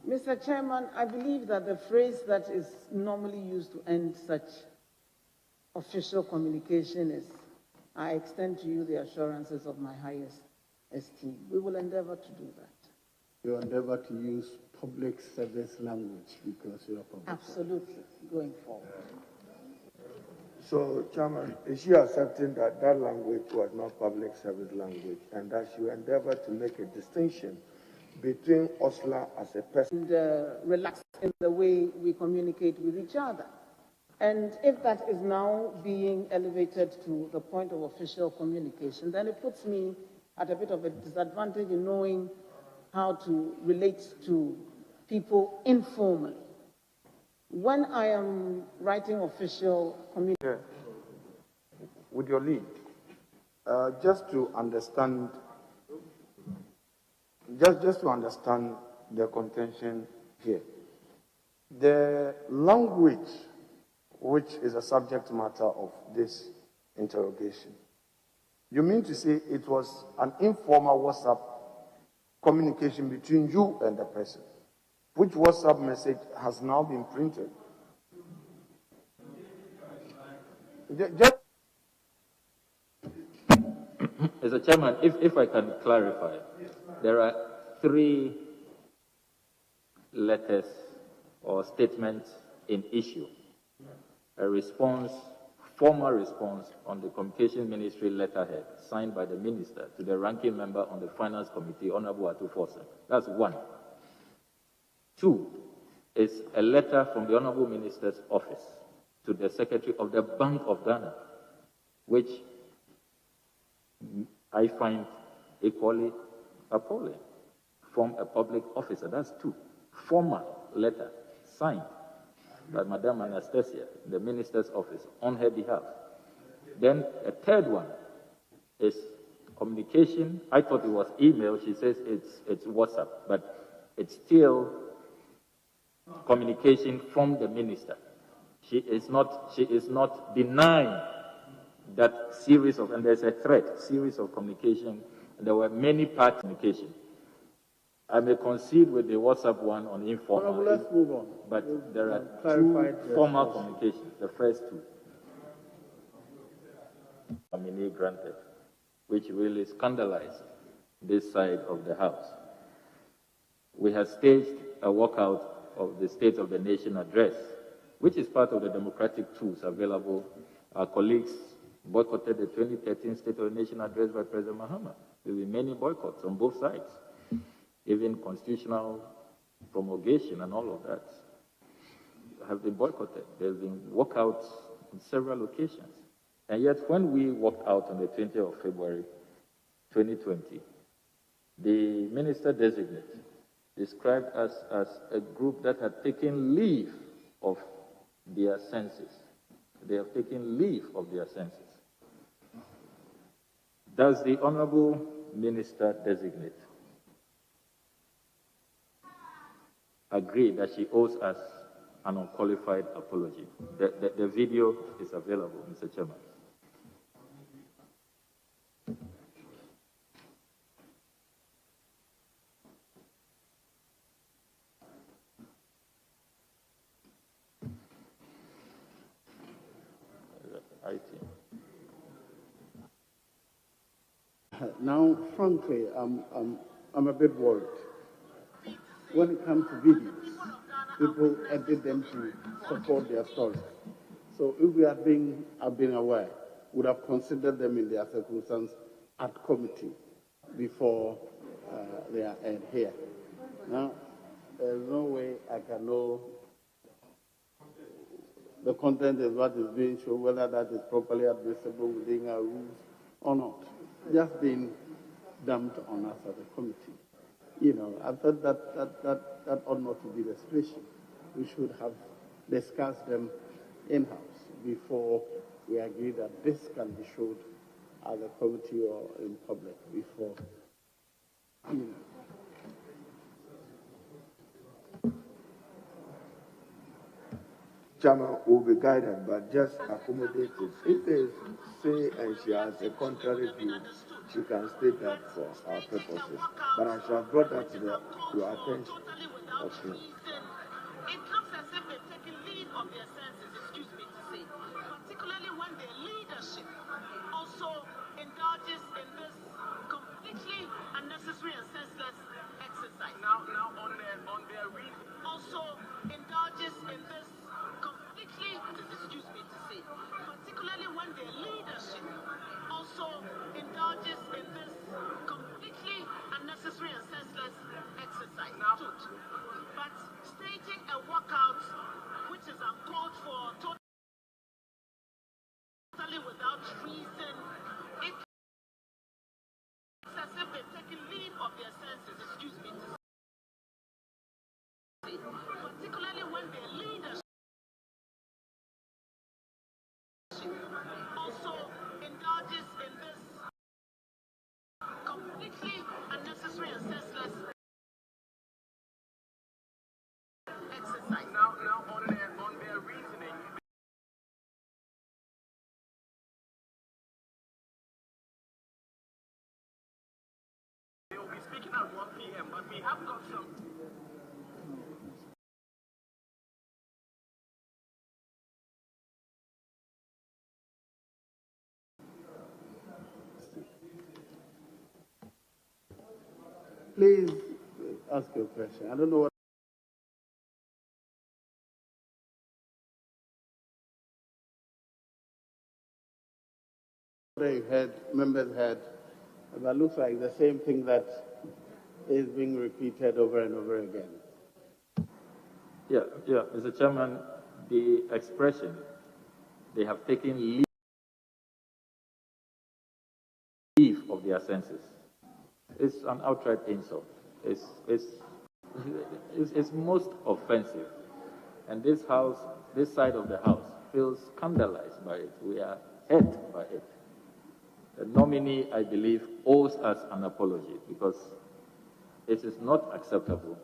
Mr. Chairman, I believe that the phrase that is normally used to end such official communication is, I extend to you the assurances of my highest esteem. We will endeavor to do that. You endeavor to use public service language because you are public. Absolutely, going forward. So, Chairman, is she accepting that that language was not public service language and that she endeavor to make a distinction between Ursula as a person And relax in the way we communicate with each other? And if that is now being elevated to the point of official communication, then it puts me at a bit of a disadvantage in knowing how to relate to people informally. When I am writing official communication, with your lead, just to understand the contention here, the language which is a subject matter of this interrogation, you mean to say it was an informal WhatsApp communication between you and the person, which WhatsApp message has now been printed? Just Mr. Chairman, if I can clarify, there are 3 letters or statements in issue. A response, formal response on the Communication Ministry letterhead signed by the Minister to the ranking member on the Finance Committee, Honorable Owusu-Ekuful. That's 1. 2 is a letter from the Honorable Minister's office to the Secretary of the Bank of Ghana, which I find equally appalling, from a public officer. That's 2. Formal letter signed by Madame Anastasia, the Minister's office, on her behalf. Then a 3rd one is communication. I thought it was email. She says it's WhatsApp, but it's still communication from the Minister. She is not denying that series of, and there's a thread, series of communication. There were many parts communication. I may concede with the WhatsApp one on informal. Well, let's move on. But there are 2 formal communications, the first 2. Nominee granted, which really scandalized this side of the House. We have staged a walkout of the State of the Nation address, which is part of the democratic tools available. Our colleagues boycotted the 2013 State of the Nation address by President Mahama. There were many boycotts on both sides, even constitutional promulgation and all of that have been boycotted. There have been walkouts on several occasions. And yet when we walked out on the 20th of February 2020, the minister-designate described us as a group that had taken leave of their senses. They have taken leave of their senses. Does the Honorable Minister-designate agree that she owes us an unqualified apology? The video is available, Mr. Chairman. Now, frankly, I'm a bit worried. When it comes to videos, people edit them to support their story. So if we had been aware, would have considered them in their circumstance at committee before they are aired here. Now, there's no way I can know the content is what is being shown, whether that is properly admissible within our rules or not. Just being dumped on us as a committee. You know, I thought that ought not to be the situation. We should have discussed them in-house before we agree that this can be showed as a committee or in public before, you know. Chairman will be guided, but just accommodate it. If they say and she has a contrary view, she can state that for our purposes. But I shall have brought that to your attention. without reason. It looks as if they've taken leave of their senses, excuse me to say, particularly when their leadership also indulges in this completely unnecessary and senseless exercise. Now on their reason also indulges in this completely, excuse me to say, particularly when their leadership also indulges in this completely unnecessary and senseless exercise. But staging a walkout which is uncalled for, totally without reason, it's as if they've taken leave of their senses, excuse me to say, particularly when their leadership also indulges in this completely unnecessary and senseless exercise. Now on their reasoning, they will be speaking at 1 p.m., but we have got some. Please ask your question. I don't know what. You heard, members heard, but looks like the same thing that is being repeated over and over again. Yeah, Mr. Chairman, the expression, they have taken leave of their senses, is an outright insult. It's most offensive. And this house, this side of the house, feels scandalized by it. We are hurt by it. The nominee, I believe, owes us an apology because it is not acceptable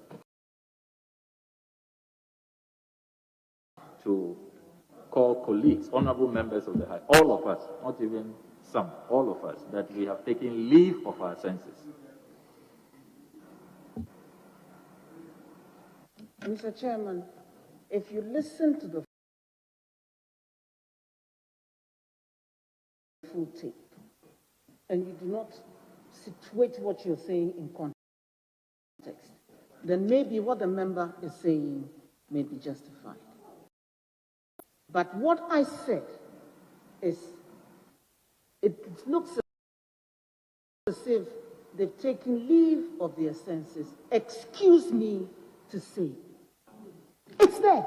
to call colleagues, honorable members of the House, all of us, not even some, all of us, that we have taken leave of our senses. Mr. Chairman, if you listen to the full tape and you do not situate what you're saying in context, then maybe what the member is saying may be justified. But what I said is, it looks as if they've taken leave of their senses. Excuse me to say. It's there.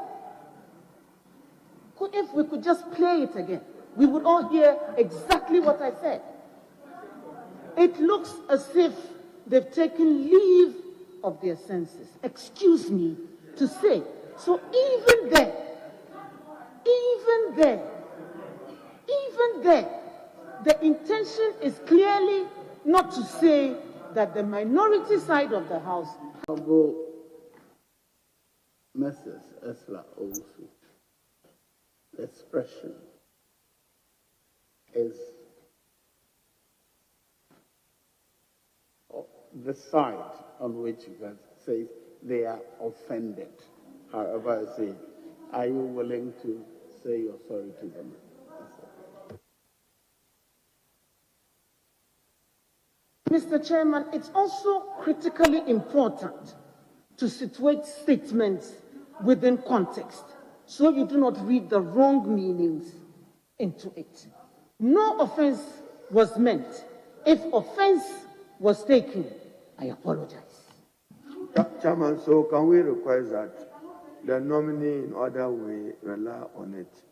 If we could just play it again, we would all hear exactly what I said. It looks as if they've taken leave of their senses. Excuse me to say. So even there, the intention is clearly not to say that the minority side of the House. Honorable Mrs. Ursula Owusu, the expression is the side on which you can say they are offended. However, I say, are you willing to say you're sorry to them? Mr. Chairman, it's also critically important to situate statements within context so you do not read the wrong meanings into it. No offense was meant. If offense was taken, I apologize. Chairman, so can we request that the nominee, in order we rely on it,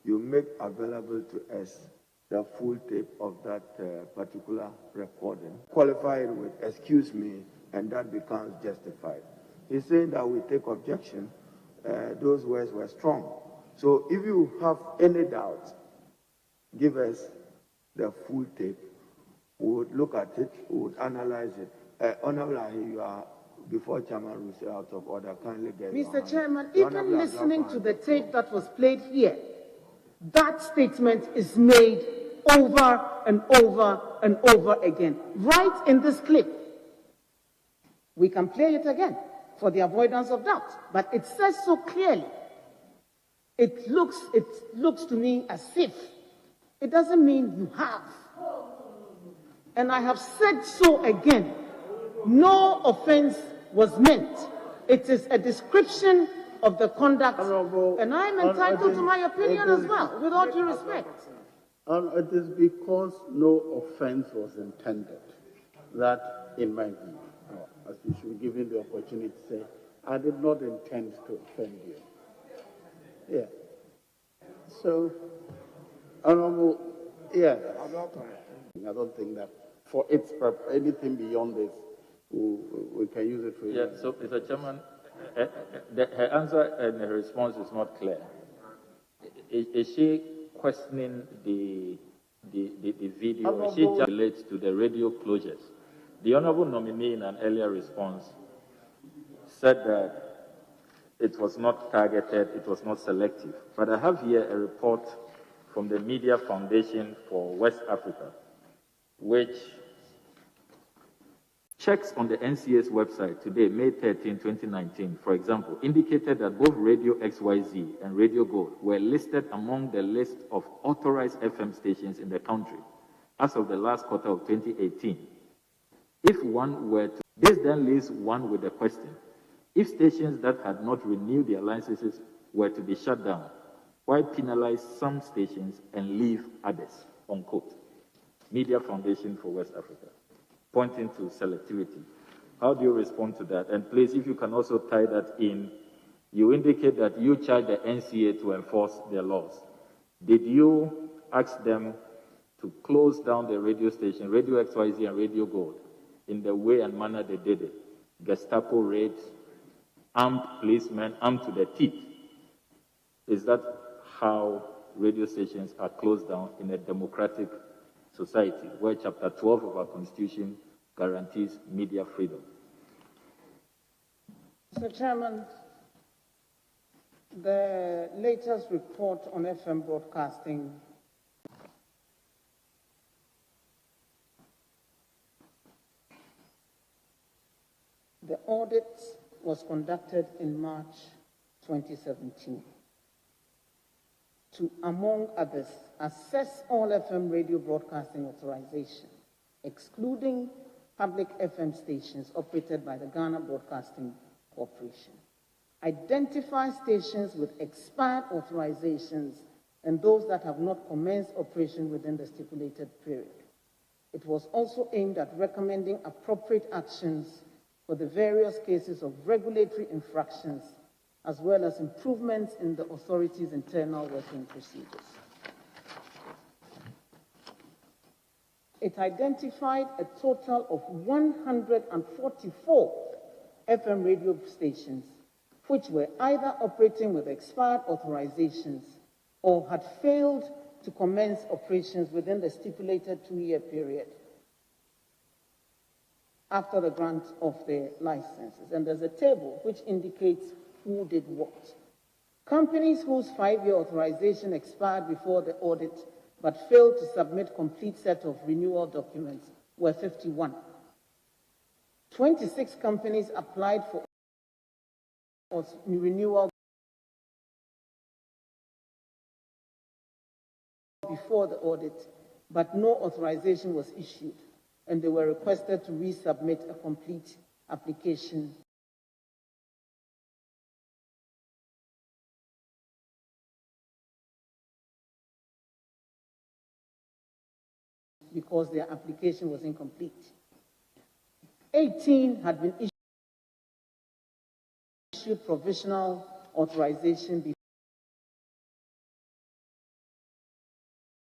you make available to us the full tape of that particular recording, qualify it with excuse me, and that becomes justified. He's saying that we take objection. Those words were strong. So if you have any doubt, give us the full tape. We would look at it, we would analyze it. Honorable, you are, before Chairman will say out of order, kindly get Mr. Chairman, even listening to the tape that was played here, that statement is made over and over and over again, right in this clip. We can play it again. for the avoidance of doubt. But it says so clearly. It looks to me as if. It doesn't mean you have. And I have said so again. No offense was meant. It is a description of the conduct, and I'm entitled to my opinion as well, with all due respect. It is because no offense was intended that, in my view, as you should be given the opportunity to say, I did not intend to offend you. Yeah. So, Honorable, yeah, I don't think that for its purpose, anything beyond this, we can use it for. Yeah, so, Mr. Chairman, her answer and her response is not clear. Is she questioning the video? Or she just relates to the radio closures? The Honorable nominee in an earlier response said that it was not targeted, it was not selective. But I have here a report from the Media Foundation for West Africa, which checks on the NCA's website today, May 13, 2019, for example, indicated that both Radio XYZ and Radio Gold were listed among the list of authorized FM stations in the country as of the last quarter of 2018. If one were to, this then leaves one with the question, if stations that had not renewed their licenses were to be shut down, why penalize some stations and leave others, unquote. Media Foundation for West Africa, pointing to selectivity. How do you respond to that? And please, if you can also tie that in, you indicate that you charge the NCA to enforce their laws. Did you ask them to close down the radio station, Radio XYZ and Radio Gold, in the way and manner they did it? Gestapo raids, armed policemen, armed to the teeth. Is that how radio stations are closed down in a democratic society, where Chapter 12 of our Constitution guarantees media freedom? Mr. Chairman, the latest report on FM broadcasting the audit was conducted in March 2017 to, among others, assess all FM radio broadcasting authorization, excluding public FM stations operated by the Ghana Broadcasting Corporation, identify stations with expired authorizations and those that have not commenced operation within the stipulated period. It was also aimed at recommending appropriate actions for the various cases of regulatory infractions, as well as improvements in the authority's internal working procedures. It identified a total of 144 FM radio stations which were either operating with expired authorizations or had failed to commence operations within the stipulated 2-year period after the grant of their licenses. And there's a table which indicates who did what. Companies whose 5-year authorization expired before the audit but failed to submit complete set of renewal documents were 51. 26 companies applied for renewal before the audit, but no authorization was issued, and they were requested to resubmit a complete application because their application was incomplete. 18 had been issued provisional authorization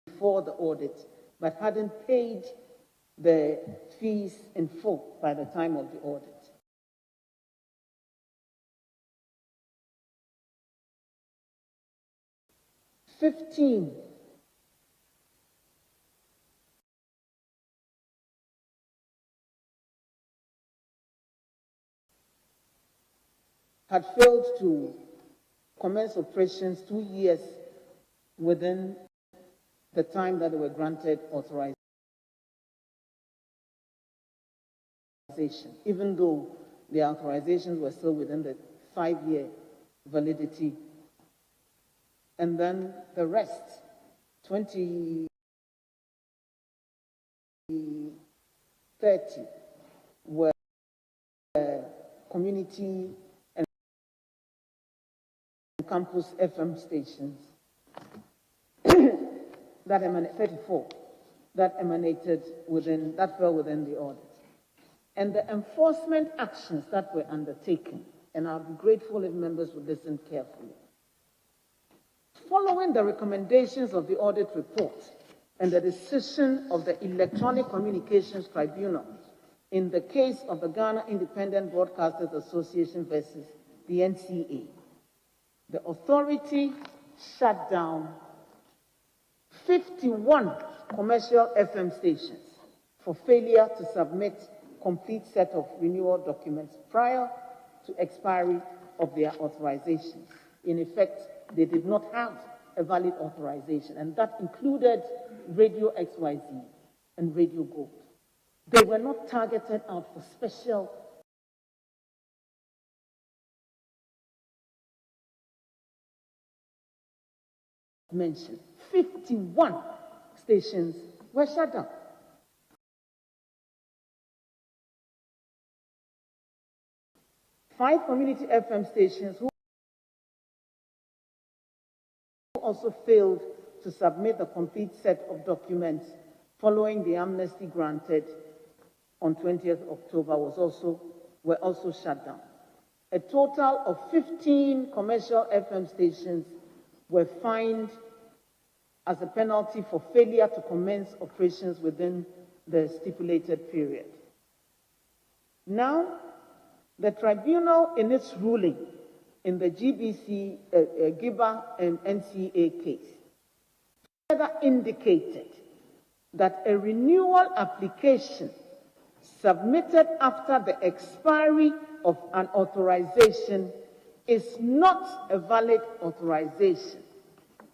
before the audit, but hadn't paid the fees in full by the time of the audit. Fifteen had failed to commence operations 2 years within the time that they were granted authorization, even though the authorizations were still within the 5-year validity. And then the rest, 2030, were community and campus FM stations that emanated, 34, that emanated within, that fell within the audit. And the enforcement actions that were undertaken, and I'll be grateful if members would listen carefully. Following the recommendations of the audit report and the decision of the Electronic Communications Tribunal in the case of the Ghana Independent Broadcasters Association versus the NCA, the authority shut down 51 commercial FM stations for failure to submit complete set of renewal documents prior to expiry of their authorizations. In effect, they did not have a valid authorization, and that included Radio XYZ and Radio Gold. They were not targeted out for special mention. 51 stations were shut down. Five community FM stations who also failed to submit a complete set of documents following the amnesty granted on 20th October were also shut down. A total of 15 commercial FM stations were fined as a penalty for failure to commence operations within the stipulated period. Now, the tribunal, in its ruling in the GBC, GIBA and NCA case, further indicated that a renewal application submitted after the expiry of an authorization is not a valid authorization,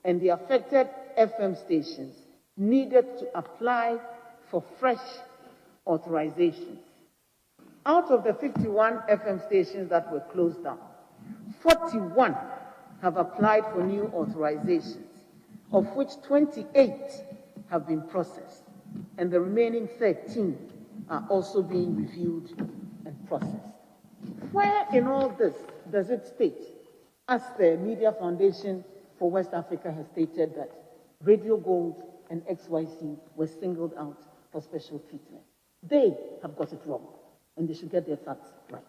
and the affected FM stations needed to apply for fresh authorizations. Out of the 51 FM stations that were closed down, 41 have applied for new authorizations, of which 28 have been processed, and the remaining 13 are also being reviewed and processed. Where in all this does it state, as the Media Foundation for West Africa has stated, that Radio Gold and XYZ were singled out for special treatment? They have got it wrong, and they should get their facts right.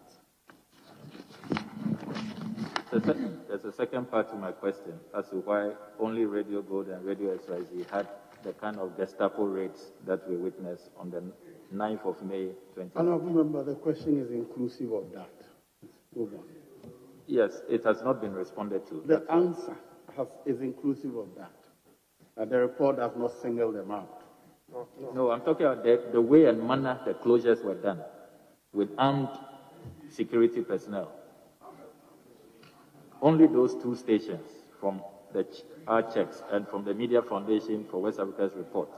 There's a second part to my question as to why only Radio Gold and Radio XYZ had the kind of Gestapo raids that we witnessed on the 9th of May 2020. Honourable Member, the question is inclusive of that. Move on. Yes, it has not been responded to. The answer is inclusive of that. The report does not single them out. No, I'm talking about the way and manner the closures were done with armed security personnel. Only those two stations from our checks and from the Media Foundation for West Africa's report,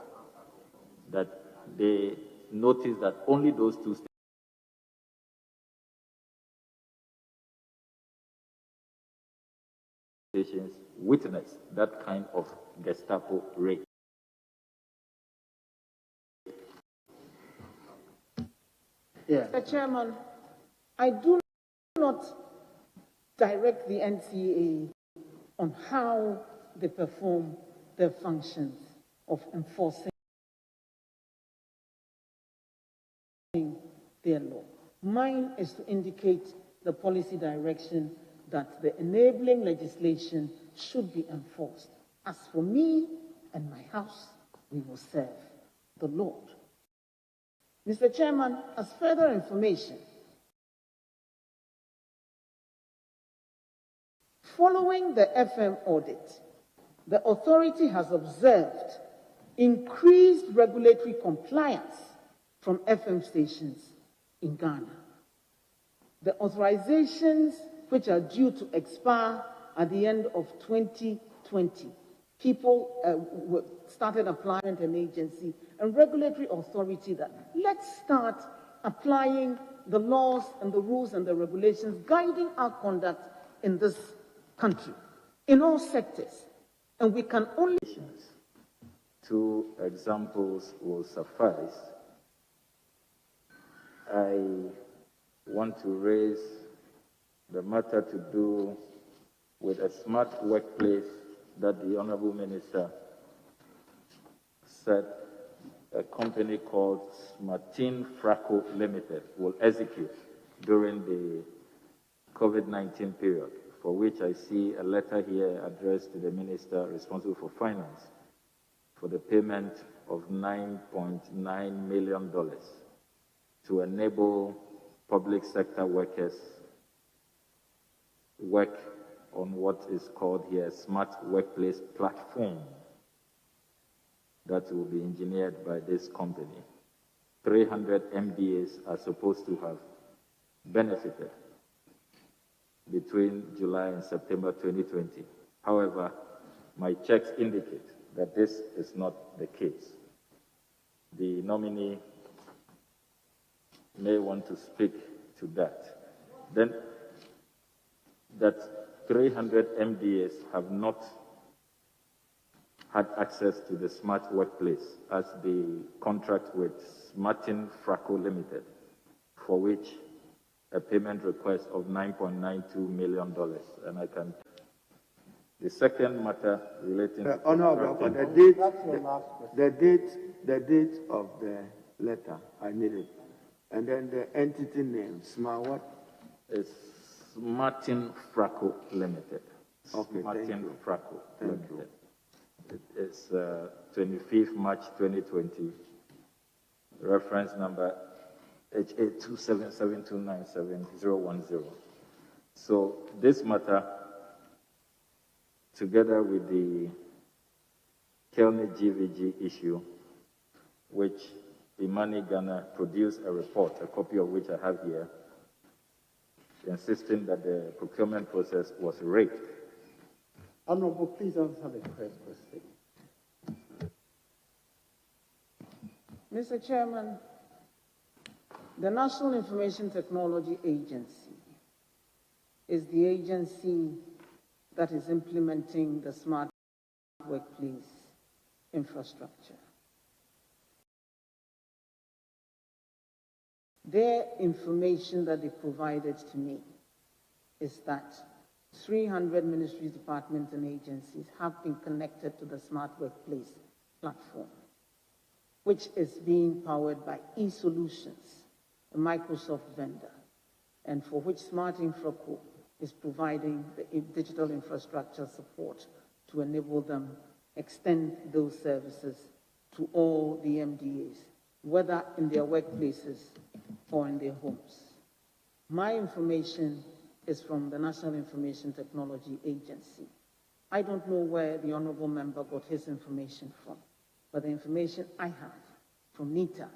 that they noticed that only those two stations witnessed that kind of Gestapo raid. Yeah. Mr. Chairman, I do not direct the NCA on how they perform their functions of enforcing their law. Mine is to indicate the policy direction that the enabling legislation should be enforced. As for me and my house, we will serve the Lord. Mr. Chairman, as further information, following the FM audit, the authority has observed increased regulatory compliance from FM stations in Ghana. The authorizations, which are due to expire at the end of 2020, people started applying an agency and regulatory authority that let's start applying the laws and the rules and the regulations guiding our conduct in this country, in all sectors. And we can only... 2 examples will suffice. I want to raise the matter to do with a smart workplace that the Honorable Minister said a company called Martin Fracco Limited will execute during the COVID-19 period, for which I see a letter here addressed to the Minister responsible for Finance for the payment of $9.9 million to enable public sector workers work on what is called here a smart workplace platform that will be engineered by this company. 300 MDAs are supposed to have benefited between July and September 2020. However, my checks indicate that this is not the case. The nominee may want to speak to that. Then, that 300 MDAs have not had access to the smart workplace as the contract with Martin Fracco Limited, for which a payment request of $9.92 million, and I can. The second matter relating to Honorable, the date of the letter, I need it, and then the entity name, Smart what? Is Martin Fracco Limited. Okay, Martin Fracco Thank you. Limited. It is 25th March 2020. Reference number HA277297010. So this matter, together with the Kelny GVG issue, which Imani Ghana produced a report, a copy of which I have here, insisting that the procurement process was rigged. Honorable, please answer the first question. Mr. Chairman, the National Information Technology Agency is the agency that is implementing the smart workplace infrastructure. Their information that they provided to me is that 300 ministries, departments, and agencies have been connected to the smart workplace platform, which is being powered by eSolutions, a Microsoft vendor, and for which Smart Infraco is providing the digital infrastructure support to enable them extend those services to all the MDAs, whether in their workplaces or in their homes. My information is from the National Information Technology Agency. I don't know where the honorable member got his information from, but the information I have from NITA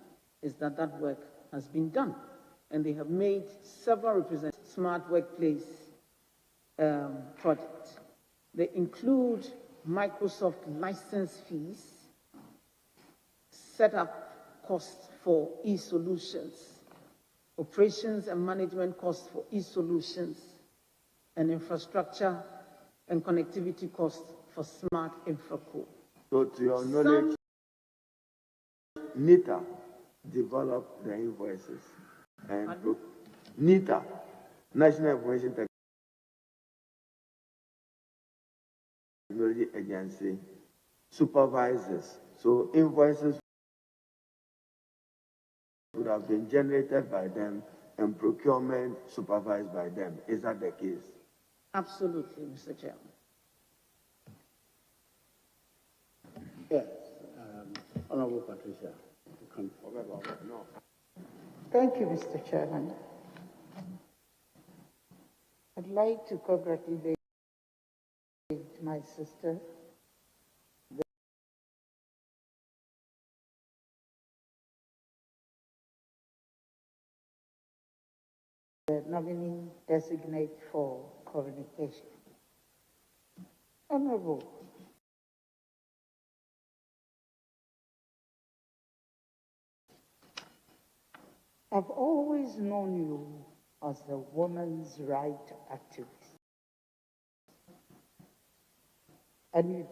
is that that work has been done, and they have made several representative smart workplace projects. They include Microsoft license fees, setup costs for eSolutions, operations and management costs for eSolutions, and infrastructure and connectivity costs for Smart Infraco. So to your knowledge, NITA developed the invoices, and NITA, National Information Technology Agency, supervises. So invoices would have been generated by them and procurement supervised by them. Is that the case? Absolutely, Mr. Chairman. Yes, Honorable Patricia. No. Thank you, Mr. Chairman. I'd like to congratulate my sister, the nominee designate for communication. Honorable, I've always known you as a woman's rights activist. And you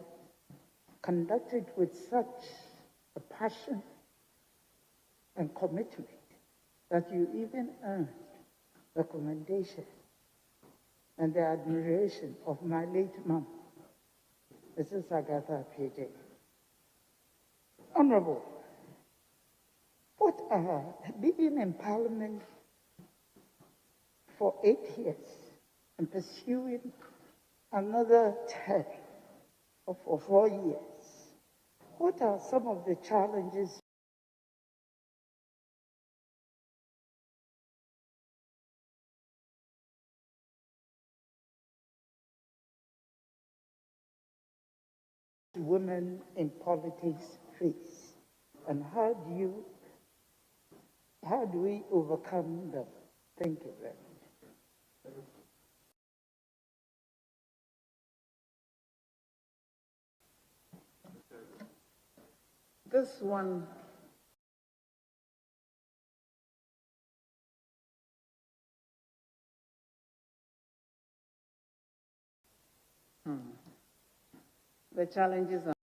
conducted with such a passion and commitment that you even earned the commendation and the admiration of my late mom, Mrs. Agatha P.J. Honorable, being in Parliament for 8 years and pursuing another term for 4 years, what are some of the challenges women in politics face, and how do we overcome them? Thank you very much. This one the challenges are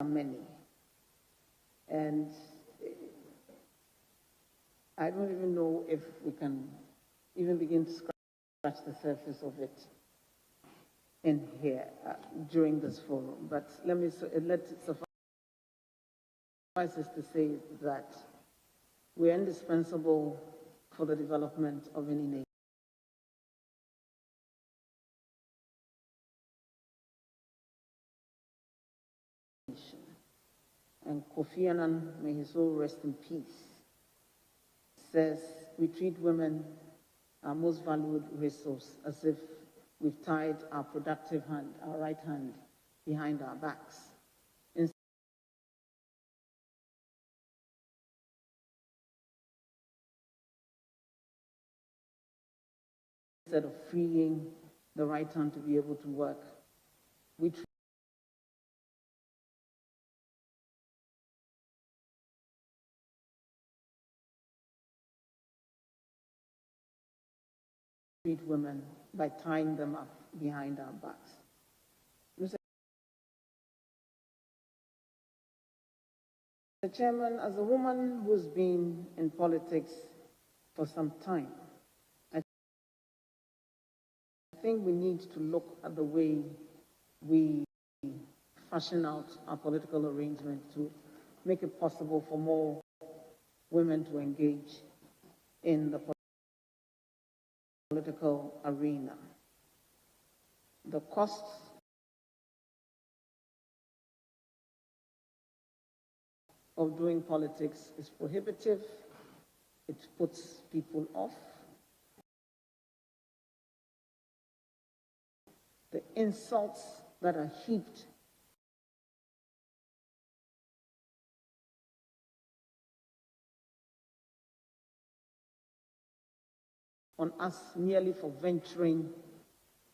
many, and I don't even know if we can even begin to scratch the surface of it in here during this forum. But let it suffice it to say that we are indispensable for the development of any nation. And Kofi Annan, may his soul rest in peace, says we treat women, our most valued resource, as if we've tied our productive hand, our right hand, behind our backs. Instead of freeing the right hand to be able to work, we treat women by tying them up behind our backs. Mr. Chairman, as a woman who's been in politics for some time, I think we need to look at the way we fashion out our political arrangement to make it possible for more women to engage in the political arena. The costs of doing politics is prohibitive. It puts people off. The insults that are heaped on us merely for venturing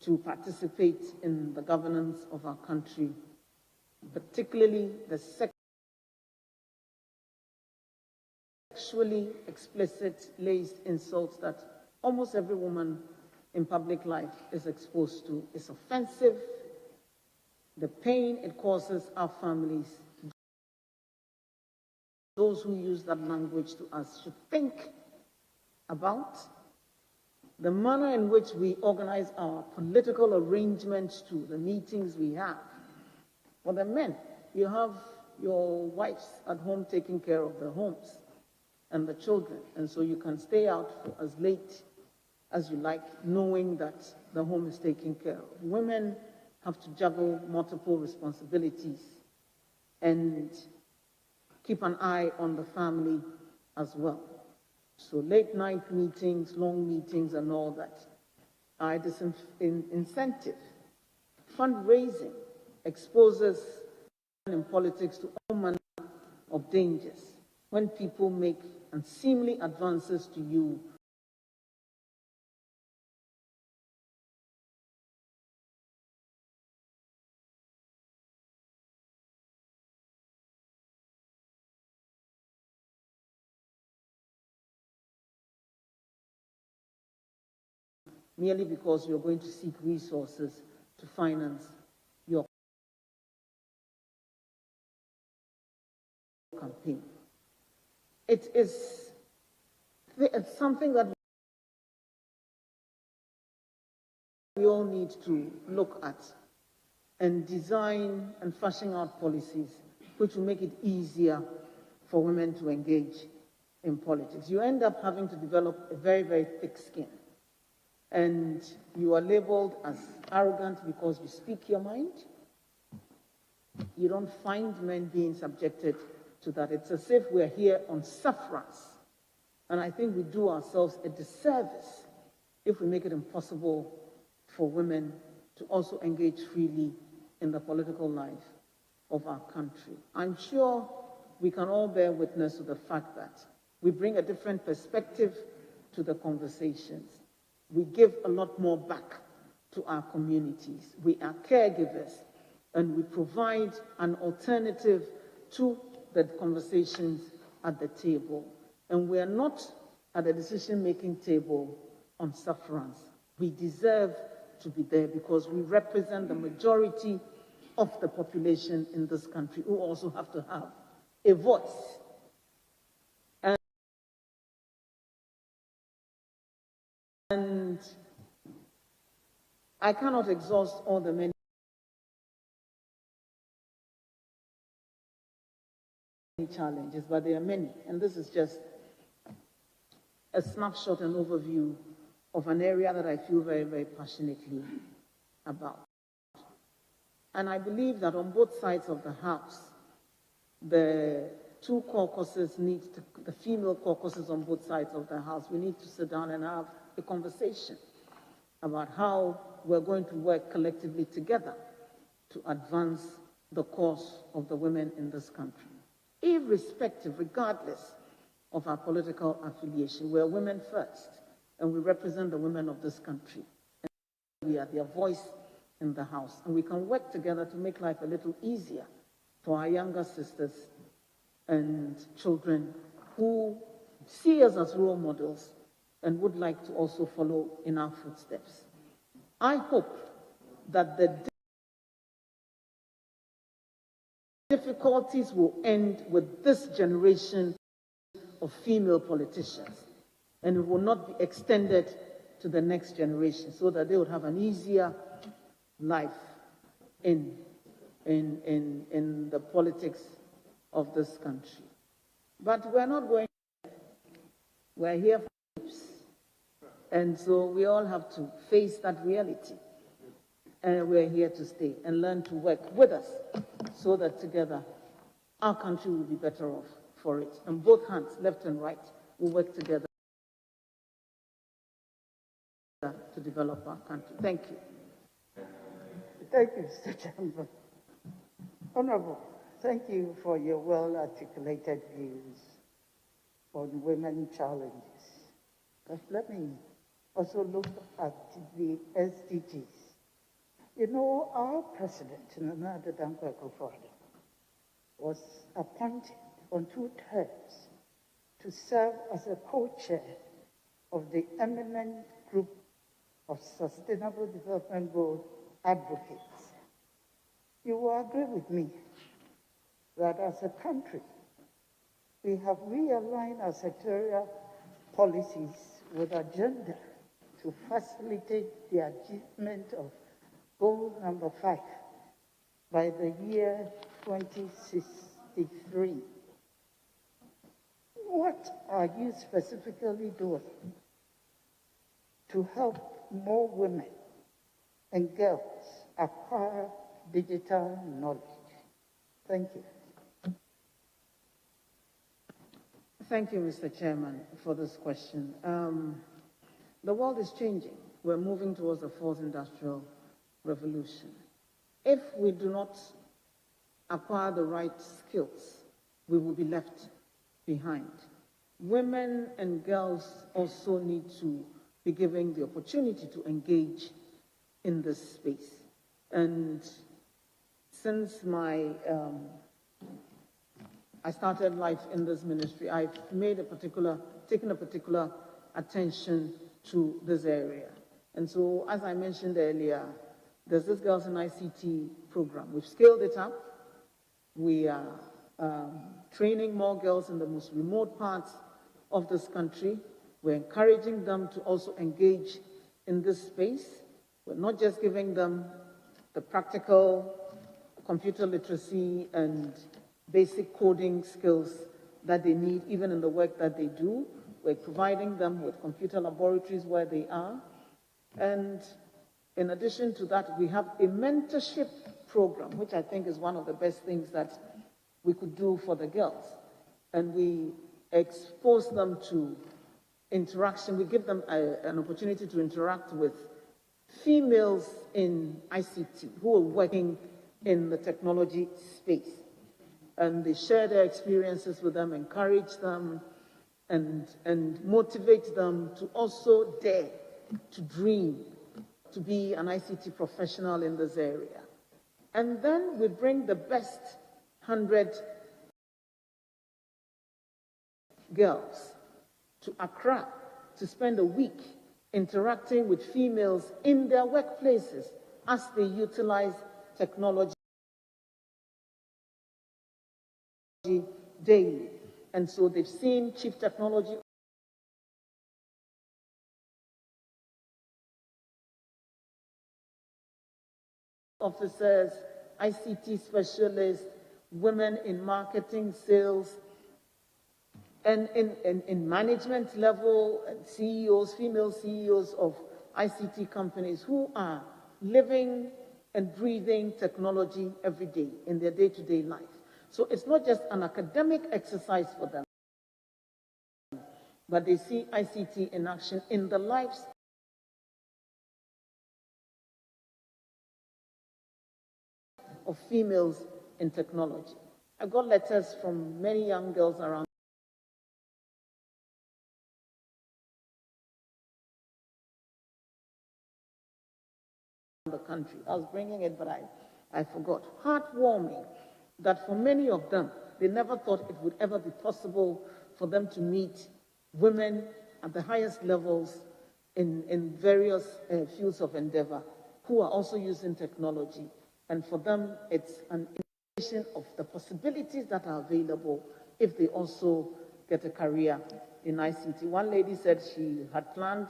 to participate in the governance of our country, particularly the sexually explicit laced insults that almost every woman in public life is exposed to, is offensive. The pain it causes our families, those who use that language to us, should think about the manner in which we organize our political arrangements to the meetings we have. For the men, you have your wives at home taking care of their homes and the children, and so you can stay out for as late as you like, knowing that the home is taken care of. Women have to juggle multiple responsibilities and keep an eye on the family as well. So late night meetings, long meetings, and all that are disincentive. Fundraising exposes in politics to all manner of dangers when people make unseemly advances to you merely because you're going to seek resources to finance your campaign. It's something that we all need to look at and design and fashion out policies which will make it easier for women to engage in politics. You end up having to develop a very, very thick skin. And you are labeled as arrogant because you speak your mind. You don't find men being subjected to that. It's as if we're here on sufferance. And I think we do ourselves a disservice if we make it impossible for women to also engage freely in the political life of our country. I'm sure we can all bear witness to the fact that we bring a different perspective to the conversations. We give a lot more back to our communities. We are caregivers, and we provide an alternative to the conversations at the table. And we are not at the decision-making table on sufferance. We deserve to be there because we represent the majority of the population in this country who also have to have a voice. And I cannot exhaust all the many challenges, but there are many, and this is just a snapshot and overview of an area that I feel very, very passionately about. And I believe that on both sides of the House, the two caucuses need to, the female caucuses on both sides of the House, we need to sit down and have a conversation about how we're going to work collectively together to advance the cause of the women in this country. Irrespective, regardless of our political affiliation, we're women first, and we represent the women of this country. And we are their voice in the House, and we can work together to make life a little easier for our younger sisters and children who see us as role models and would like to also follow in our footsteps. I hope that the difficulties will end with this generation of female politicians, and it will not be extended to the next generation so that they would have an easier life in the politics of this country. But we're not going, we're here for lives. And so we all have to face that reality. And we're here to stay and learn to work with us so that together our country will be better off for it. And both hands, left and right, will work together to develop our country. Thank you. Thank you, Mr. Chairman. Honorable, thank you for your well-articulated views on women challenges. But let me also look at the SDGs. You know, our president, Nana Owusu-Ekuful, was appointed on 2 terms to serve as a co-chair of the eminent group of Sustainable Development Goal advocates. You will agree with me that as a country, we have realigned our sectorial policies with agenda to facilitate the achievement of goal number 5 by the year 2063. What are you specifically doing to help more women and girls acquire digital knowledge? Thank you. Thank you, Mr. Chairman, for this question. The world is changing. We're moving towards the 4th industrial revolution. If we do not acquire the right skills, we will be left behind. Women and girls also need to be given the opportunity to engage in this space. And since I started life in this ministry, I've taken a particular attention to this area. And so, as I mentioned earlier, there's this Girls in ICT program. We've scaled it up. We are training more girls in the most remote parts of this country. We're encouraging them to also engage in this space. We're not just giving them the practical computer literacy and basic coding skills that they need, even in the work that they do. We're providing them with computer laboratories where they are. And in addition to that, we have a mentorship program, which I think is one of the best things that we could do for the girls. And we expose them to interaction. We give them an opportunity to interact with females in ICT who are working in the technology space. And they share their experiences with them, encourage them, and motivate them to also dare to dream to be an ICT professional in this area. And then we bring the best 100 girls to Accra to spend a week interacting with females in their workplaces as they utilize technology daily. And so they've seen chief technology officers, ICT specialists, women in marketing, sales, and in management level, CEOs, female CEOs of ICT companies who are living and breathing technology every day in their day-to-day life. So it's not just an academic exercise for them, but they see ICT in action in the lives of females in technology. I got letters from many young girls around the country. I was bringing it, but I forgot. Heartwarming that for many of them, they never thought it would ever be possible for them to meet women at the highest levels in various fields of endeavor who are also using technology. And for them, it's an indication of the possibilities that are available if they also get a career in ICT. One lady said she had planned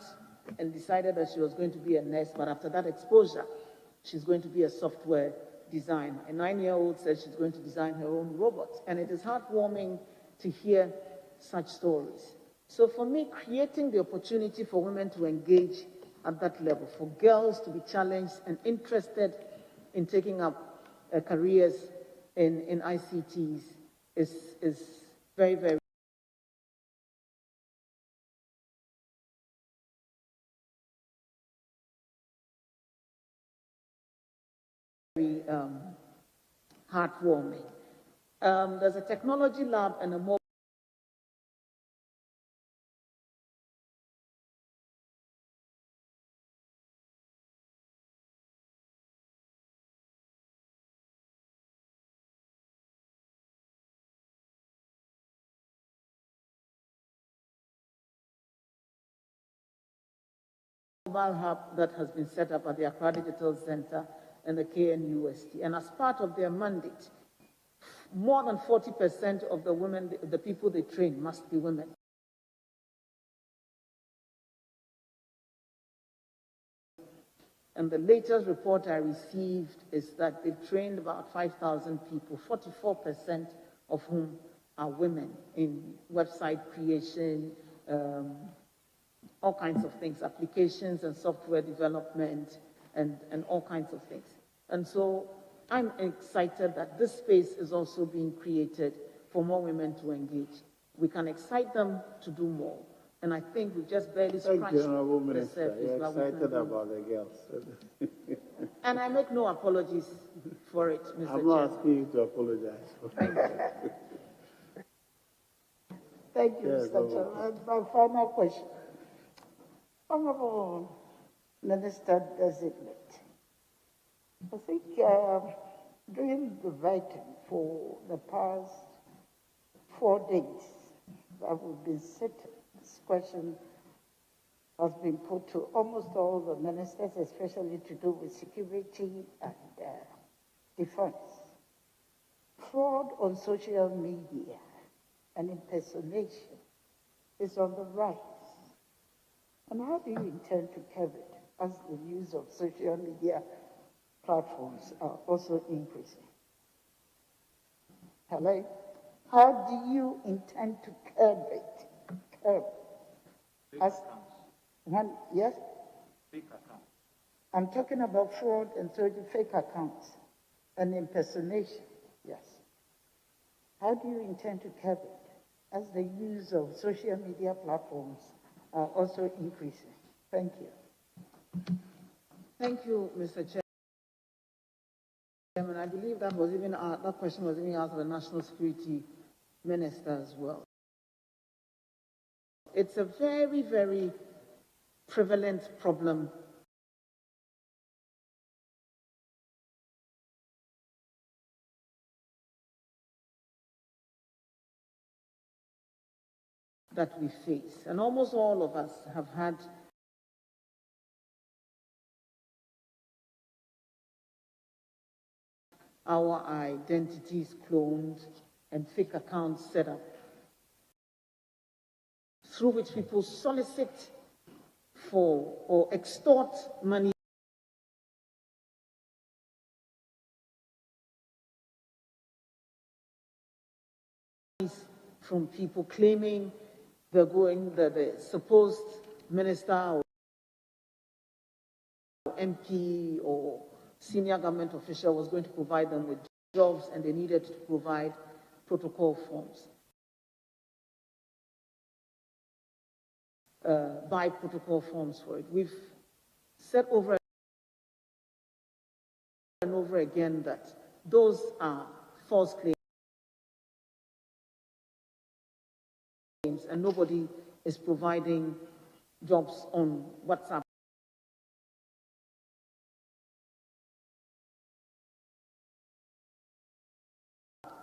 and decided that she was going to be a nurse, but after that exposure, she's going to be a software designer. A 9-year-old said she's going to design her own robots. And it is heartwarming to hear such stories. So for me, creating the opportunity for women to engage at that level, for girls to be challenged and interested in taking up careers in ICTs is very, very heartwarming. There's a technology lab and a mobile hub that has been set up at the Accra Digital Center and the KNUST. And as part of their mandate, more than 40% of the women, the people they train, must be women. And the latest report I received is that they've trained about 5,000 people, 44% of whom are women in website creation, all kinds of things, applications and software development, and all kinds of things. And so I'm excited that this space is also being created for more women to engage. We can excite them to do more. And I think we've just barely scratched the surface. You're excited about the girls. And I make no apologies for it, Mr. Chairman. I'm not asking you to apologize. Thank you. Thank you, Yes, Mr. Chairman. My final question. Honorable Minister Designate, I think during the voting for the past 4 days that we've been sitting, this question has been put to almost all the ministers, especially to do with security and defense. Fraud on social media and impersonation is on the rise. And how do you intend to curb it as the use of social media platforms are also increasing? Hello? How do you intend to curb it? Curb. As one, yes? Fake accounts. I'm talking about fraud and fake accounts and impersonation, yes. How do you intend to curb it as the use of social media platforms are also increasing? Thank you. Thank you, Mr. Chairman. I believe that question was even asked of the National Security Minister as well. It's a very, very prevalent problem that we face, and almost all of us have had our identities cloned and fake accounts set up through which people solicit for or extort money from people claiming the supposed minister or MP or senior government official was going to provide them with jobs, and they needed to provide protocol forms. Buy protocol forms for it. We've said over and over again that those are false claims, and nobody is providing jobs on WhatsApp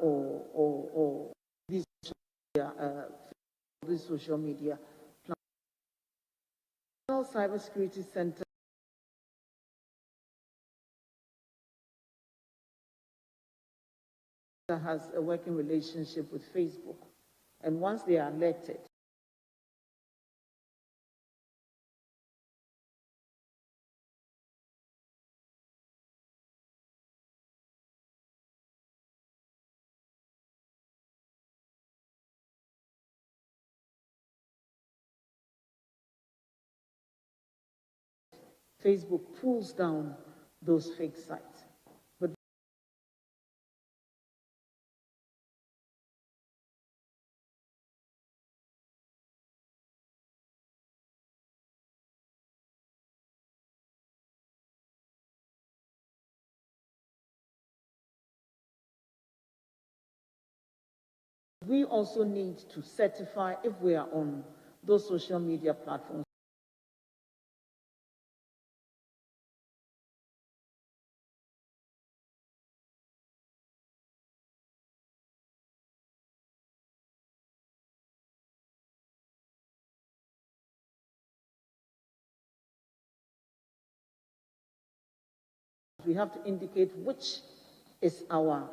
or these social media platforms. The National Cybersecurity Center has a working relationship with Facebook, and once they are elected, Facebook pulls down those fake sites. But we also need to certify if we are on those social media platforms. We have to indicate which is our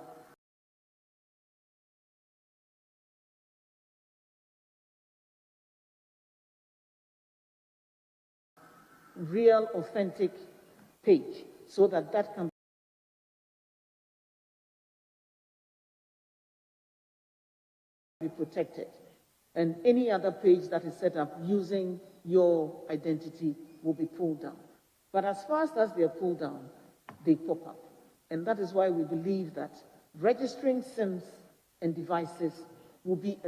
real, authentic page, so that that can be protected. And any other page that is set up using your identity will be pulled down. But as fast as they are pulled down, they pop up. And that is why we believe that registering SIMs and devices will be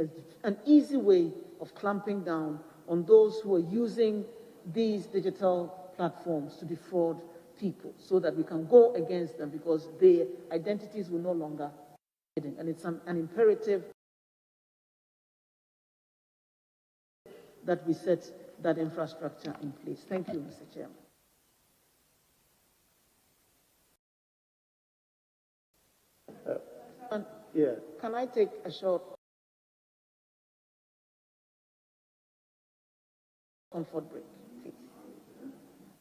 an easy way of clamping down on those who are using these digital platforms to defraud people, so that we can go against them, because their identities will no longer be hidden. And it's an imperative that we set that infrastructure in place. Thank you, Mr. Chairman. Yeah. Can I take a short comfort break, please?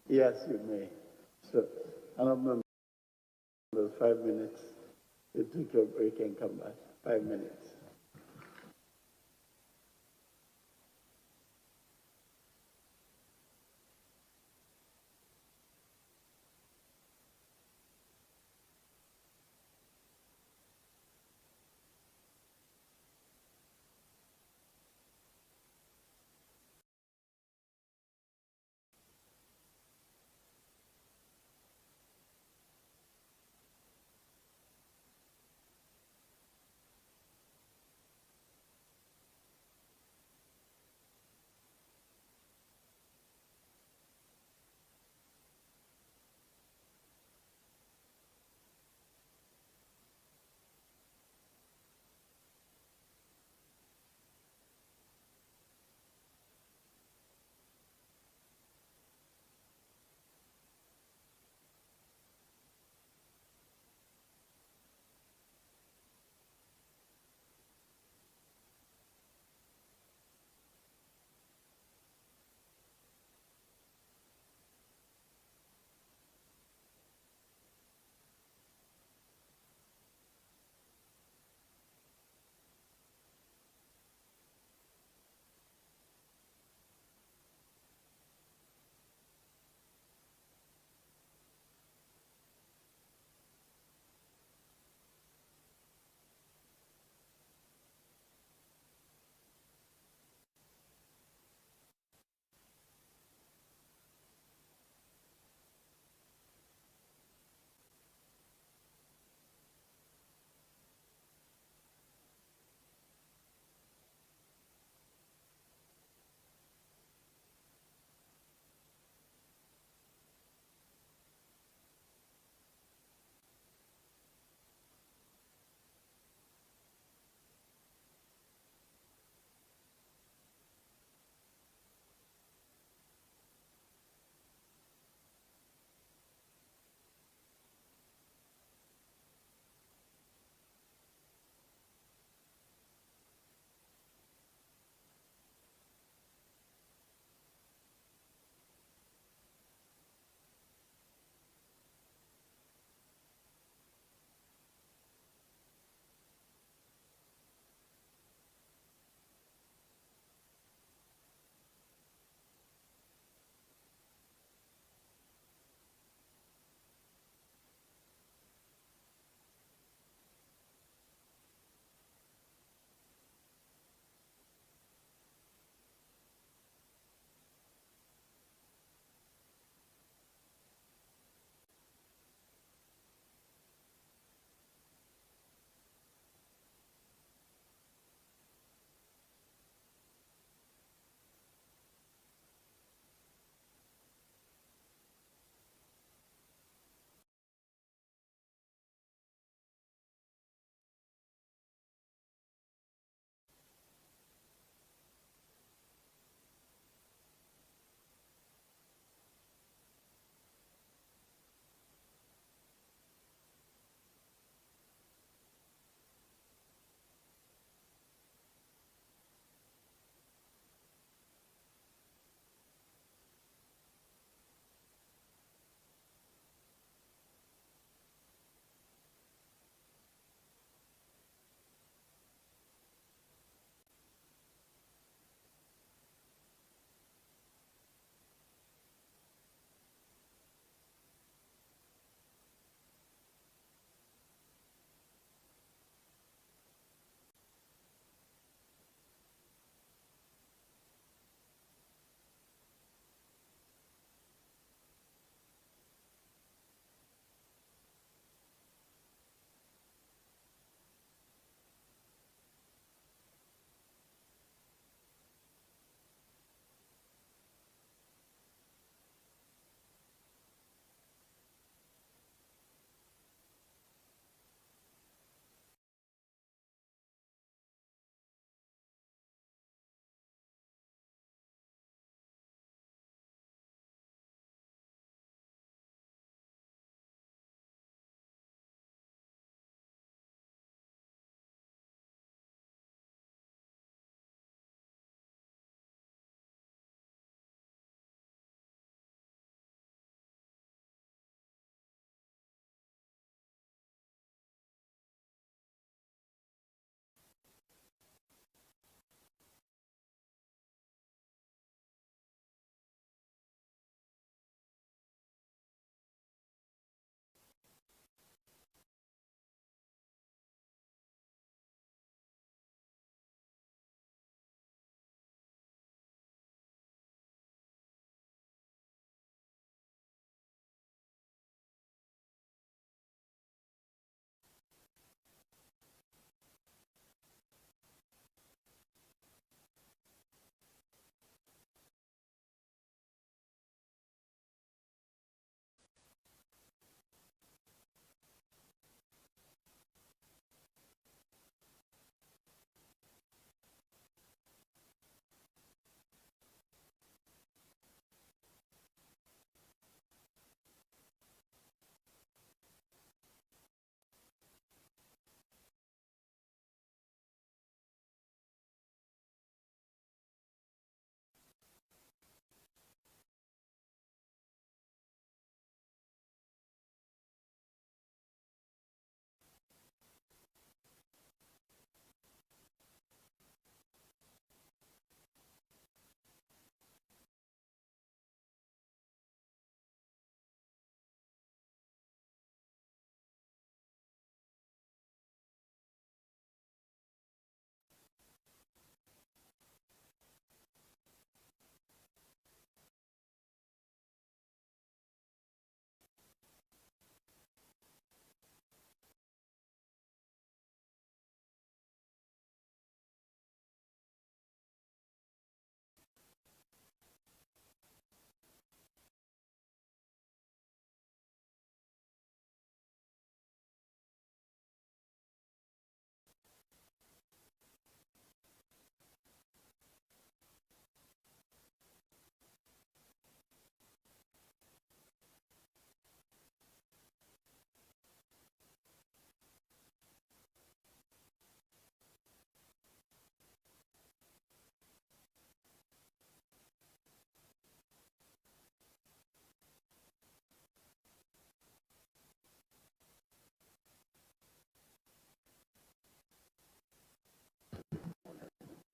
Yes, you may. So, honorable members, 5 minutes. You take your break and come back. 5 minutes.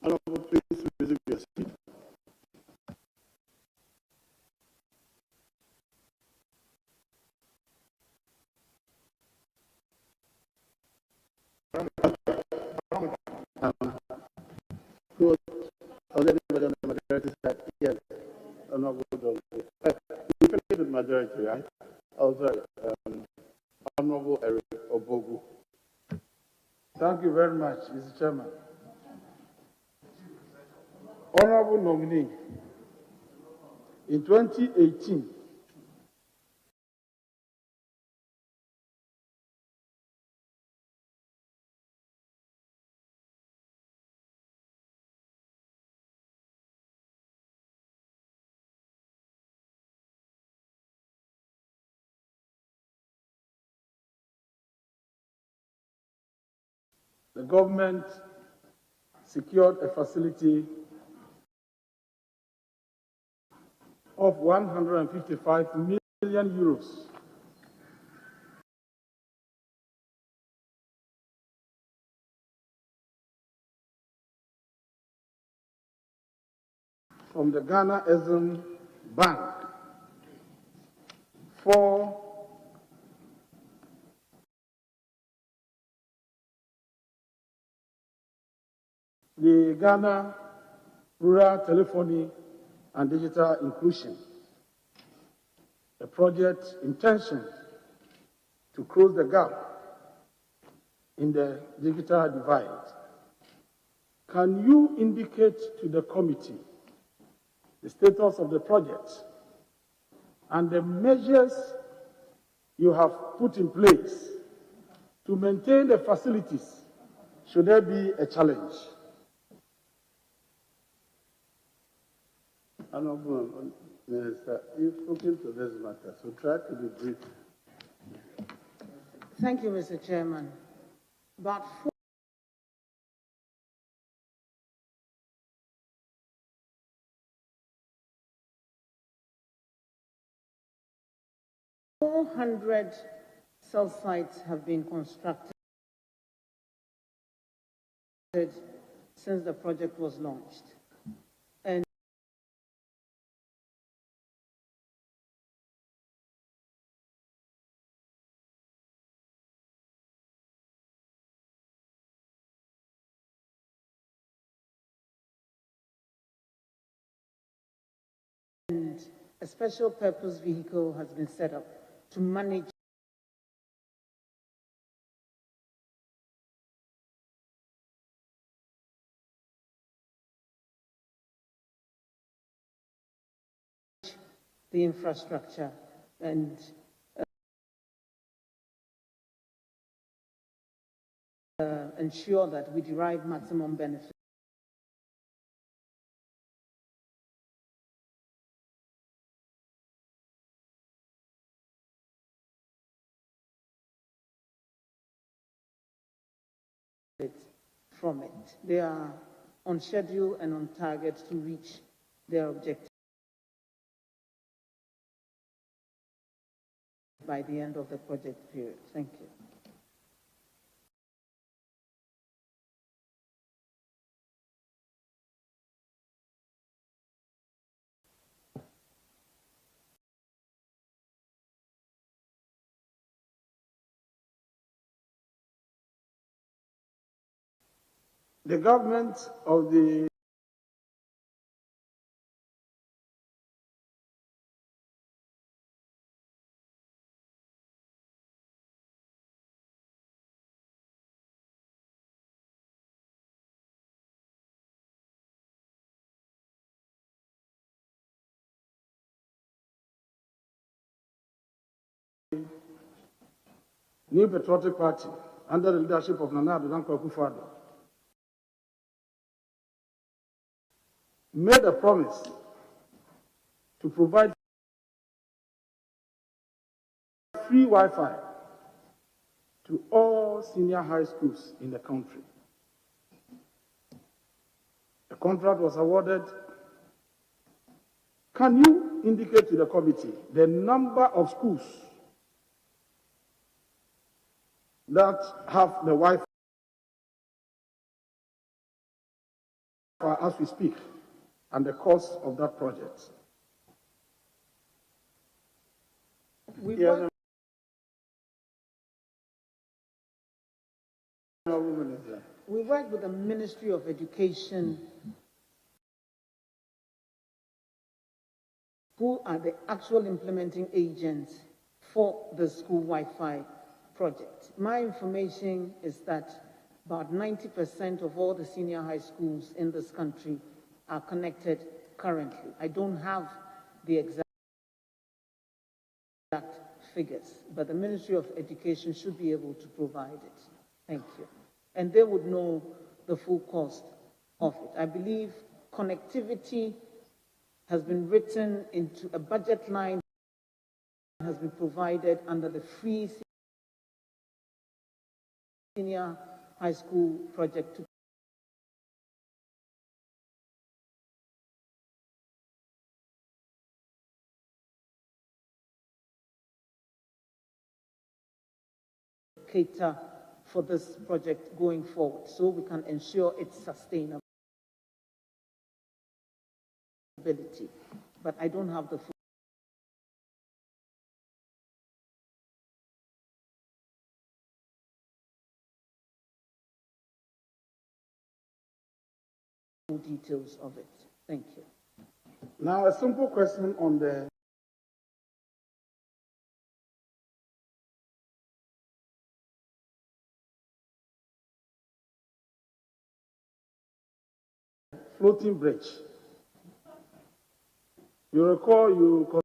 Honorable, please resume your seat. Was anybody on the majority side? Yes. Honorable Dole. You finished with majority, right? Oh, sorry. Honorable Eric Obogu. Thank you very much, Mr. Chairman. Honorable nominee, in 2018, the government secured a facility of 155 million euros from the Ghana Exim Bank for the Ghana Rural Telephony and Digital Inclusion. The project intention to close the gap in the digital divide. Can you indicate to the committee the status of the project and the measures you have put in place to maintain the facilities should there be a challenge? Honorable Minister, you've spoken to this matter, so try to be brief. Thank you, Mr. Chairman. About 400 cell sites have been constructed since the project was launched. And a special purpose vehicle has been set up to manage the infrastructure and ensure that we derive maximum benefit. From it. They are on schedule and on target to reach their objective by the end of the project period. Thank you. The government of the New Patriotic Party, under the leadership of Nana Owusu-Ekuful, made a promise to provide free Wi-Fi to all senior high schools in the country. The contract was awarded. Can you indicate to the committee the number of schools that have the Wi-Fi as we speak, and the cost of that project. We Yes, work, Honourable Minister. we work with the Ministry of Education, who are the actual implementing agents for the school Wi-Fi project. My information is that about 90% of all the senior high schools in this country are connected currently. I don't have the exact figures, but the Ministry of Education should be able to provide it. Thank you. And they would know the full cost of it. I believe connectivity has been written into a budget line, has been provided under the free senior high school project to cater for this project going forward, so we can ensure its sustainability. But I don't have the full details of it. Thank you. Now, a simple question on the floating bridge. You recall you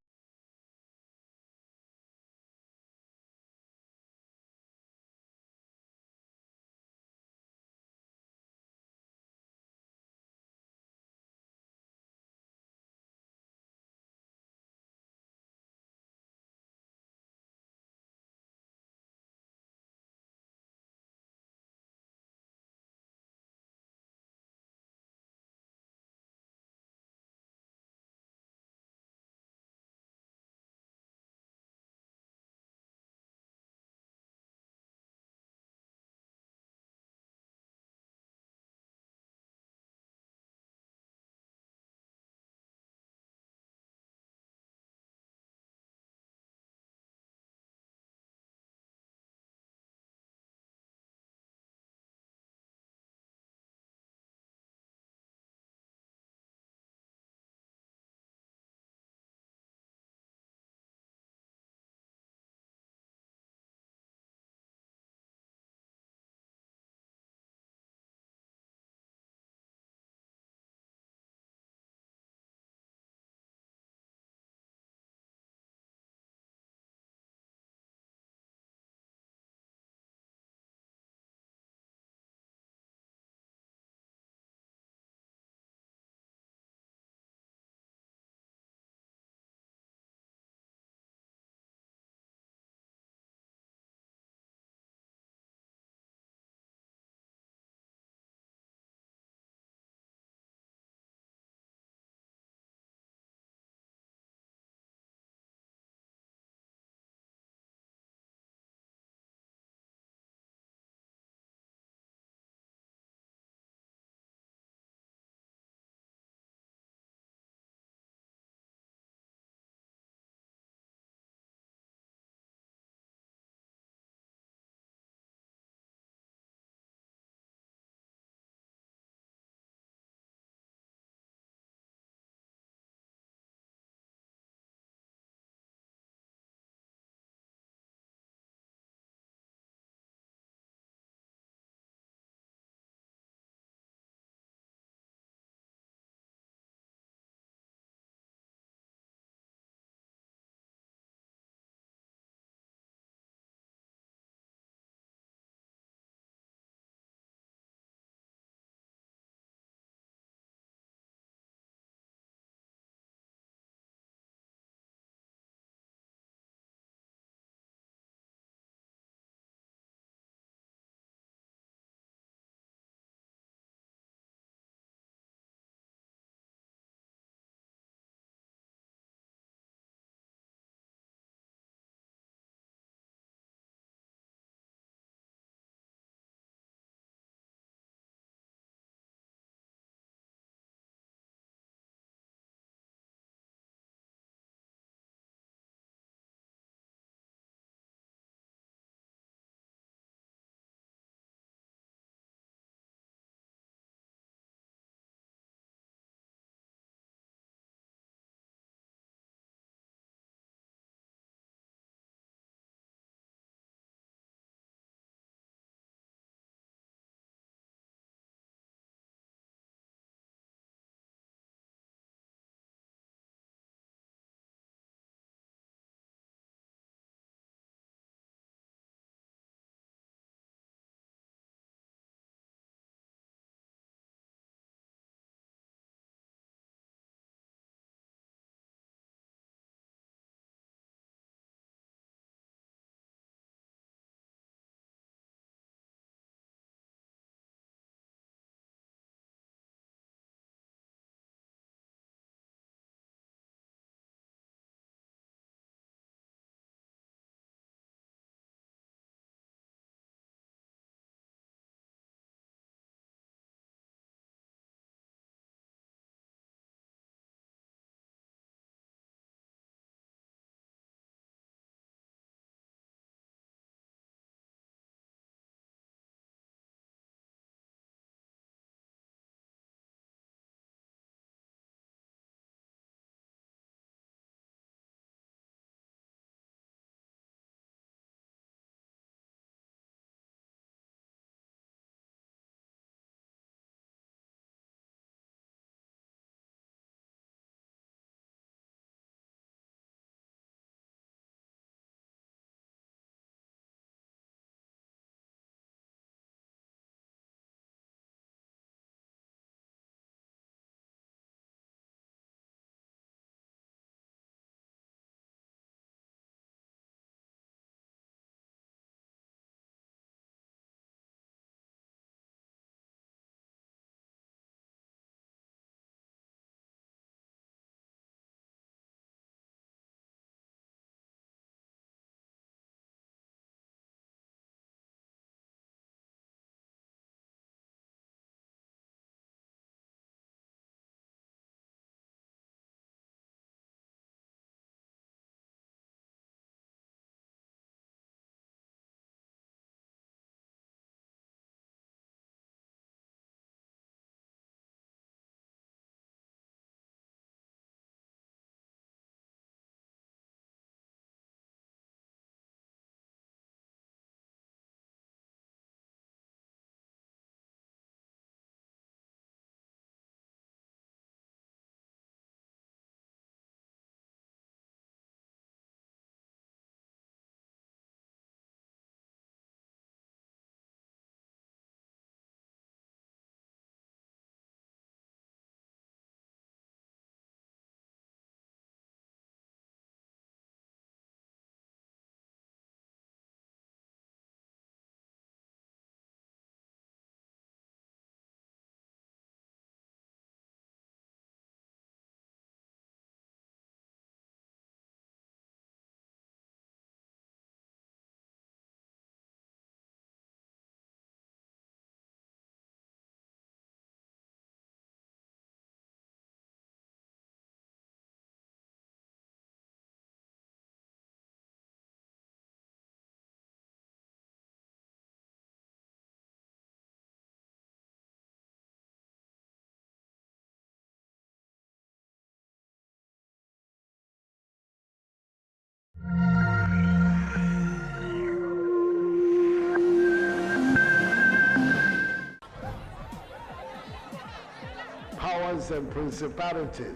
powers and principalities.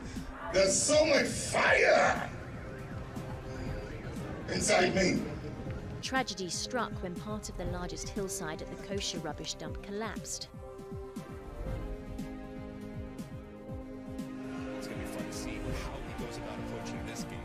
There's so much fire inside me. Tragedy struck when part of the largest hillside at the kosher rubbish dump collapsed. It's going to be fun to see how he goes about approaching this game.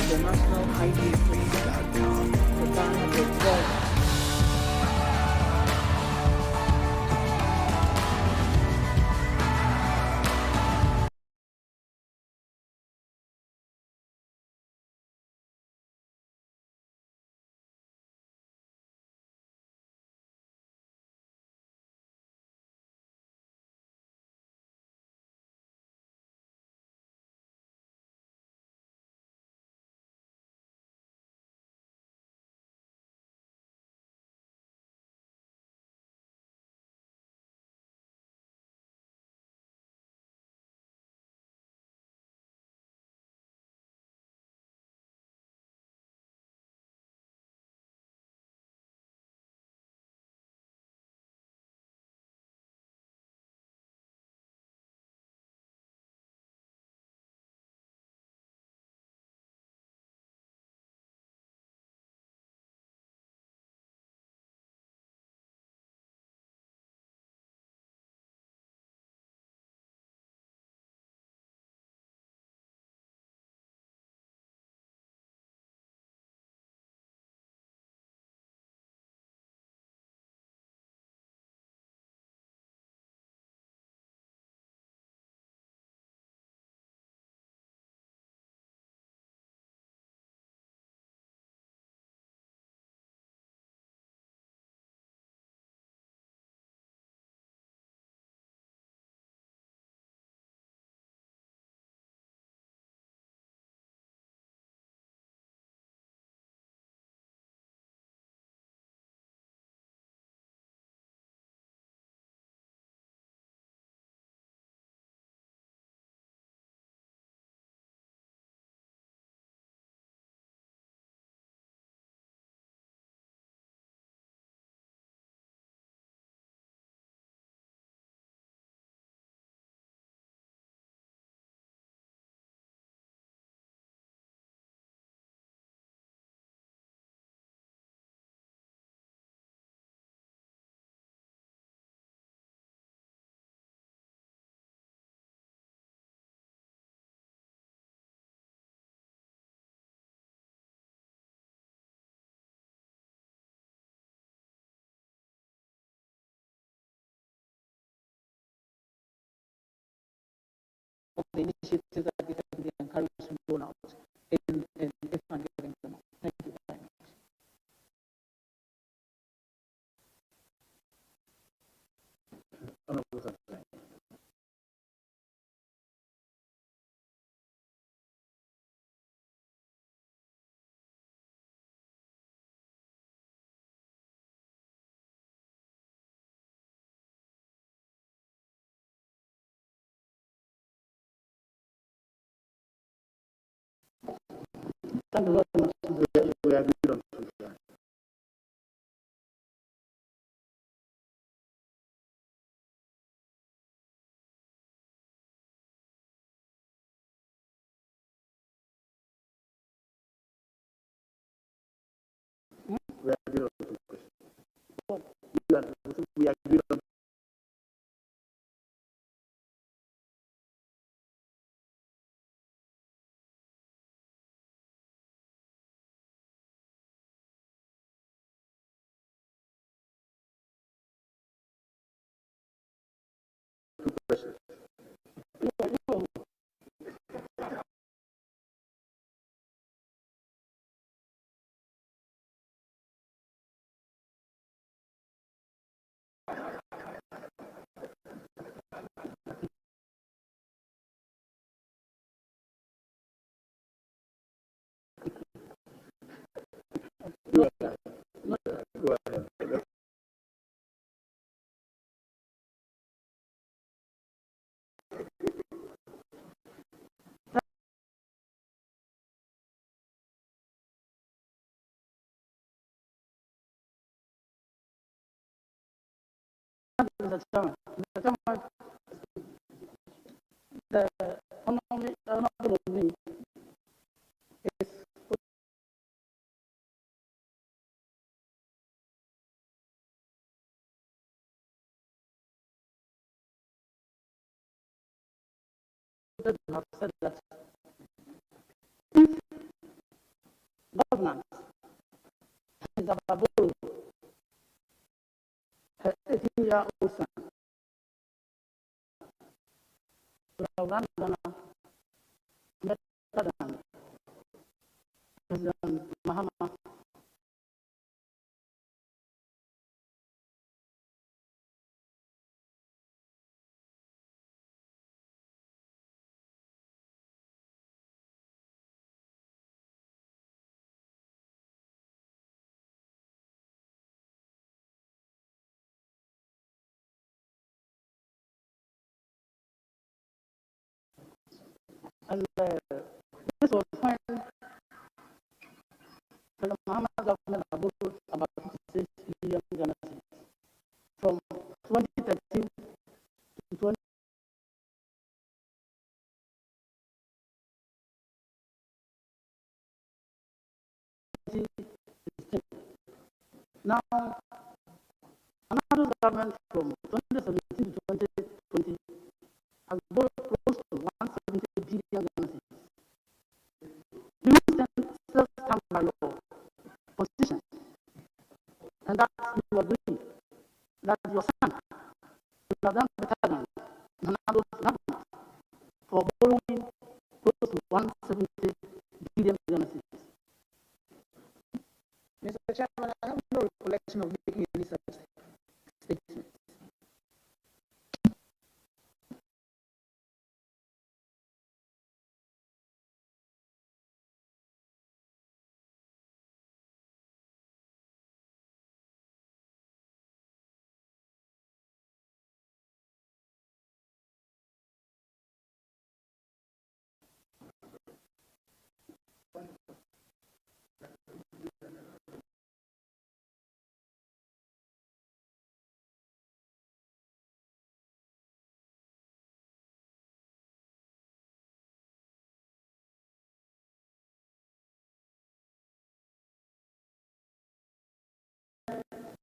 The National ID Free.com, the GhanaWeb TV. Of the initiatives that can be encouraged to roll out in if I'm getting them out. Thank you very much. Honorable Thank you very much. We agreed on that. We agreed on two questions. We agreed on two questions. Go ahead. Go ahead. Mr. Chairman, the honorable me is have said that if governance is about her 18-year-old son to have run Ghana better than President Mahama. And this was when President Mahama government borrowed about 56 billion Ghana cedis. From 2013 to 20. Now, another government from 2017 to 2020 has borrowed close to 170 billion Ghana cedis. Do you still stand by your position? And that you agree that your son will have done better than another government for borrowing close to 170 billion Ghana cedis? Mr. Chairman, I have no recollection of making any such statement.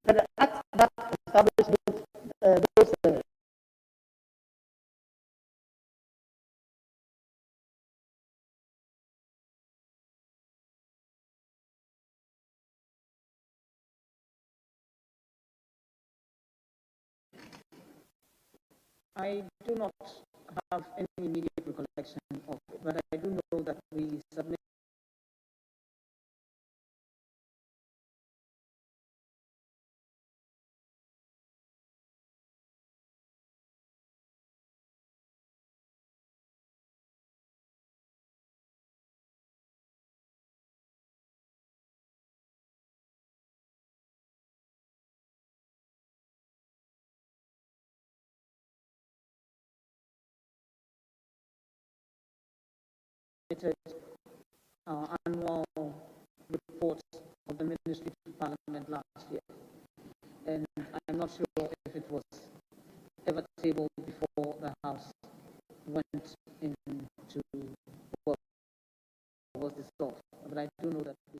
The act that established those I do not have any immediate recollection of it, but I do know that we submitted our annual sure if it was ever tabled before the House went into, well, was dissolved. But I do know that we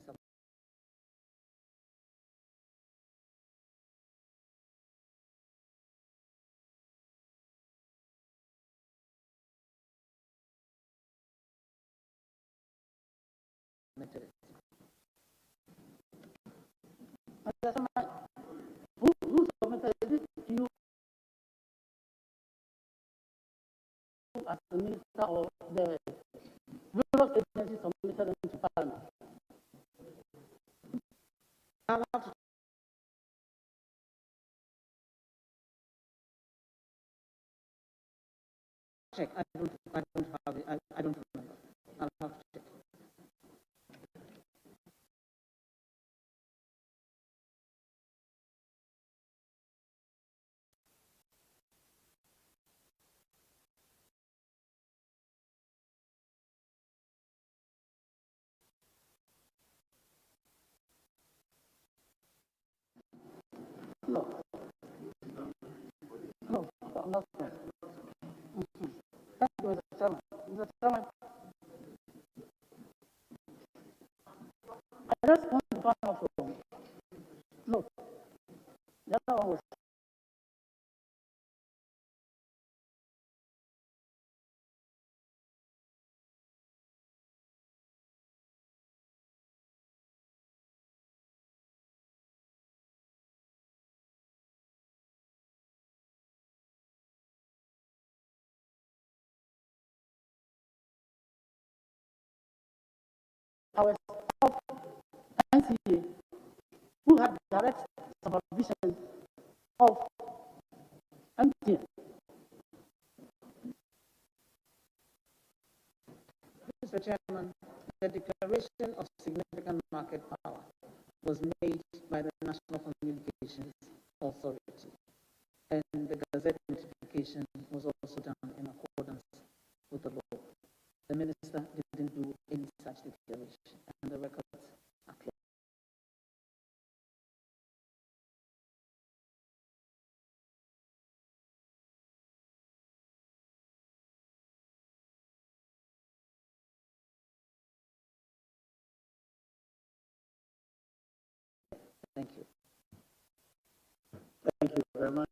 submitted it. Who submitted it to you as the minister, or the various agencies submitted them to Parliament? I'll have to check. I don't have it. I don't remember. I'll have to check. No. No, I'm not sure. Thank you, Mr. Chairman. Mr. Chairman, I just want to find out from, no, the other one was our top NCA, who had direct supervision of MTN. Mr. Chairman, the declaration of significant market power was made by the National Communications Authority, and the Gazette notification was also done in accordance with the law. The minister didn't do any such declaration, and the records are clear. Thank you. Thank you very much.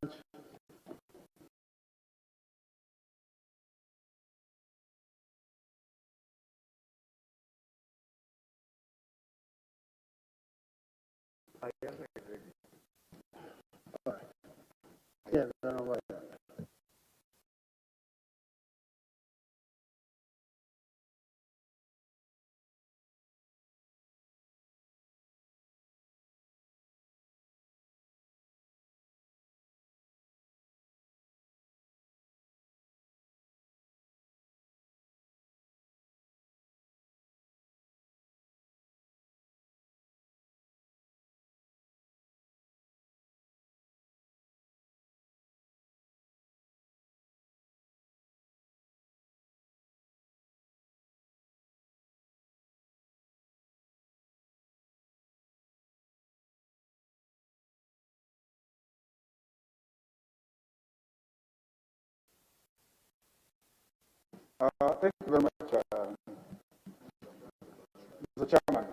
All right. Yes, I don't know why. Thank you very much, Mr. Chairman.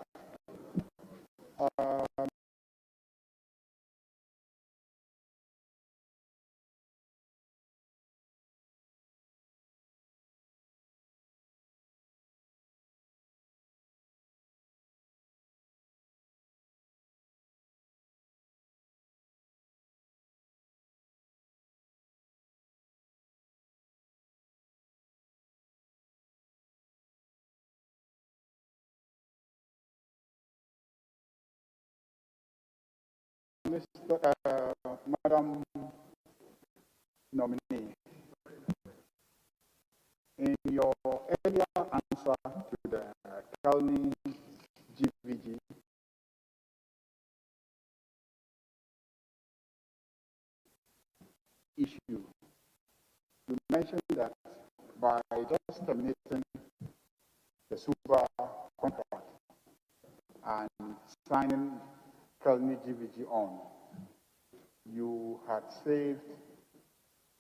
Madam nominee, in your earlier answer to the Kalni GVG, issue, you mentioned that by just terminating the super contract and signing Kalni GVG on, you had saved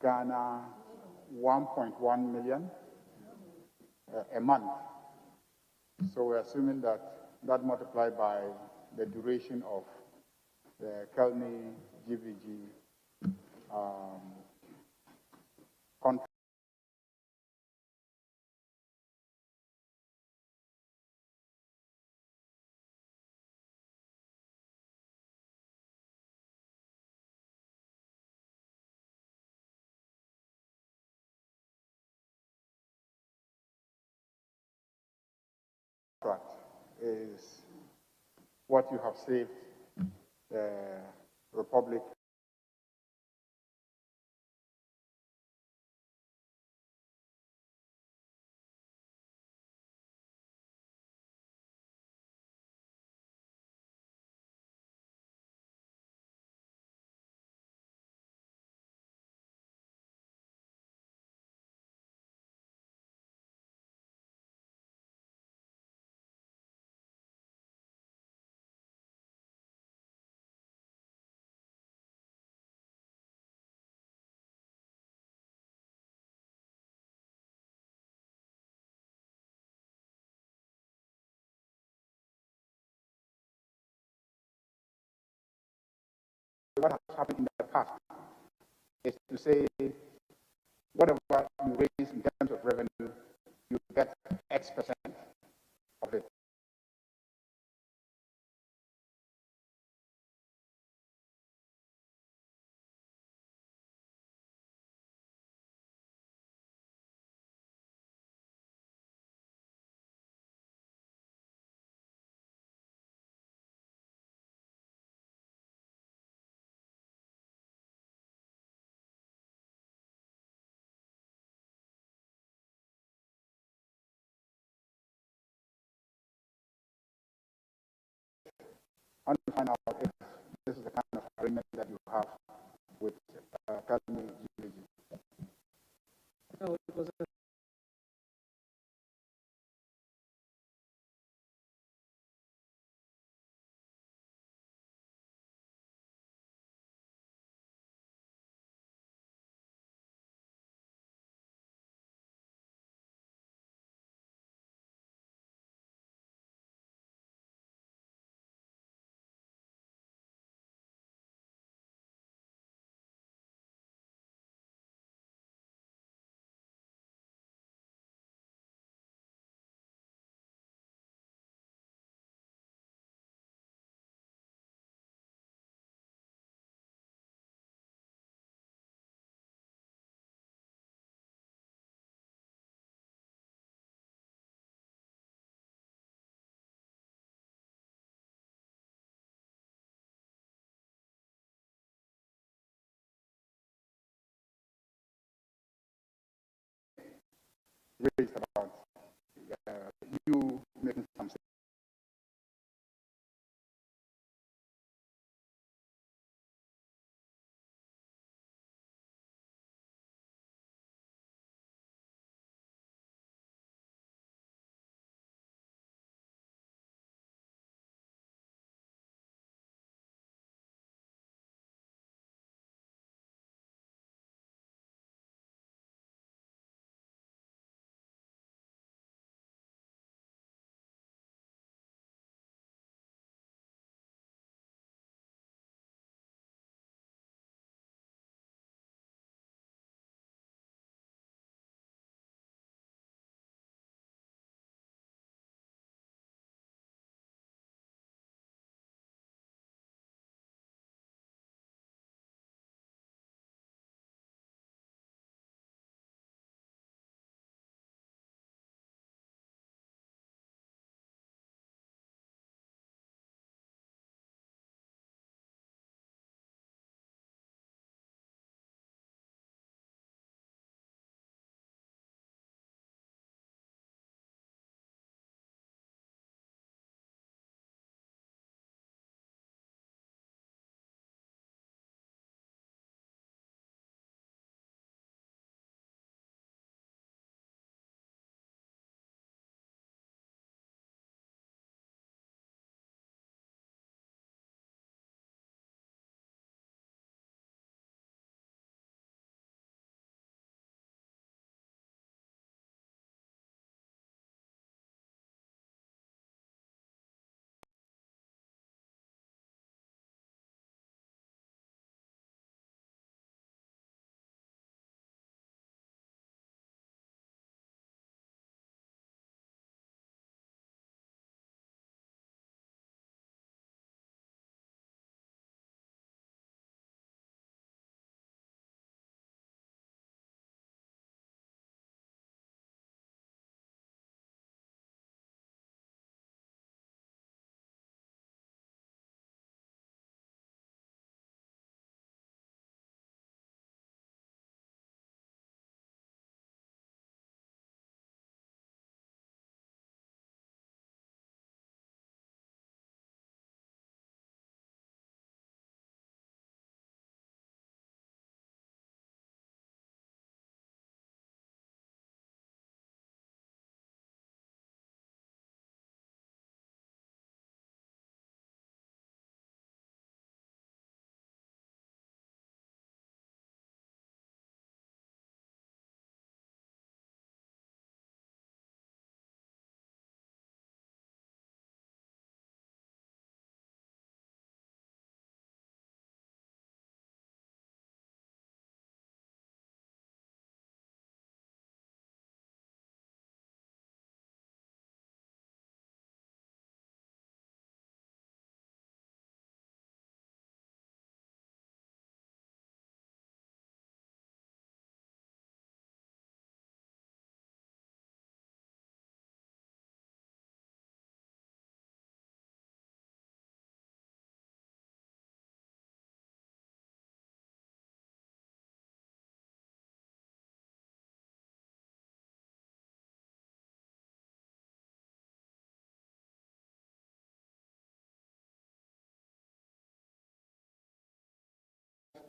Ghana 1.1 million a month. So we're assuming that multiplied by the duration of the Kelny GVG contract. Is what you have saved the Republic. What has happened in the past is to say whatever you raise in terms of revenue, you get X% of it. I want to find out if this is the kind of agreement that you have with Kelny GVG. No, it was a Raised about you making some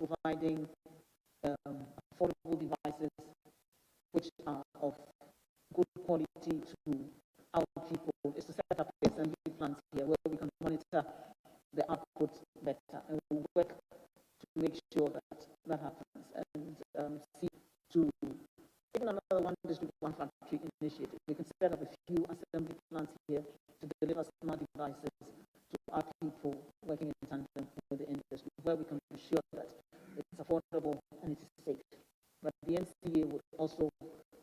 providing affordable devices which are of good quality to our people is to set up assembly plants here where we can monitor the output better, and we'll work to make sure that that happens, and see to even another one district, one factory initiative. We can set up a few assembly plants here to deliver smart devices to our people working in tandem with the industry, where we can be sure that it's affordable and it's safe. But the NCA would also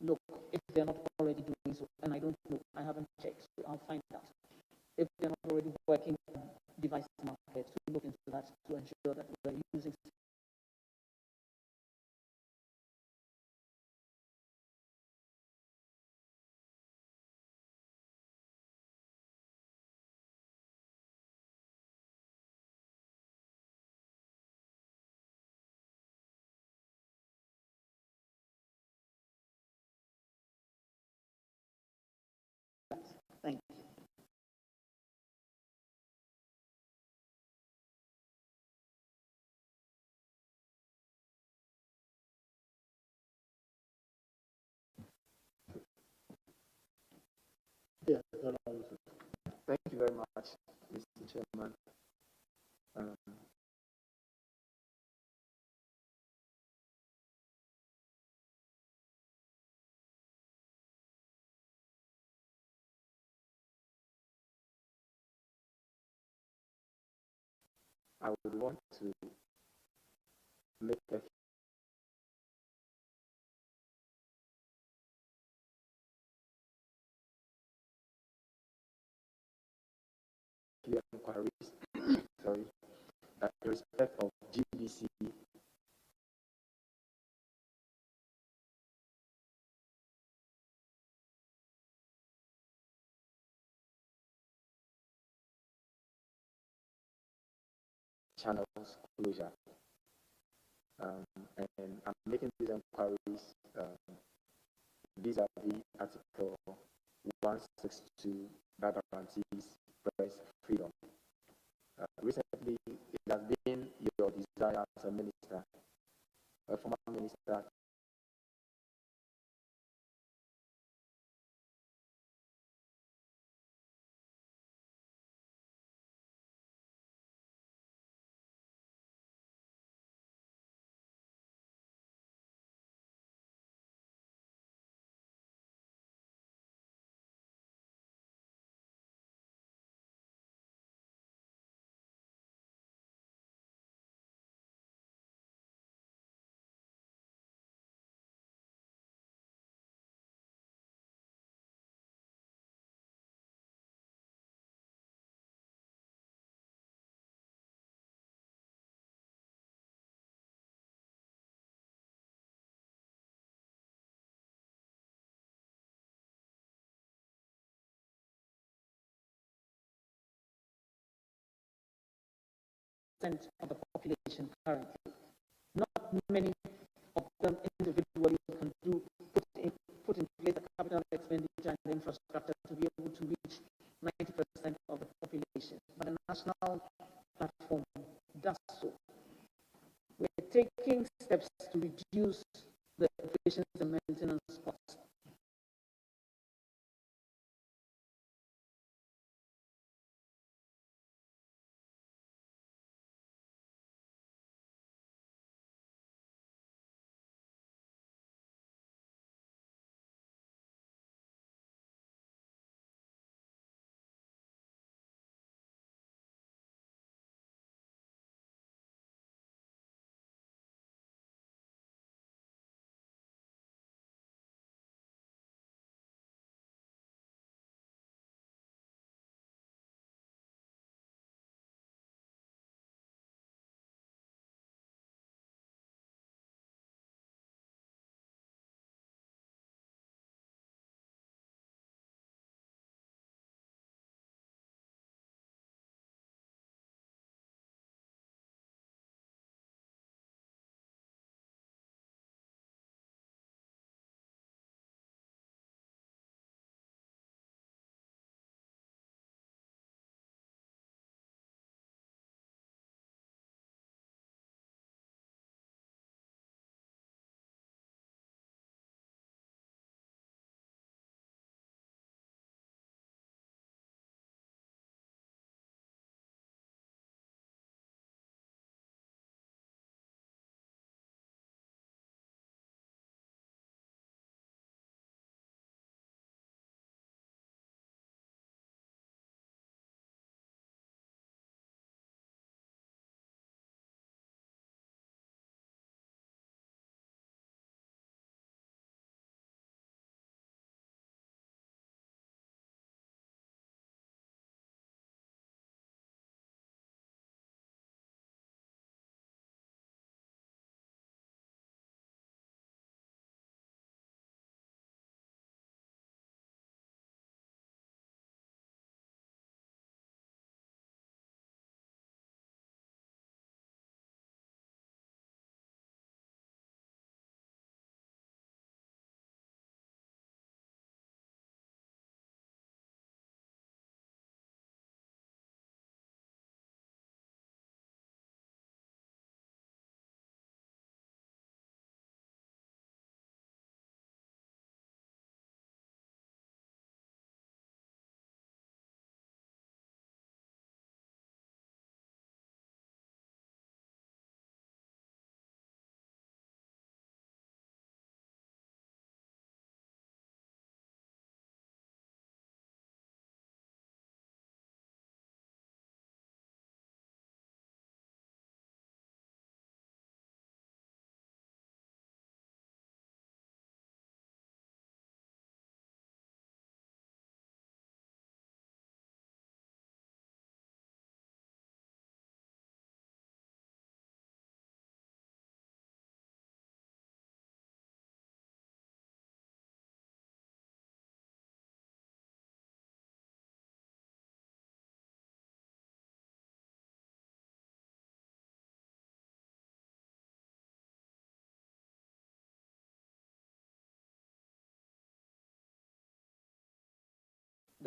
look if they're not already doing so, and I don't know, I haven't checked, so I'll find out. If they're not already working on device markets, to look into that to ensure that we're using that. Thank you. Yes, Thank you very much, Mr. Chairman. I would want to make a few inquiries, sorry, in respect of GBC channels closure. And I'm making these inquiries vis-a-vis Article 162 that guarantees press freedom. Recently, it has been your desire as a minister, a former minister, of the population currently. Not many of them individually can put in place the capital expenditure and the infrastructure to be able to reach 90% of the population. But the national platform does so. We're taking steps to reduce the operations and maintenance costs.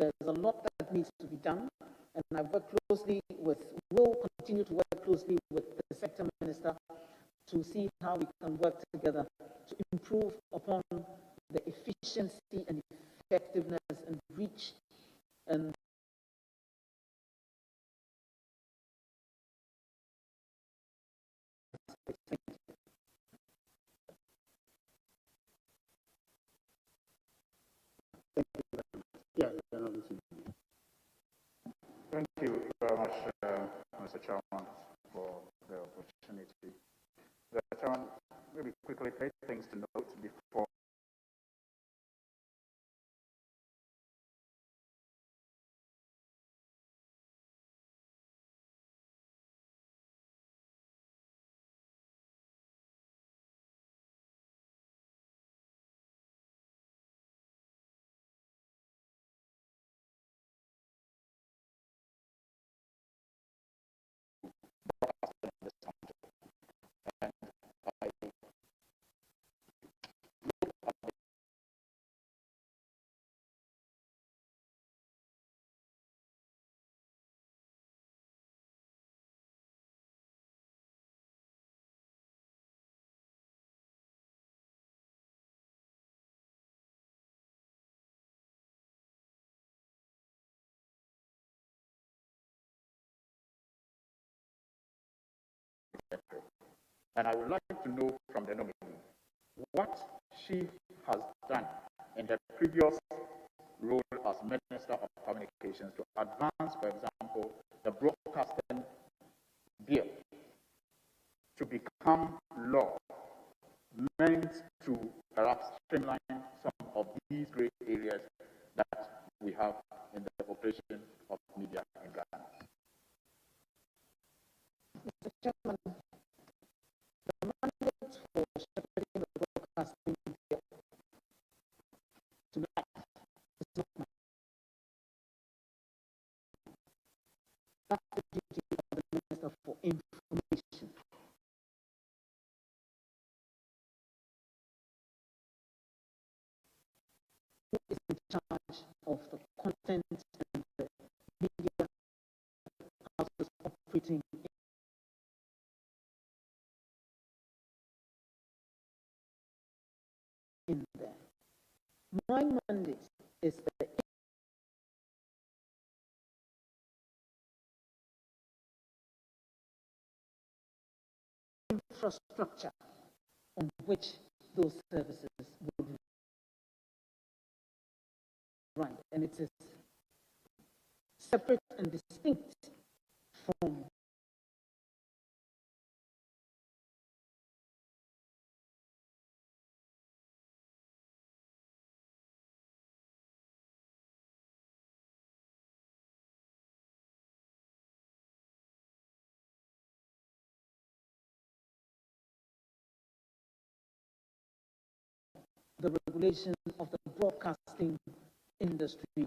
there's a lot that needs to be done, and will continue to work closely with the sector minister to see how we can work together to improve upon the efficiency and effectiveness and reach and Thank you very much, Mr. Chairman, for the opportunity. The Chairman, maybe quickly 3 things to note before. And I would like to know from the nominee what she has done in her previous role as Minister of Communications to advance, for example, the broadcasting bill to become law, meant to perhaps streamline some of these great areas that we have in the operation of media in Ghana. Mr. Chairman, the mandate for shepherding the broadcasting bill tonight is not mine. That's the duty of the Minister for Information. Who is in charge of the content and the media houses operating in there. My mandate is the infrastructure on which those services would run, and it is separate and distinct from the regulation of the broadcasting industry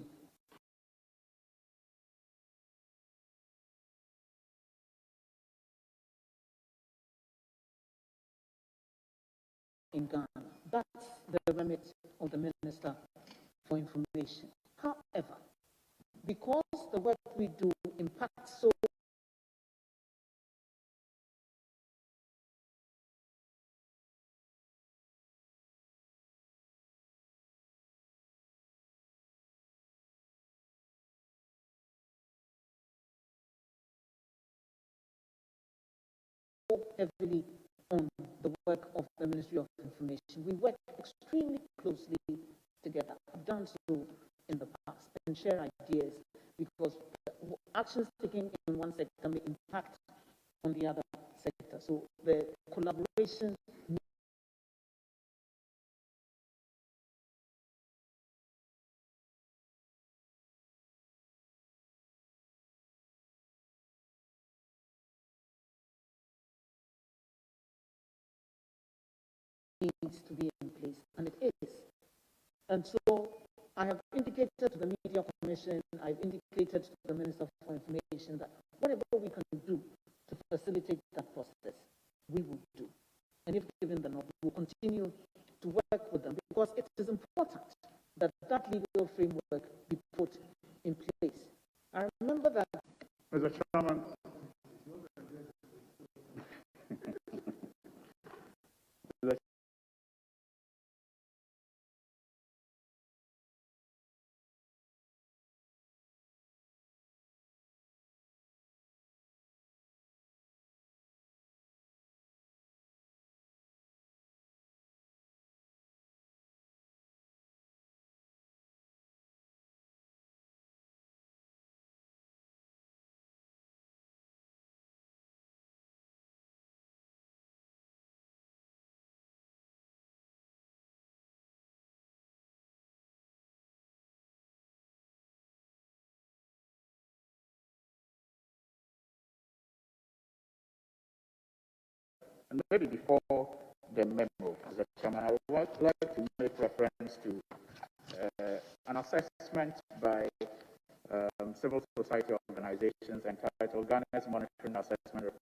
in Ghana. That's the remit of the Minister for Information. However, because the work we do impacts so heavily on the work of the Ministry of Information. We work extremely closely together. I've done so in the past and share ideas because actions taken in one sector may impact on the other sector. So the collaboration needs to be in place, and it is. And so I have indicated to the Media Commission, I've indicated to the Minister for Information that whatever we can do to facilitate that process, we will do. And if given the nod, we will continue to work with them because it is important that that legal framework be put And maybe before the memo, Mr. Chairman, I would like to make reference to an assessment by civil society organizations entitled Ghana's Monitoring Assessment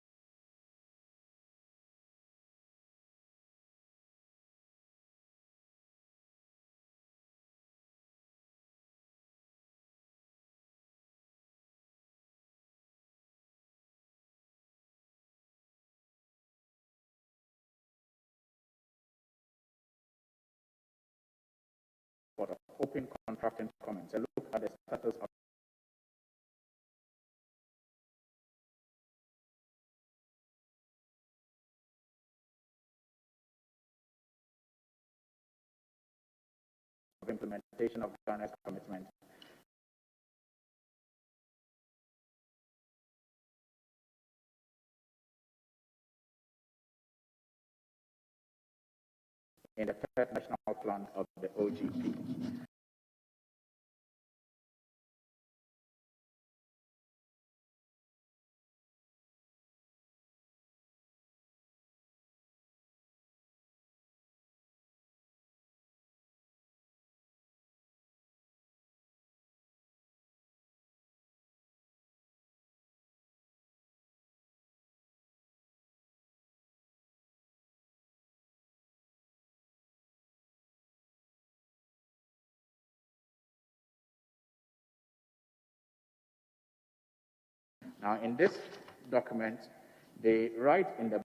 report of open contracting comments, a look at the status of implementation of Ghana's commitment in the third national plan of the OGP. Now, in this document, they write in the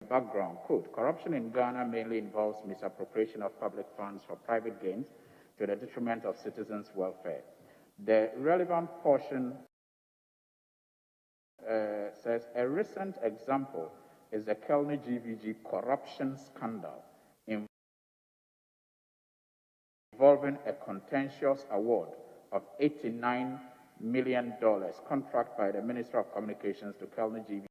background, quote, corruption in Ghana mainly involves misappropriation of public funds for private gains to the detriment of citizens' welfare. The relevant portion says a recent example is the Kelny GVG corruption scandal involving a contentious award of $89 million contract by the Minister of Communications to Kelny GVG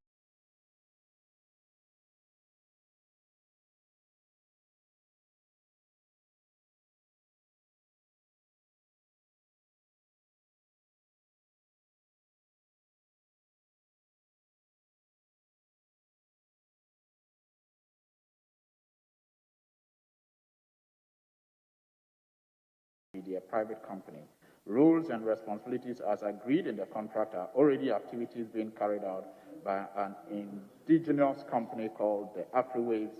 a private company. Roles and responsibilities as agreed in the contract are already activities being carried out by an indigenous company called the AfriWaves,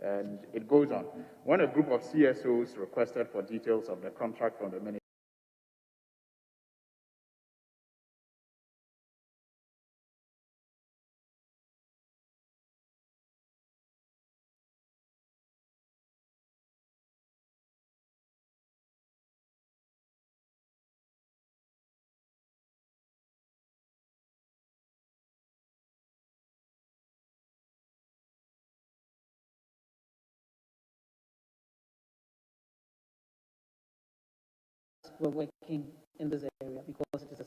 and it goes on. When a group of CSOs requested for details of the contract from the ministry, we're working in this area because it is a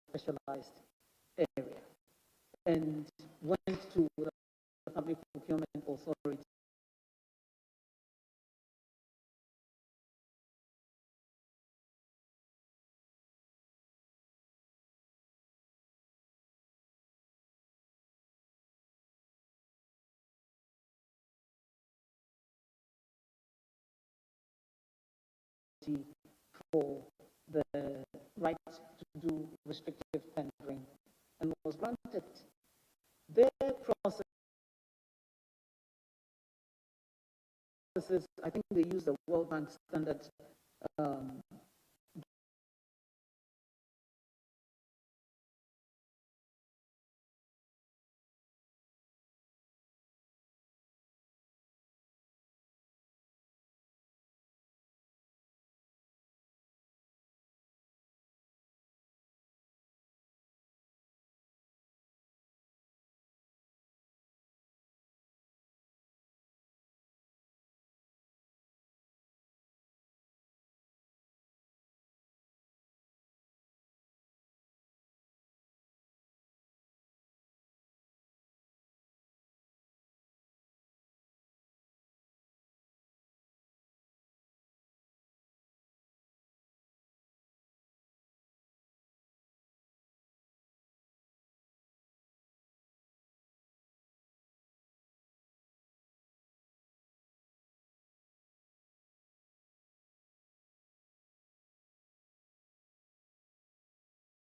specialized area, and went to the Public Procurement Authority for the right to do restrictive tendering and was granted. Their processes, I think they use the World Bank standard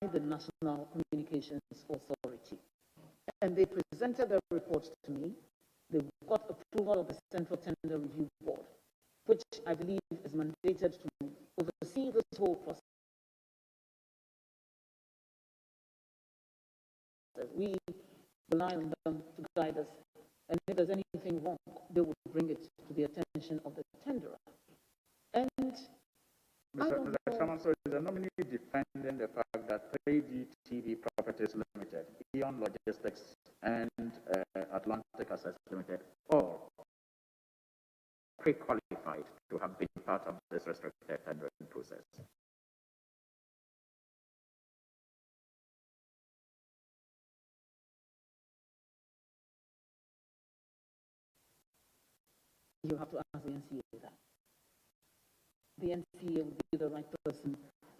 the National Communications Authority. And they presented a report to me. They got approval of the Central Tender Review Board, which I believe is mandated to oversee this whole process. We rely on them to guide us, and if there's anything wrong, they will bring it to the attention of the tenderer. And Mr. Chairman, so is the nominee defending the fact that 3D TV Properties Limited, Eon Logistics, and Atlantic Access Limited all pre-qualified to have been part of this restricted tendering process? You have to ask the NCA that. The NCA would be the right person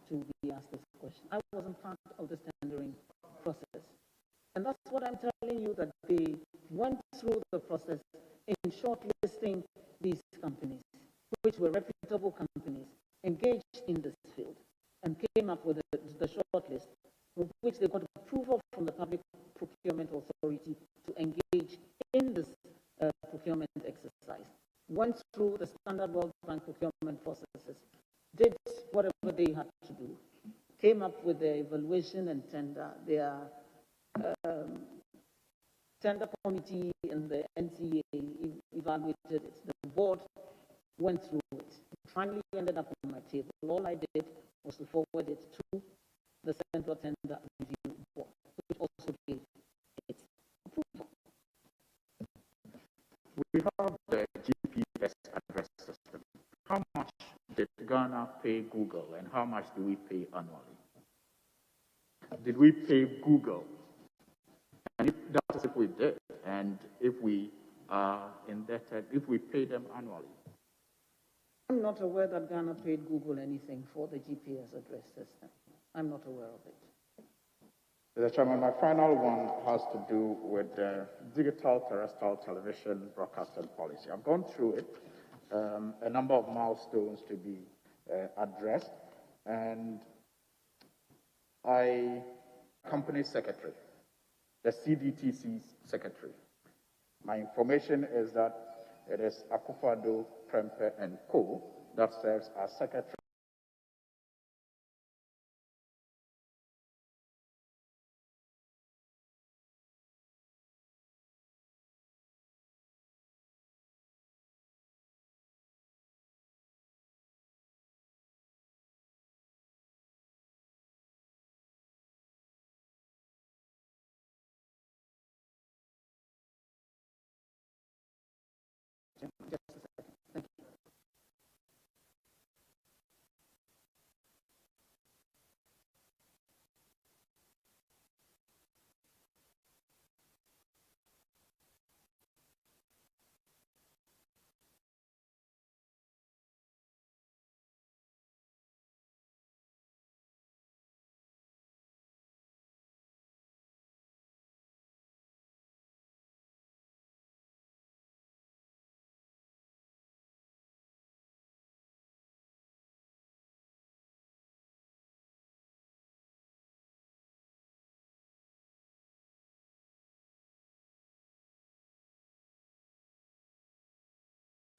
to be asked this question. I wasn't part of this tendering process. And that's what I'm telling you, that they went through the process in shortlisting these companies, which were reputable companies engaged in this field, and came up with the shortlist, which they got approval from the Public Procurement Authority to engage in this procurement exercise. Went through the standard World Bank procurement processes, did whatever they had to do, came up with their evaluation and tender. Their tender committee and the NCA evaluated it. The board went through it. It finally ended up on my table. All I did was to forward it to the Central Tender Review Board, which also gave its approval. We have the GPS address system. How much did Ghana pay Google, and how much do we pay annually? Did we pay Google? And if that is if we did, and if we are indebted, if we pay them annually? I'm not aware that Ghana paid Google anything for the GPS address system. I'm not aware of it. Mr. Chairman, my final one has to do with the digital terrestrial television broadcasting policy. I've gone through it, a number of milestones to be addressed, and company secretary, the CDTC's secretary. My information is that it is Akufo-Addo, Prempeh and Co. that serves as secretary. Just a second. Thank you.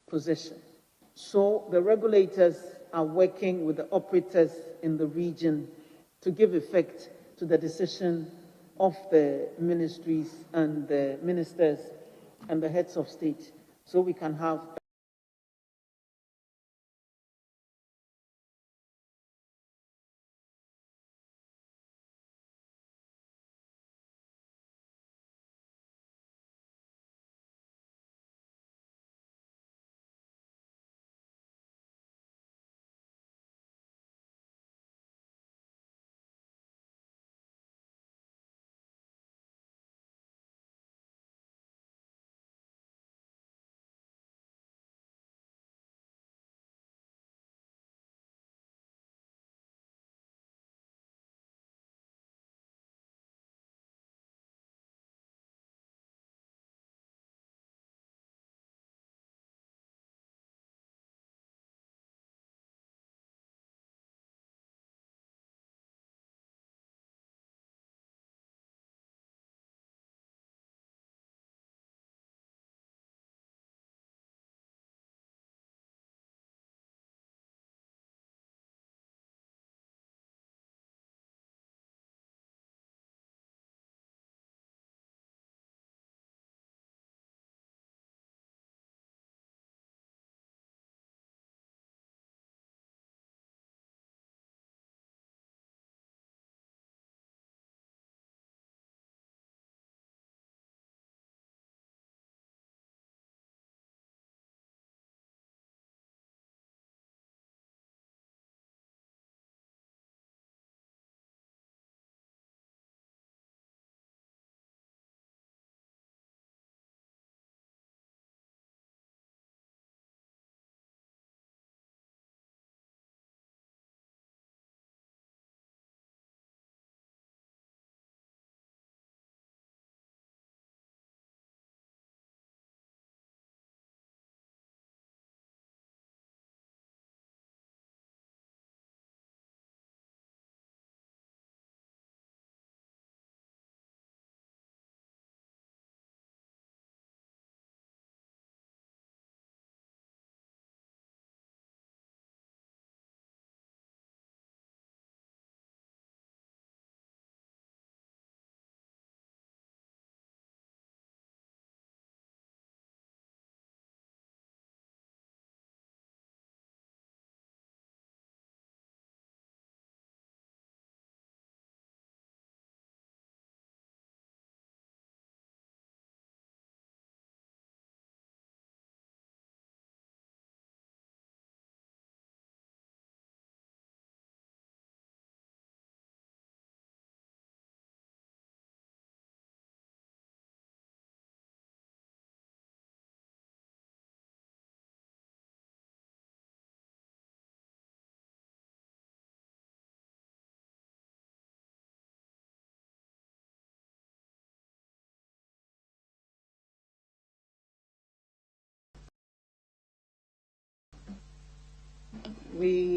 Position. So the regulators are working with the operators in the region to give effect to the decision of the ministries and the ministers and the heads of state, so we can have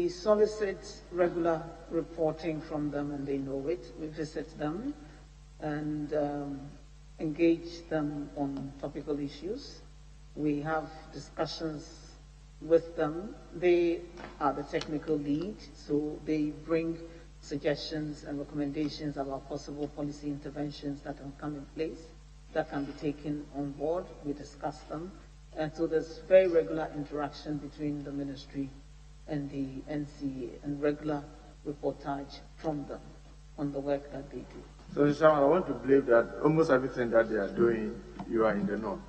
We solicit regular reporting from them and they know it. We visit them and engage them on topical issues. We have discussions with them. They are the technical lead, so they bring suggestions and recommendations about possible policy interventions that can come in place, that can be taken on board. We discuss them. And so there's very regular interaction between the ministry and the NCA and regular reportage from them on the work that they do. So, Shama, I want to believe that almost everything that they are doing, you are in the know.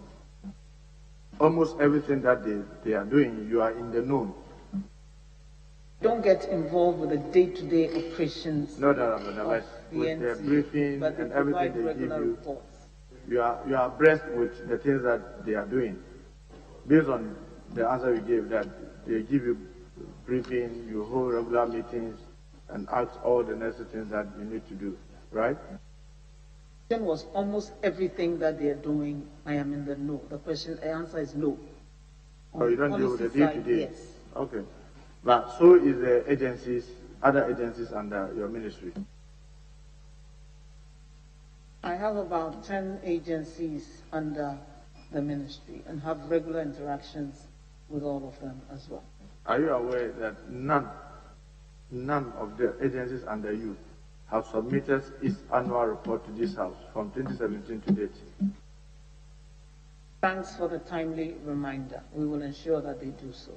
Almost everything that they are doing, you are in the know. Don't get involved with the day-to-day operations. No, with the briefing and everything they give you. Reports. You are abreast with the things that they are doing. Based on the answer you gave, that they give you briefing, you hold regular meetings, and ask all the necessary things that you need to do, right? The question was almost everything that they are doing, I am in the know. The answer is no. So you don't deal with the day-to-day? Yes. Okay. But so is the agencies, other agencies under your ministry? I have about 10 agencies under the ministry and have regular interactions with all of them as well. Are you aware that none of the agencies under you have submitted its annual report to this House from 2017 to date? Thanks for the timely reminder. We will ensure that they do so.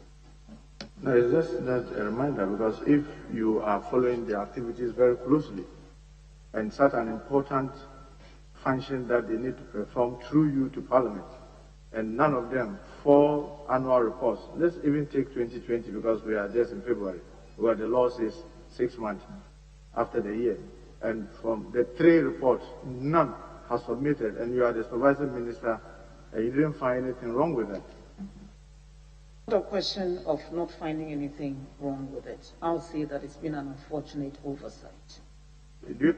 No, it's just not a reminder, because if you are following the activities very closely and such an important function that they need to perform through you to Parliament, and none of them 4 annual reports. Let's even take 2020, because we are just in February, where the law says 6 months after the year. And from the 3 reports, none has submitted, and you are the supervising minister, and you didn't find anything wrong with it. Not a question of not finding anything wrong with it. I'll say that it's been an unfortunate oversight. Do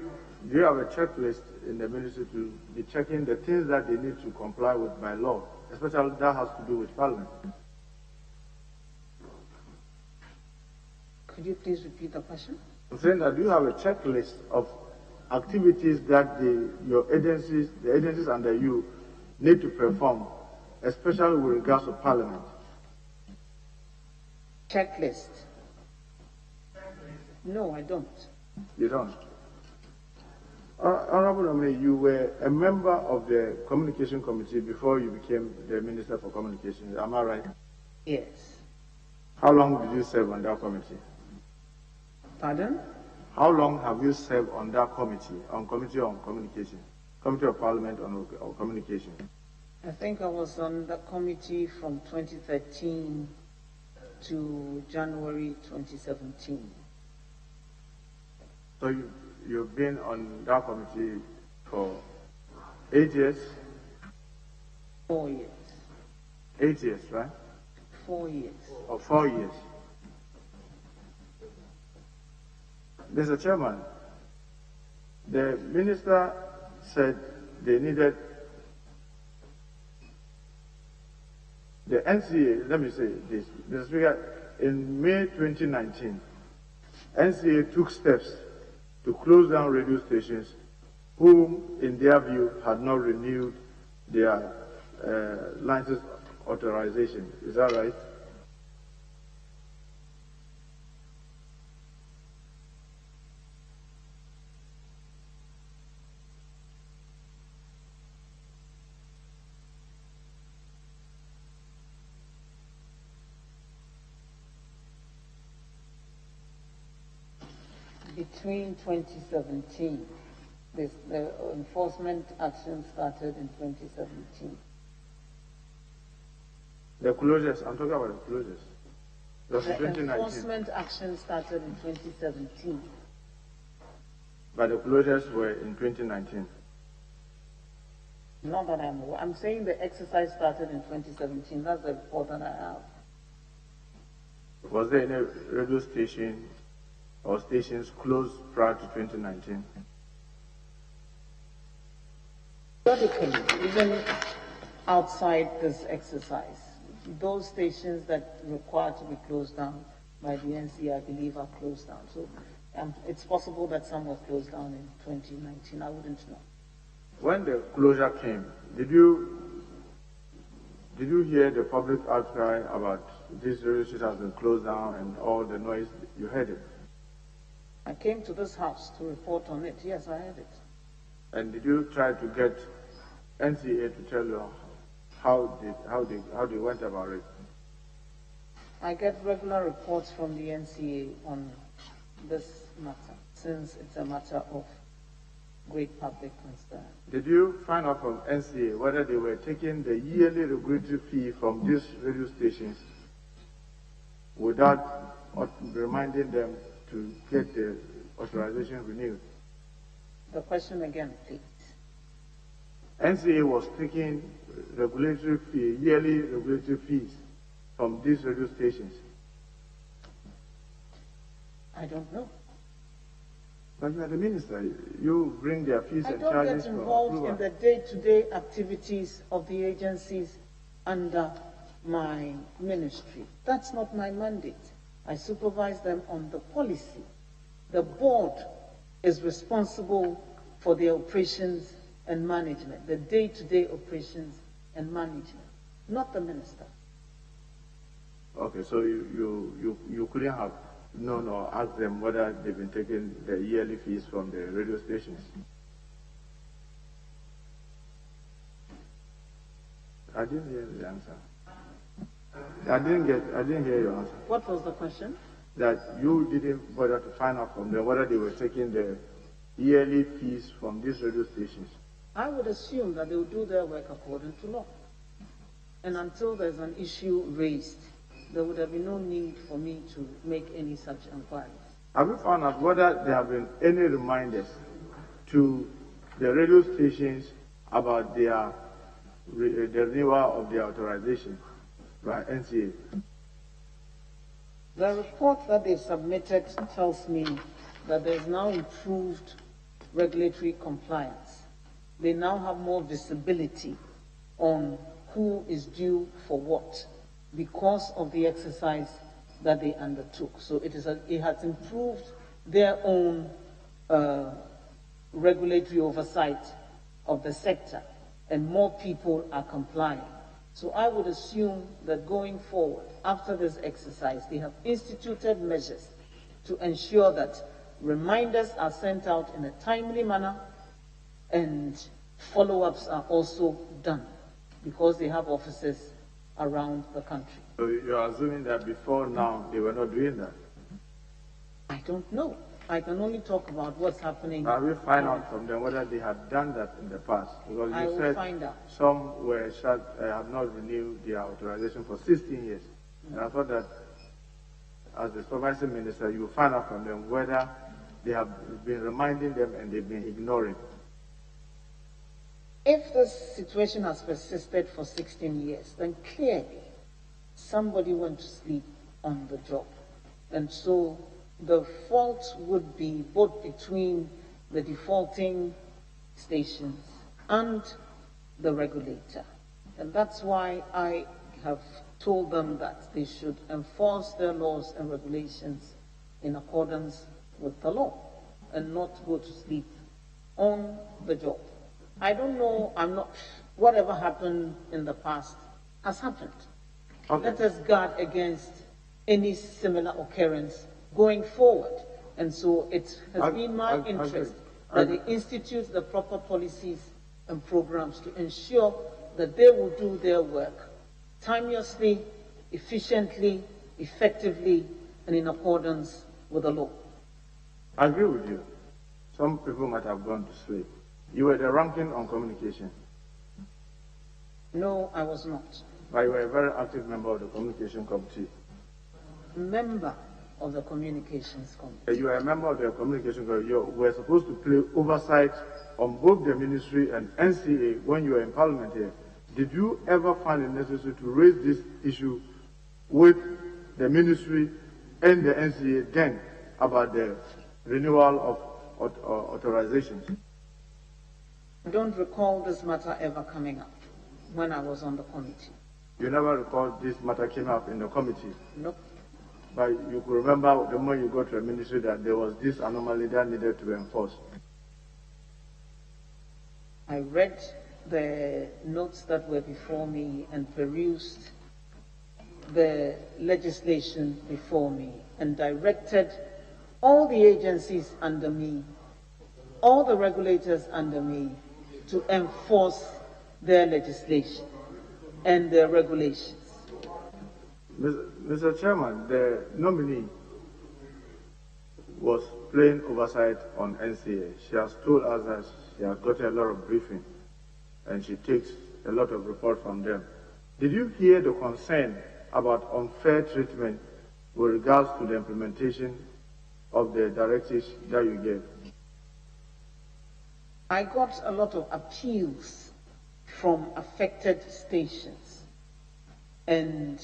you have a checklist in the ministry to be checking the things that they need to comply with by law, especially that has to do with Parliament? Could you please repeat the question? I'm saying that do you have a checklist of activities that the agencies under you need to perform, especially with regards to Parliament? Checklist? No, I don't. You don't? Honorable Nominee, you were a member of the Communication Committee before you became the Minister for Communications. Am I right? Yes. How long did you serve on that committee? Pardon? How long have you served on that committee, on Communication, Committee of Parliament on Communication? I think I was on the committee from 2013 to January 2017. So you've been on that committee for 8 years? 4 years. 8 years, right? 4 years. Or 4 years. Mr. Chairman, the minister said they needed the NCA. Let me say this, Mr. Speaker, in May 2019, NCA took steps to close down radio stations whom, in their view, had not renewed their license authorization. Is that right? Between 2017, the enforcement action started in 2017. The closures, I'm talking about the closures. The enforcement action started in 2017. But the closures were in 2019. Not that I'm aware. I'm saying the exercise started in 2017. That's the report that I have. Was there any radio station or stations closed prior to 2019? Periodically, even outside this exercise, those stations that require to be closed down by the NCA, I believe, are closed down. So it's possible that some were closed down in 2019. I wouldn't know. When the closure came, did you hear the public outcry about this radio station has been closed down and all the noise? You heard it? I came to this house to report on it. Yes, I heard it. And did you try to get NCA to tell you how they went about it? I get regular reports from the NCA on this matter, since it's a matter of great public concern. Did you find out from NCA whether they were taking the yearly regulatory fee from these radio stations without reminding them to get the authorization renewed? The question again, please. NCA was taking regulatory fee, yearly regulatory fees from these radio stations. I don't know. But you are the minister. You bring their fees and charges. I don't get involved in the day-to-day activities of the agencies under my ministry. That's not my mandate. I supervise them on the policy. The board is responsible for their operations and management, the day-to-day operations and management, not the minister. Okay, so you couldn't have known or asked them whether they've been taking the yearly fees from the radio stations? I didn't hear the answer. I didn't hear your answer. What was the question? That you didn't bother to find out from them whether they were taking the yearly fees from these radio stations. I would assume that they will do their work according to law. And until there's an issue raised, there would have been no need for me to make any such inquiries. Have you found out whether there have been any reminders to the radio stations about the renewal of their authorization by NCA? The report that they submitted tells me that there is now improved regulatory compliance. They now have more visibility on who is due for what because of the exercise that they undertook. So it has improved their own regulatory oversight of the sector, and more people are complying. So I would assume that going forward, after this exercise, they have instituted measures to ensure that reminders are sent out in a timely manner and follow-ups are also done because they have offices around the country. So you are assuming that before now they were not doing that? I don't know. I can only talk about what's happening. I will find out from them whether they had done that in the past. Because I you will said find out. Some were have not renewed their authorization for 16 years. And I thought that as the supervising minister, you will find out from them whether they have been reminding them and they've been ignoring. If this situation has persisted for 16 years, then clearly somebody went to sleep on the job. And so the fault would be both between the defaulting stations and the regulator. And that's why I have told them that they should enforce their laws and regulations in accordance with the law and not go to sleep on the job. I don't know, whatever happened in the past has happened. Okay. Let us guard against any similar occurrence going forward. And so it has been my interest that they institute the proper policies and programs to ensure that they will do their work timeously, efficiently, effectively, and in accordance with the law. I agree with you. Some people might have gone to sleep. You were the ranking on communication. No, I was not. But you were a very active member of the communication committee. Member of the communications committee. You were a member of the communication committee. You were supposed to play oversight on both the ministry and NCA when you were in parliament here. Did you ever find it necessary to raise this issue with the ministry and the NCA then about the renewal of authorizations? I don't recall this matter ever coming up when I was on the committee. You never recall this matter came up in the committee? Nope. But you could remember the moment you got to the ministry that there was this anomaly that needed to be enforced. I read the notes that were before me and perused the legislation before me and directed all the agencies under me, all the regulators under me, to enforce their legislation and their regulations. Mr. Chairman, the nominee was playing oversight on NCA. She has told us that she has gotten a lot of briefing and she takes a lot of reports from them. Did you hear the concern about unfair treatment with regards to the implementation of the directives that you gave? I got a lot of appeals from affected stations and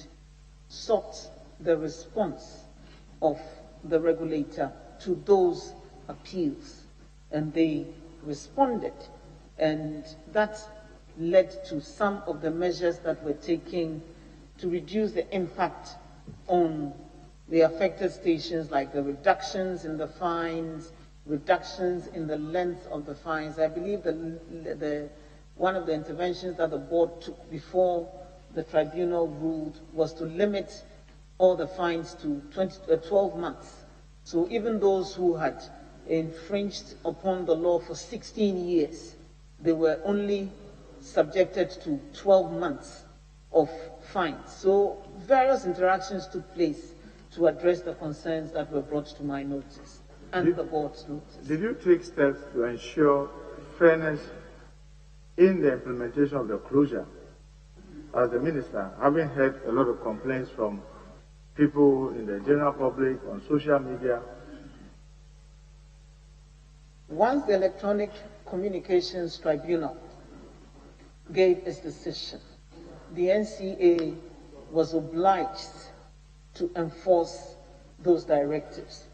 sought the response of the regulator to those appeals, and they responded, and that led to some of the measures that were taken to reduce the impact on the affected stations, like the reductions in the fines, reductions in the length of the fines. I believe one of the interventions that the board took before the tribunal ruled was to limit all the fines to 12 months. So even those who had infringed upon the law for 16 years, they were only subjected to 12 months of fines. So various interactions took place to address the concerns that were brought to my notice and the board's notice. Did you take steps to ensure fairness in the implementation of the closure? As the minister, having heard a lot of complaints from people in the general public, on social media. Once the Electronic Communications Tribunal gave its decision, the NCA was obliged to enforce those directives.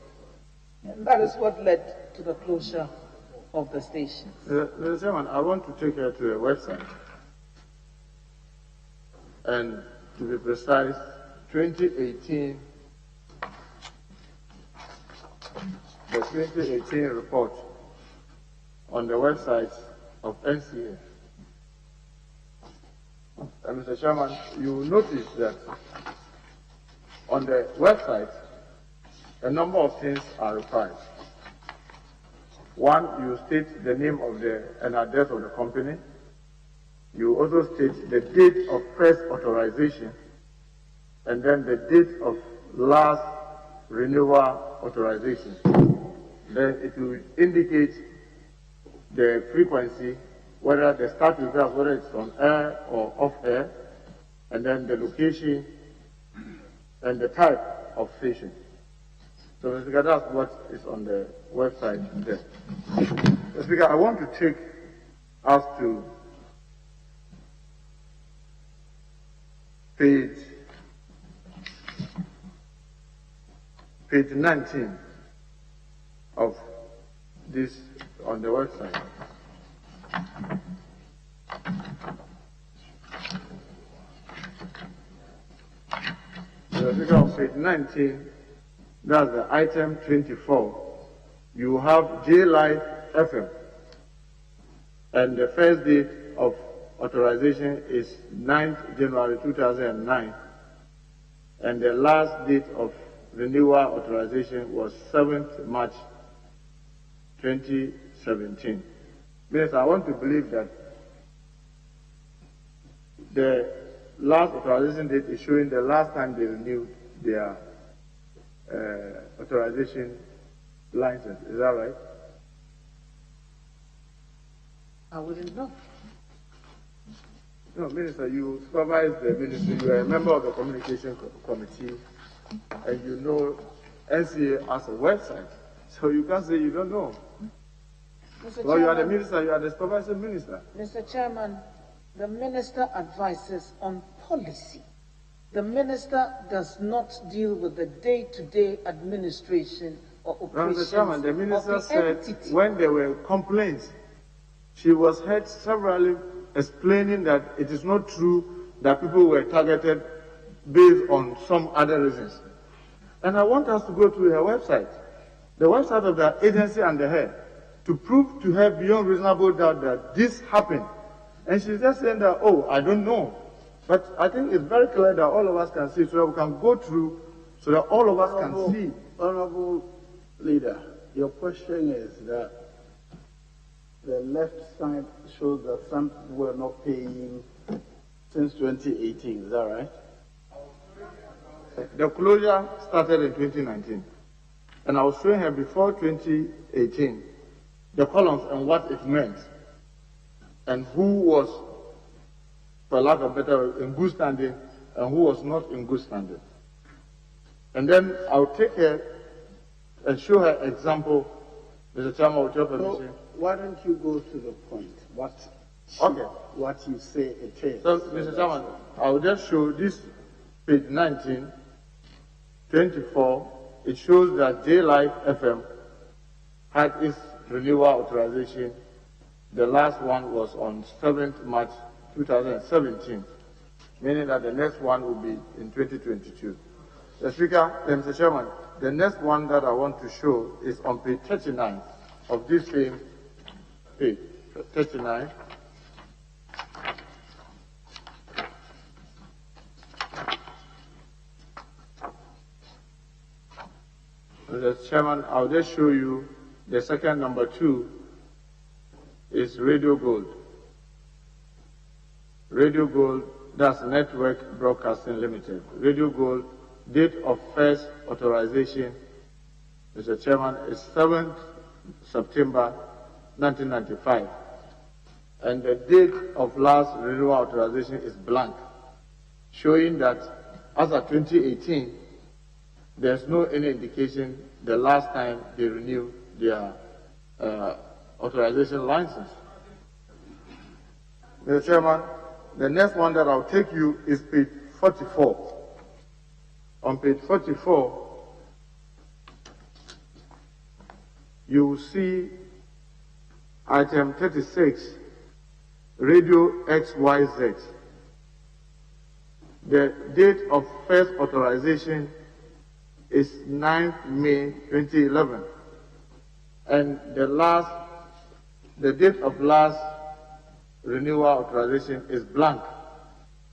And that is what led to the closure of the stations. Mr. Chairman, I want to take her to the website. And to be precise, 2018, the 2018 report on the website of NCA. And Mr. Chairman, you will notice that on the website, a number of things are required. One, you state the name of and address of the company. You also state the date of first authorization and then the date of last renewal authorization. Then it will indicate the frequency, whether the start is there, whether it's on air or off air, and then the location and the type of station. So, Mr. Speaker, that's what is on the website there. Mr. Speaker, I want to take us to page 19 of this on the website. On page 19, that's the item 24. You have J-Life FM, and the first date of authorization is 9th January 2009, and the last date of renewal authorization was 7th March 2017. Minister, I want to believe that the last authorization date is showing the last time they renewed their authorization license. Is that right? I wouldn't know. No, Minister, you supervise the ministry. You are a member of the communication committee, and you know NCA as a website. So you can't say you don't know. Well, you are the minister, you are the supervising minister. Mr. Chairman, the minister advises on policy. The minister does not deal with the day-to-day administration or operations. Mr. Chairman, the minister said entity. When there were complaints, she was heard severally explaining that it is not true that people were targeted based on some other reasons. And I want us to go to her website, the website of the agency and the head, to prove to her beyond reasonable doubt that this happened. And she's just saying that, oh, I don't know. But I think it's very clear that all of us can see, so that we can go through, so that all of us can see. Honorable Leader, your question is that the left side shows that some people were not paying since 2018, is that right? The closure started in 2019. And I was showing her before 2018, the columns and what it meant, and who was, for lack of better, in good standing, and who was not in good standing. And then I'll take her and show her example, Mr. Chairman, with your permission. So why don't you go to the point? What you say it is. So, Mr. Chairman, I will just show this page 19, 24. It shows that J-Life FM had its renewal authorization. The last one was on 7th March 2017, meaning that the next one will be in 2022. The Speaker, Mr. Chairman, the next one that I want to show is on page 39 of this same page, 39. Mr. Chairman, I'll just show you the second number 2 is Radio Gold. Radio Gold, that's Network Broadcasting Limited. Radio Gold, date of first authorization, Mr. Chairman, is 7th September 1995. And the date of last renewal authorization is blank, showing that as of 2018, there's no any indication the last time they renewed their authorization license. Mr. Chairman, the next one that I'll take you is page 44. On page 44, you will see item 36, Radio XYZ. The date of first authorization is 9th May 2011. And the date of last renewal authorization is blank,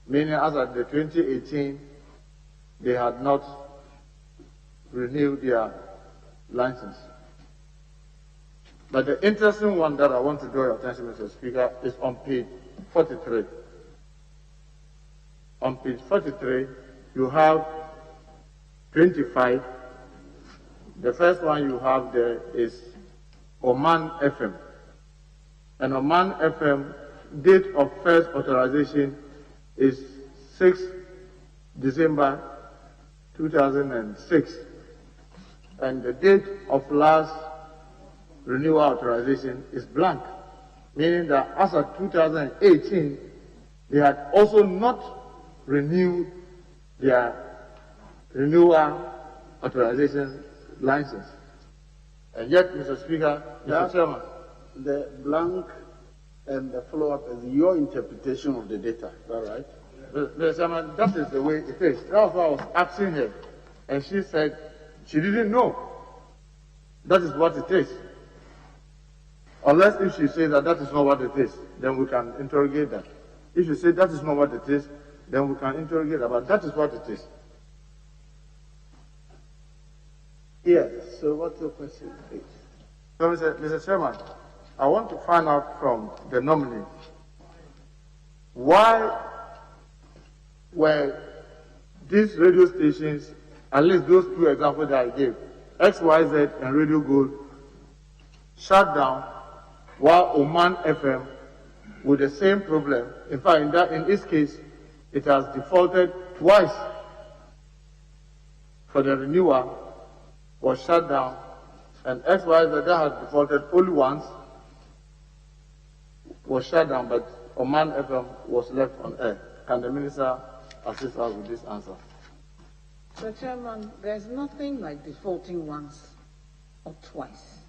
meaning as of the 2018, they had not renewed their license. But the interesting one that I want to draw your attention, Mr. Speaker, is on page 43. On page 43, you have 25. The first one you have there is Oman FM. And Oman FM, date of first authorization is 6 December 2006. And the date of last renewal authorization is blank, meaning that as of 2018, they had also not renewed their renewal authorization license. And yet, Mr. Speaker, Mr. Chairman, the blank and the follow-up is your interpretation of the data, is that right? Mr. Chairman, that is the way it is. That's why I was asking her, and she said she didn't know. That is what it is. Unless if she says that is not what it is, then we can interrogate that. If she says that is not what it is, then we can interrogate that, but that is what it is. Yes, so what's your question, please? So, Mr. Chairman, I want to find out from the nominee, why were these radio stations, at least those two examples that I gave, XYZ and Radio Gold, shut down, while Oman FM, with the same problem, in fact, in this case, it has defaulted twice for the renewal, was shut down, and XYZ that had defaulted only once was shut down, but Oman FM was left on air. Can the Minister assist us with this answer? Mr. Chairman, there's nothing like defaulting once or twice.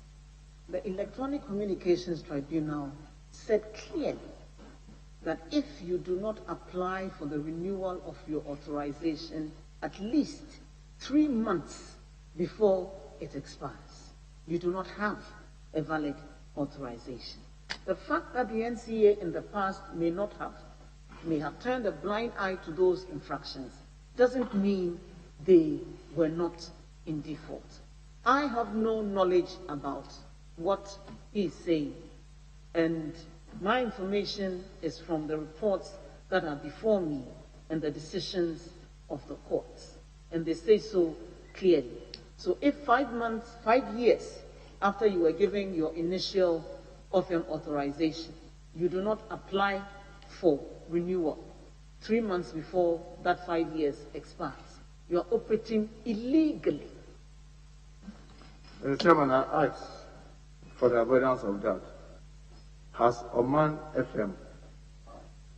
The Electronic Communications Tribunal said clearly that if you do not apply for the renewal of your authorization at least 3 months before it expires. You do not have a valid authorization. The fact that the NCA in the past may have turned a blind eye to those infractions doesn't mean they were not in default. I have no knowledge about what he is saying, and my information is from the reports that are before me and the decisions of the courts, and they say so clearly. So if 5 years after you were given your initial FM authorization, you do not apply for renewal 3 months before that 5 years expires, you are operating illegally. Mr. Chairman, I ask for the avoidance of doubt. Has Oman FM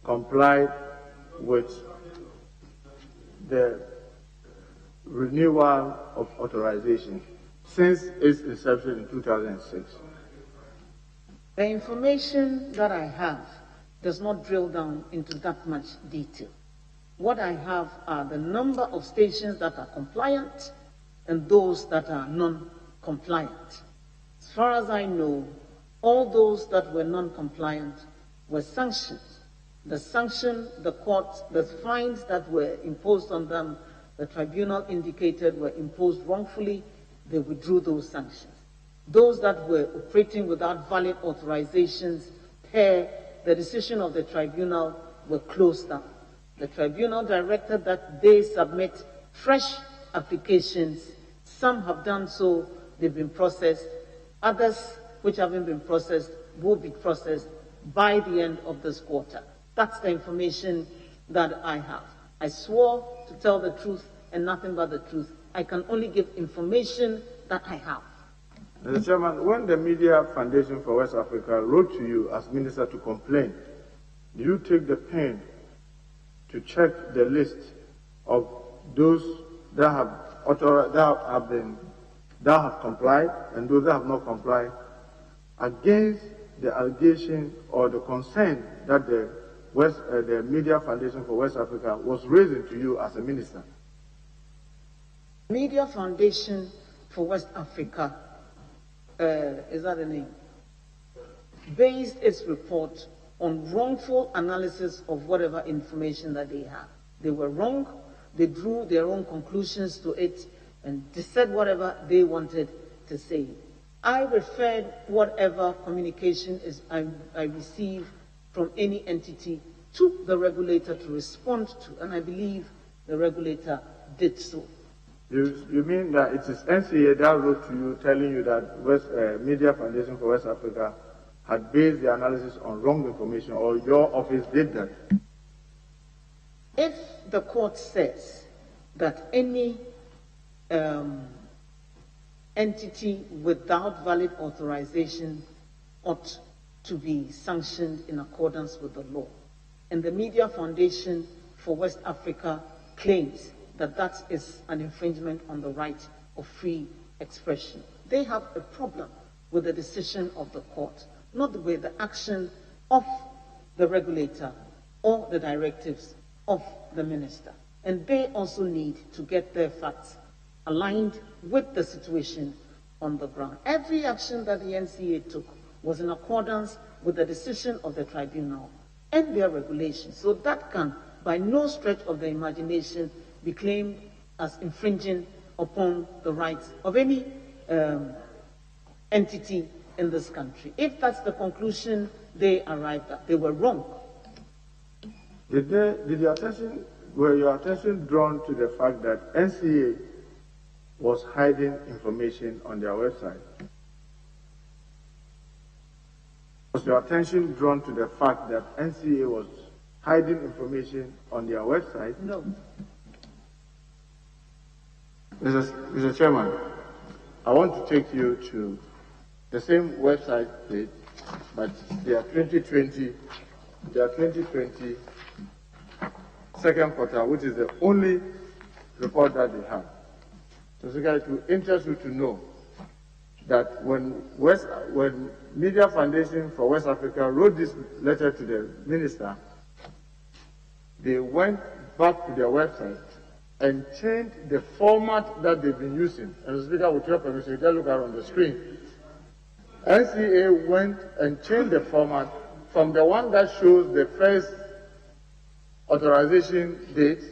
complied with the renewal of authorization since its inception in 2006? The information that I have does not drill down into that much detail. What I have are the number of stations that are compliant and those that are non-compliant. As far as I know, all those that were non-compliant were sanctioned. The sanction, the court, the fines that were imposed on them, the tribunal indicated were imposed wrongfully, they withdrew those sanctions. Those that were operating without valid authorizations per the decision of the tribunal were closed down. The tribunal directed that they submit fresh applications. Some have done so, they've been processed. Others which haven't been processed will be processed by the end of this quarter. That's the information that I have. I swore to tell the truth and nothing but the truth. I can only give information that I have. Mr. Chairman, when the Media Foundation for West Africa wrote to you as minister to complain, do you take the pain to check the list of those that have complied and those that have not complied against the allegation or the concern that the Media Foundation for West Africa was raising to you as a minister? Media Foundation for West Africa, is that the name? Based its report on wrongful analysis of whatever information that they had. They were wrong, they drew their own conclusions to it, and they said whatever they wanted to say. I referred whatever communication I receive from any entity to the regulator to respond to, and I believe the regulator did so. You mean that it is NCA that wrote to you telling you that Media Foundation for West Africa had based the analysis on wrong information, or your office did that? If the court says that any entity without valid authorization ought to be sanctioned in accordance with the law, and the Media Foundation for West Africa claims that that is an infringement on the right of free expression, they have a problem with the decision of the court, not with the action of the regulator or the directives of the minister. And they also need to get their facts aligned with the situation on the ground. Every action that the NCA took was in accordance with the decision of the tribunal and their regulations. So that can, by no stretch of the imagination, be claimed as infringing upon the rights of any entity in this country. If that's the conclusion they arrived at, they were wrong. Were your attention drawn to the fact that NCA was hiding information on their website? Was your attention drawn to the fact that NCA was hiding information on their website? No. Mr. Chairman, I want to take you to the same website page, but their 2020 second quarter, which is the only report that they have. So it will interest you to know that when Media Foundation for West Africa wrote this letter to the minister, they went back to their website and changed the format that they've been using. And the Speaker, with your permission, you can look at on the screen. NCA went and changed the format from the one that shows the first authorization date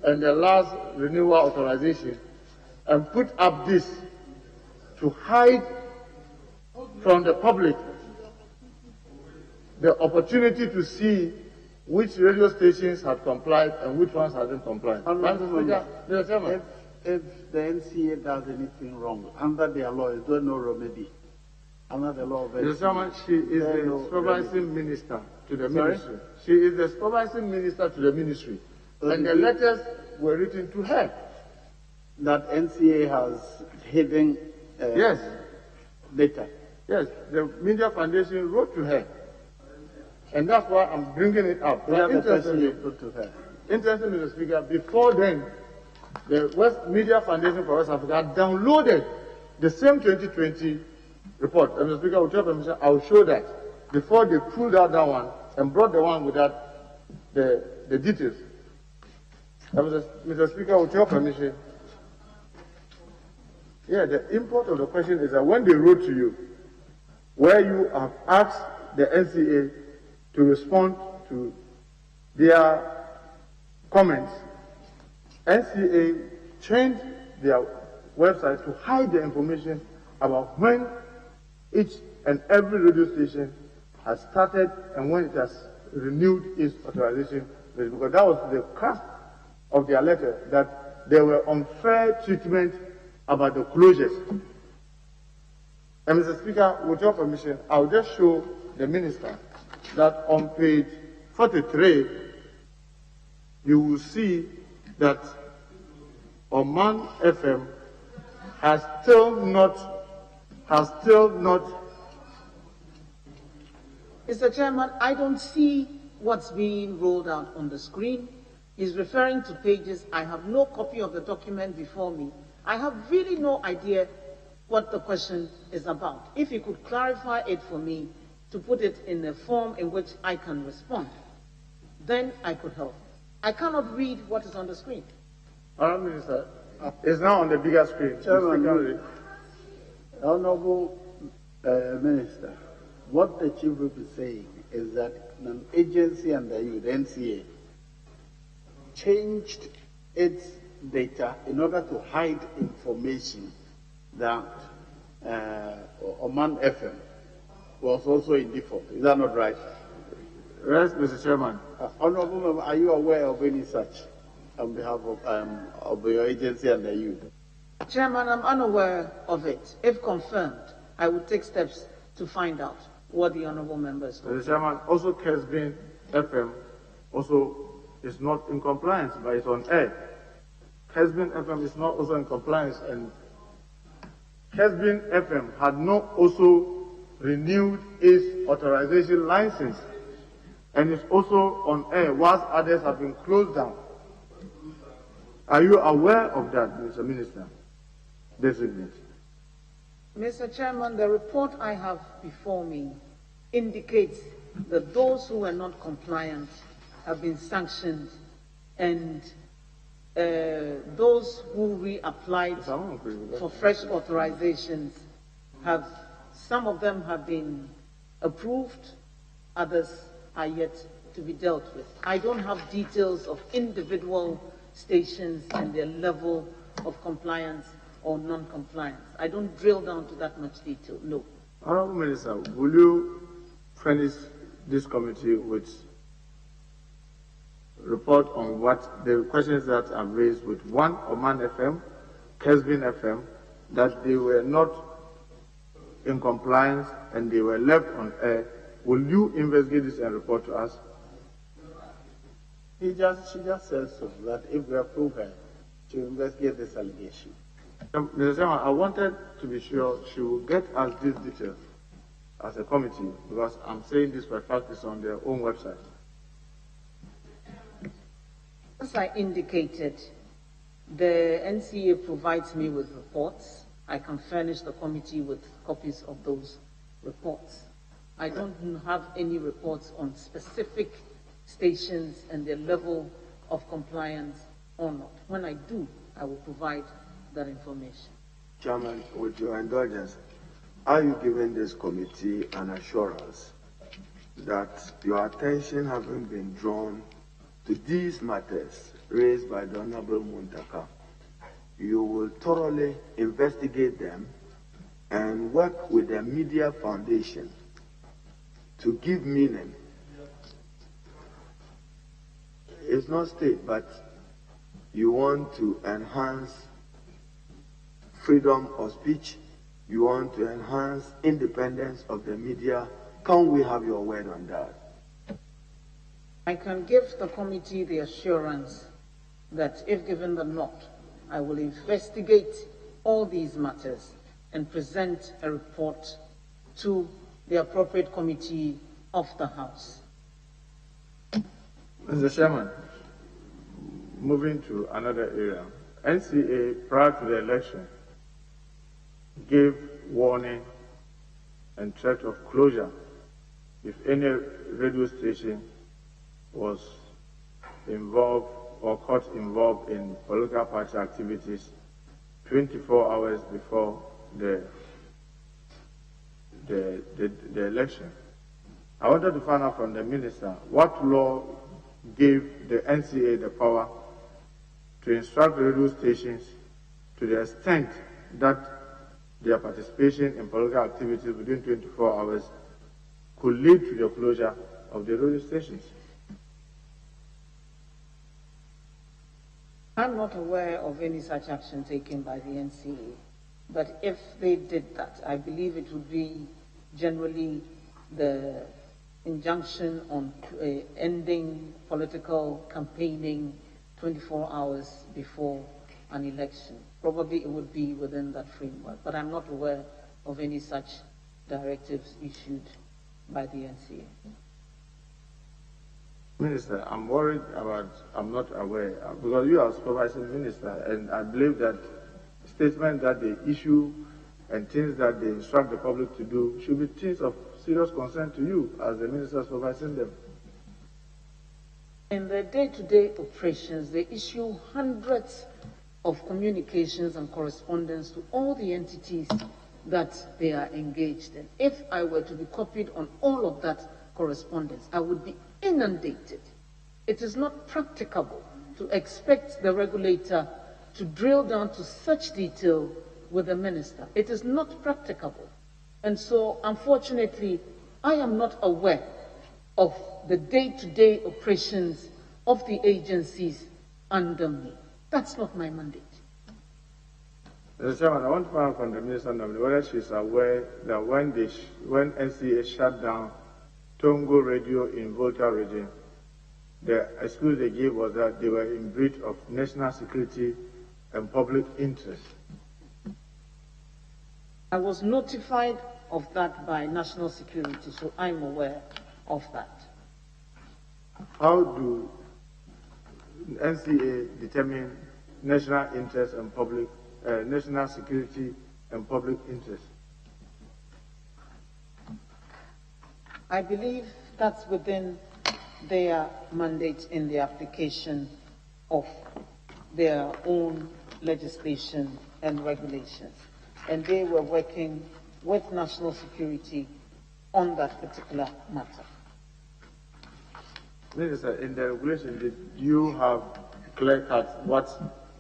and the last renewal authorization, and put up this to hide from the public the opportunity to see which radio stations had complied and which ones hadn't complied. If the NCA does anything wrong, under their law, is there no remedy? Under the law of NCA, she is the supervising minister to the ministry. She is the supervising minister to the ministry. And the letters were written to her. That NCA has hidden yes. data. Yes, the Media Foundation wrote to her. And that's why I'm bringing it up. Interestingly, Mr. Speaker, before then, the West Media Foundation for West Africa downloaded the same 2020 report. And Mr. Speaker, with your permission, I'll show that before they pulled out that one and brought the one without the details. Mr. Speaker, with your permission, yeah, the import of the question is that when they wrote to you, where you have asked the NCA to respond to their comments, NCA changed their website to hide the information about when each and every radio station has started and when it has renewed its authorization, because that was the crux of their letter, that there were unfair treatment about the closures. And Mr. Speaker, with your permission, I'll just show the minister that on page 43, you will see that Oman FM has still not. Mr. Chairman, I don't see what's being rolled out on the screen. He's referring to pages. I have no copy of the document before me. I have really no idea what the question is about. If you could clarify it for me, to put it in a form in which I can respond, then I could help. I cannot read what is on the screen. Honourable Minister, it's now on the bigger screen. Chairman, Honourable Minister, what the Chief Whip is saying is that an agency under you, the NCA, changed its data in order to hide information that Oman FM was also in default. Is that not right? Yes, Mr. Chairman. Honourable Member, are you aware of any such on behalf of your agency under you? Chairman, I'm unaware of it. If confirmed, I will take steps to find out what the honourable member is talking about. Mr. Chairman, also Kesbin FM also is not in compliance, but it's on air. Kesbin FM is not also in compliance, and Kesbin FM had not also renewed its authorization license, and it's also on air whilst others have been closed down. Are you aware of that, Mr. Minister? Designate. Mr. Chairman, the report I have before me indicates that those who were not compliant have been sanctioned, and those who reapplied for fresh authorizations some of them have been approved, others are yet to be dealt with. I don't have details of individual stations and their level of compliance or non-compliance. I don't drill down to that much detail, no. Honourable Minister, will you furnish this committee with report on what the questions that are raised with one Oman FM, Kesbin FM, that they were not in compliance and they were left on air? Will you investigate this and report to us? She just says so, that if we approve her to investigate this allegation. Mr. Chairman, I wanted to be sure she will get us these details as a committee, because I'm saying this for a fact it's on their own website. As I indicated, the NCA provides me with reports. I can furnish the committee with copies of those reports. I don't have any reports on specific stations and their level of compliance or not. When I do, I will provide that information. Chairman, with your indulgence, are you giving this committee an assurance that your attention having been drawn to these matters raised by the Honorable Muntaka, you will thoroughly investigate them and work with the Media Foundation to give meaning? It's not state, but you want to enhance freedom of speech, you want to enhance independence of the media. Can we have your word on that? I can give the committee the assurance that if given the nod, I will investigate all these matters and present a report to the appropriate committee of the House. Mr. Chairman, moving to another area, NCA prior to the election gave warning and threat of closure if any radio station was involved or caught involved in political party activities 24 hours before the election. I wanted to find out from the minister what law gave the NCA the power to instruct radio stations to the extent that their participation in political activities within 24 hours could lead to the closure of the radio stations. I'm not aware of any such action taken by the NCA, but if they did that, I believe it would be generally the injunction on ending political campaigning 24 hours before an election. Probably it would be within that framework, but I'm not aware of any such directives issued by the NCA. Minister, I'm worried about, I'm not aware, because you are supervising minister, and I believe that statements that they issue and things that they instruct the public to do should be things of serious concern to you as the minister supervising them. In their day-to-day operations, they issue hundreds of communications and correspondence to all the entities that they are engaged in. If I were to be copied on all of that correspondence, I would be inundated. It is not practicable to expect the regulator to drill down to such detail with the minister. It is not practicable. And so, unfortunately, I am not aware of the day-to-day operations of the agencies under me. That's not my mandate. Mr. Chairman, I want to find out from the minister whether she's aware that when NCA shut down Tongo Radio in Volta region, the excuse they gave was that they were in breach of national security and public interest. I was notified of that by national security, so I'm aware of that. How do NCA determine national interest and public, national security and public interest? I believe that's within their mandate in the application of their own legislation and regulations. And they were working with national security on that particular matter. Minister, in the regulation, did you have clear-cut what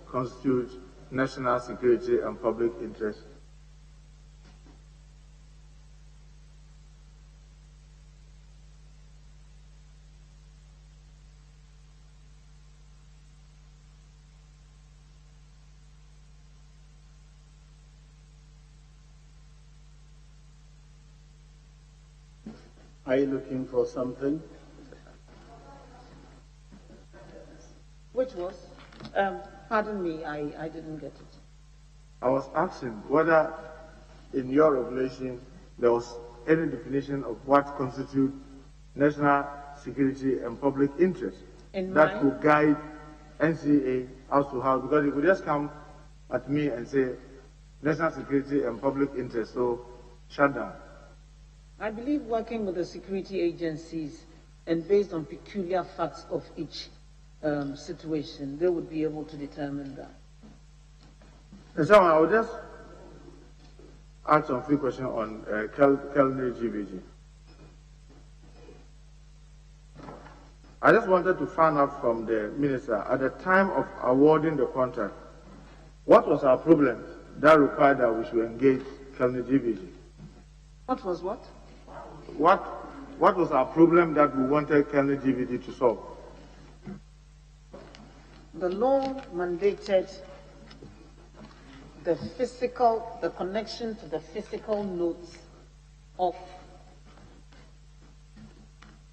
constitutes national security and public interest? Are you looking for something? Which was? Pardon me, I didn't get it. I was asking whether in your regulation there was any definition of what constitutes national security and public interest that could guide NCA as to how, because you could just come at me and say national security and public interest, so shut down. I believe working with the security agencies and based on peculiar facts of each, situation, they would be able to determine that. So I will just ask some few questions on Kelly GBG. I just wanted to find out from the minister, at the time of awarding the contract, what was our problem that required that we should engage Kelly GBG? What was what? What was our problem that we wanted Kelly GBG to solve? The law mandated the connection to the physical nodes of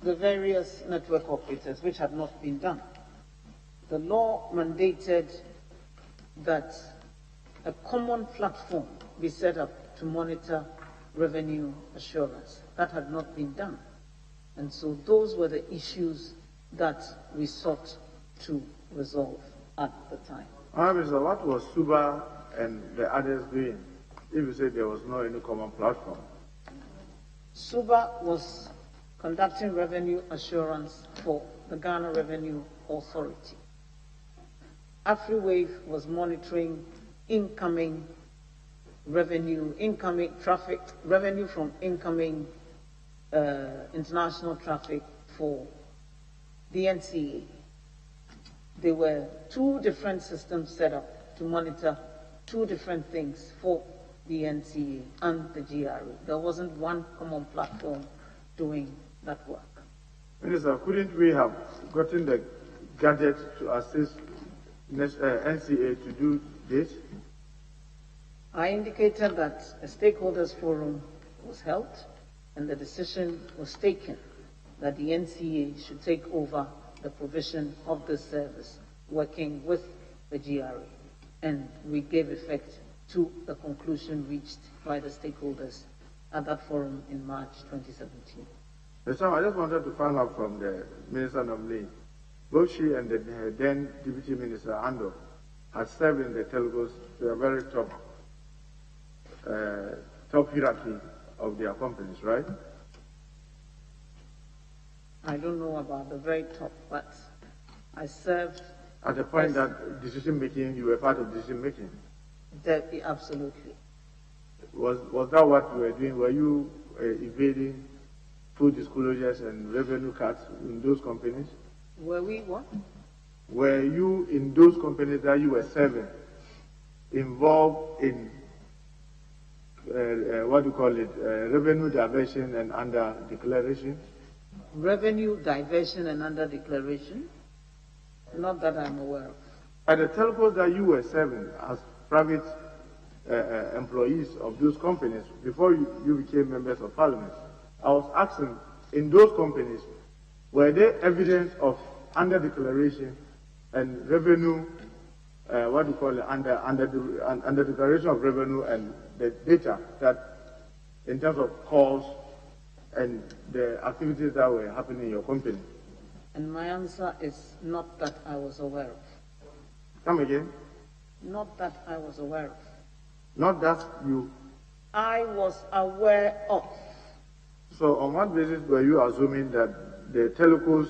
the various network operators, which had not been done. The law mandated that a common platform be set up to monitor revenue assurance. That had not been done. And so those were the issues that we sought to resolve at the time. Mr. What was SUBA and the others doing if you say there was no any common platform? SUBA was conducting revenue assurance for the Ghana Revenue Authority. AfriWave was monitoring incoming revenue, incoming traffic, revenue from incoming international traffic for the NCA. There were two different systems set up to monitor two different things for the NCA and the GRA. There wasn't one common platform doing that work. Minister, couldn't we have gotten the gadgets to assist NCA to do this? I indicated that a stakeholders forum was held and the decision was taken that the NCA should take over the provision of this service, working with the GRA. And we gave effect to the conclusion reached by the stakeholders at that forum in March 2017. So I just wanted to find out from the Minister nominee, both she and the then Deputy Minister Ando had served in the telcos to a very top hierarchy of their companies, right? I don't know about the very top, but I served. At the point that decision making, you were part of decision making? Absolutely. Was that what you were doing? Were you evading full disclosures and revenue cuts in those companies? Were we what? Were you in those companies that you were serving involved in revenue diversion and under declaration? Revenue diversion and under declaration? Not that I'm aware of. At the telcos that you were serving as private employees of those companies before you became members of parliament, I was asking, in those companies, were there evidence of under declaration and revenue, under declaration of revenue and the data that in terms of calls and the activities that were happening in your company? And my answer is not that I was aware of. Come again? Not that I was aware of. Not that you... I was aware of. So on what basis were you assuming that the telcos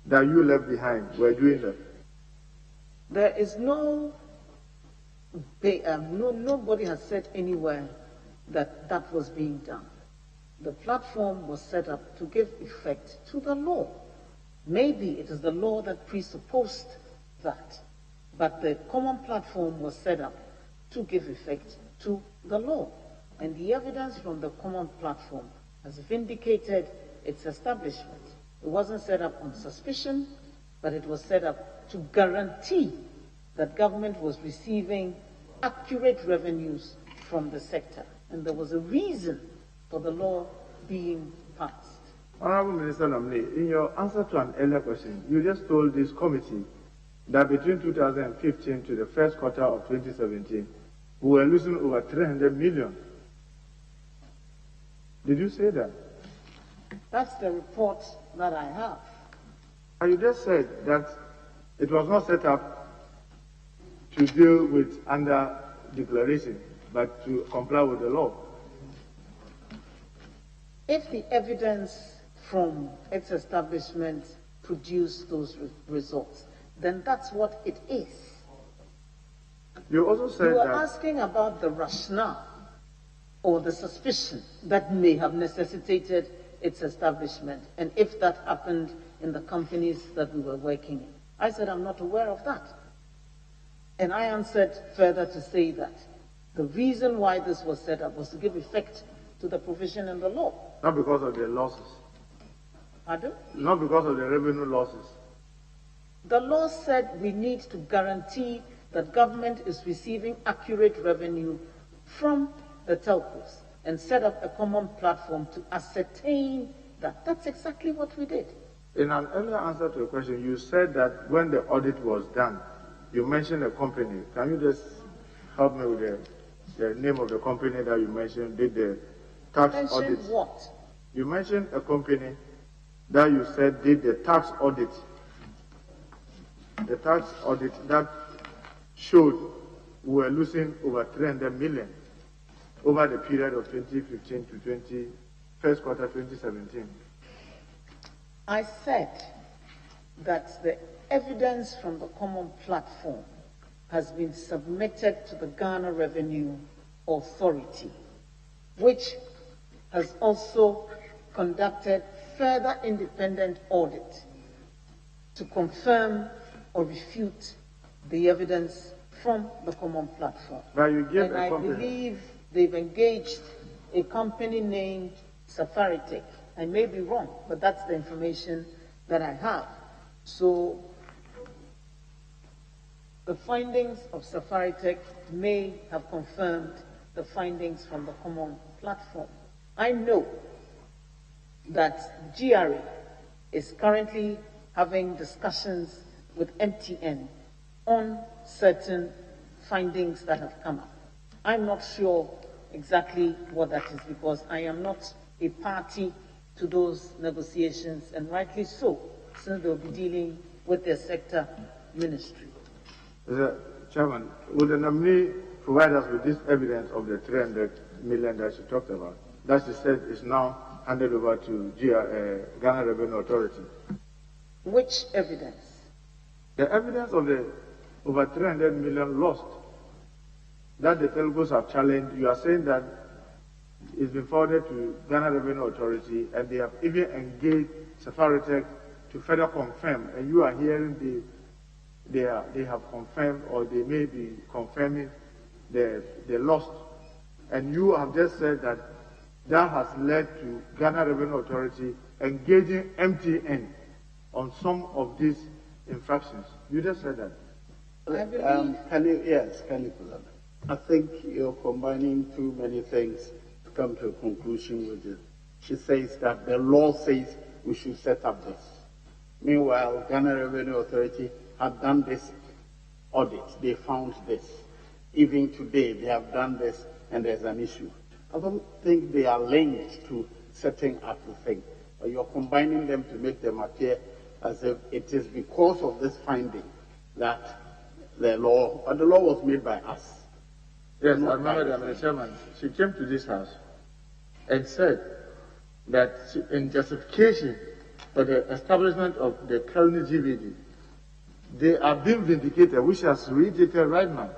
that you left behind were doing that? There is nobody has said anywhere that that was being done. The platform was set up to give effect to the law. Maybe it is the law that presupposed that, but the common platform was set up to give effect to the law. And the evidence from the common platform has vindicated its establishment. It wasn't set up on suspicion, but it was set up to guarantee that government was receiving accurate revenues from the sector. And there was a reason for the law being passed. Honorable Minister nominee, in your answer to an earlier question, you just told this committee that between 2015 to the first quarter of 2017, we were losing over 300 million. Did you say that? That's the report that I have. And you just said that it was not set up to deal with under declaration, but to comply with the law. If the evidence from its establishment produce those results, then that's what it is. You also said You were that... asking about the rationale or the suspicion that may have necessitated its establishment, and if that happened in the companies that we were working in. I said I'm not aware of that. And I answered further to say that the reason why this was set up was to give effect to the provision in the law. Not because of the losses. Pardon? Not because of the revenue losses. The law said we need to guarantee that government is receiving accurate revenue from the telcos and set up a common platform to ascertain that. That's exactly what we did. In an earlier answer to a question, you said that when the audit was done, you mentioned a company. Can you just help me with the name of the company that you mentioned did the tax audit? Mentioned what? You mentioned a company that you said did the tax audit. The tax audit that showed we were losing over 300 million over the period of 2015 to first quarter 2017. I said that the evidence from the common platform has been submitted to the Ghana Revenue Authority, which has also conducted further independent audit to confirm or refute the evidence from the common platform. Now you give and a I company. believe they've engaged a company named Safaritech. I may be wrong, but that's the information that I have. So the findings of Safaritech may have confirmed the findings from the common platform. I know that GRA is currently having discussions with MTN on certain findings that have come up. I'm not sure exactly what that is because I am not a party to those negotiations, and rightly so, since they'll be dealing with their sector ministry. Mr. Chairman, would the nominee provide us with this evidence of the 300 million that she talked about, that she said is now handed over to Ghana Revenue Authority? Which evidence? The evidence of the over 300 million lost that the telcos have challenged. You are saying that it's been forwarded to Ghana Revenue Authority, and they have even engaged Safaritech to further confirm. And you are hearing they have confirmed, or they may be confirming the lost. And you have just said that that has led to Ghana Revenue Authority engaging MTN on some of these infractions. You just said that. Yes, I think you're combining too many things to come to a conclusion with it. She says that the law says we should set up this. Meanwhile, Ghana Revenue Authority had done this audit. They found this. Even today, they have done this, and there's an issue. I don't think they are linked to setting up the thing. But you're combining them to make them appear as if it is because of this finding that the law was made by us. Yes, I remember that, Mr. Chairman. She came to this house and said that in justification for the establishment of the Colony GVD, they are being vindicated, which has reiterated right now,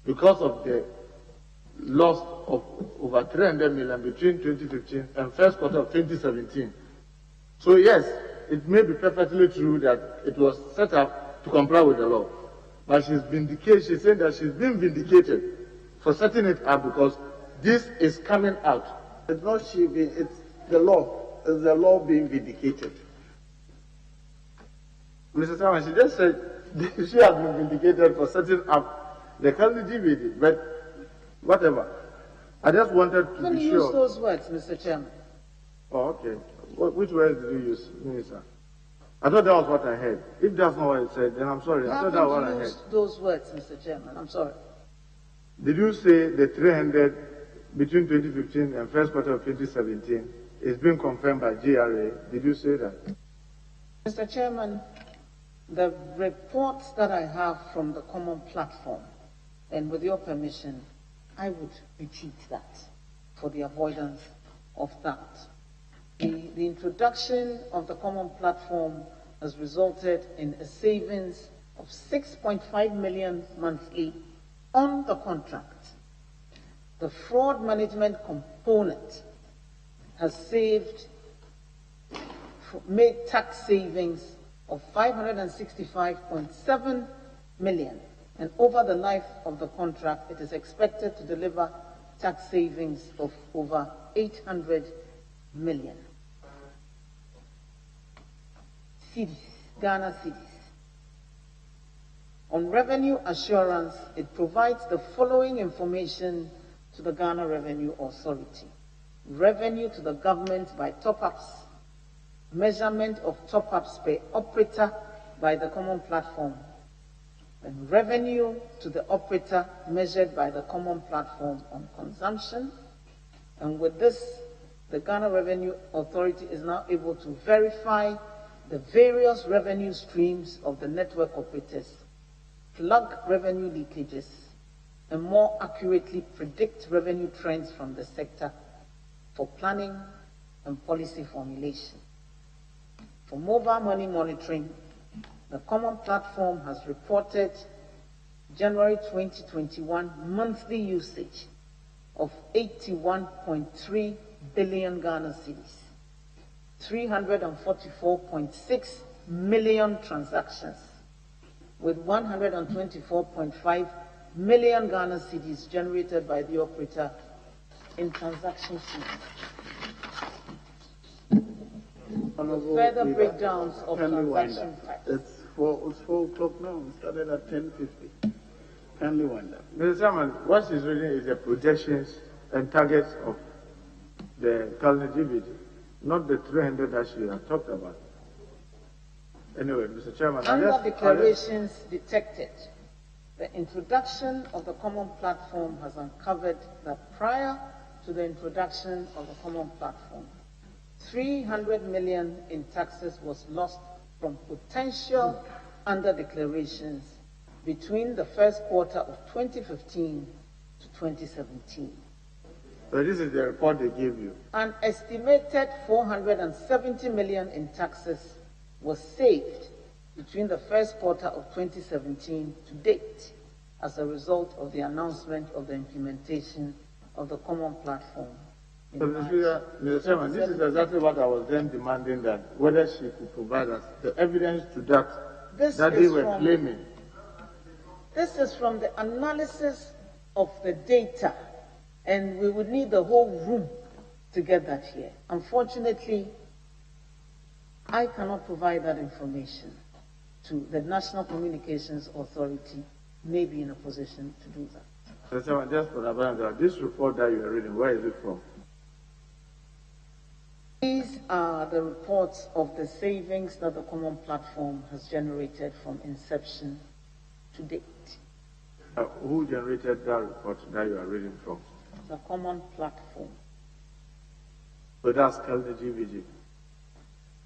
because of the loss of over 300 million between 2015 and first quarter of 2017. So yes, it may be perfectly true that it was set up to comply with the law, but she's saying that she's been vindicated for setting it up because this is coming out. It's not it's the law. It's the law being vindicated. Mr. Chairman, she just said she has been vindicated for setting up the Colony GVD, but whatever. I just wanted to be sure. Use those words, Mr. Chairman. Oh, okay. Which words did you use, Minister? I thought that was what I heard. If that's not what it said, then I'm sorry. I thought that was what I heard. Those words, Mr. Chairman. I'm sorry. Did you say the 300 between 2015 and first quarter of 2017 is being confirmed by GRA? Did you say that? Mr. Chairman, the reports that I have from the common platform, and with your permission, I would repeat that for the avoidance of doubt. The introduction of the common platform has resulted in a savings of 6.5 million monthly on the contract. The fraud management component has made tax savings of 565.7 million, and over the life of the contract, it is expected to deliver tax savings of over 800 million cedis, Ghana cedis. On revenue assurance, it provides the following information to the Ghana Revenue Authority: revenue to the government by top-ups, measurement of top-ups per operator by the common platform, and revenue to the operator measured by the common platform on consumption. And with this, the Ghana Revenue Authority is now able to verify the various revenue streams of the network operators, plug revenue leakages, and more accurately predict revenue trends from the sector for planning and policy formulation. For mobile money monitoring, the common platform has reported January 2021 monthly usage of 81.3 billion Ghana cedis, 344.6 million transactions, with 124.5 million Ghana cedis generated by the operator in transaction fees. Further breakdowns of transaction types. It's 4 o'clock now. We started at 10:50. Kindly wind up. Mr. Chairman, what is reading is the projections and targets of the current GBG, not the 300 that you have talked about. Anyway, Mr. Chairman, under declarations detected, the introduction of the common platform has uncovered that prior to the introduction of the common platform, 300 million in taxes was lost from potential under declarations between the first quarter of 2015 to 2017. So this is the report they gave you. An estimated 470 million in taxes was saved between the first quarter of 2017 to date as a result of the announcement of the implementation of the common platform. So, Mr. Chairman, this is exactly what I was then demanding, that whether she could provide us the evidence to that they were claiming. This is from the analysis of the data, and we would need the whole room to get that here. Unfortunately, I cannot provide that information to the National Communications Authority, may be in a position to do that. Mr. Chairman, just for that, this report that you are reading, where is it from? These are the reports of the savings that the common platform has generated from inception to date. Who generated that report that you are reading from? The common platform. So that's called the GVG.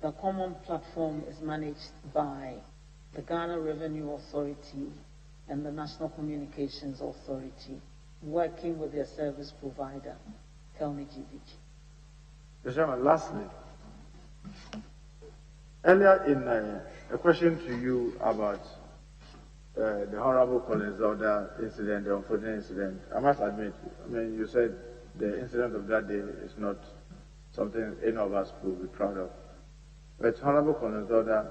The common platform is managed by the Ghana Revenue Authority and the National Communications Authority, working with their service provider, GhanaWeb. Mr. Chairman, lastly, earlier in a question to you about the Honorable Collins Order incident, the unfortunate incident, I must admit, you said the incident of that day is not something any of us would be proud of. But Honorable Collins Order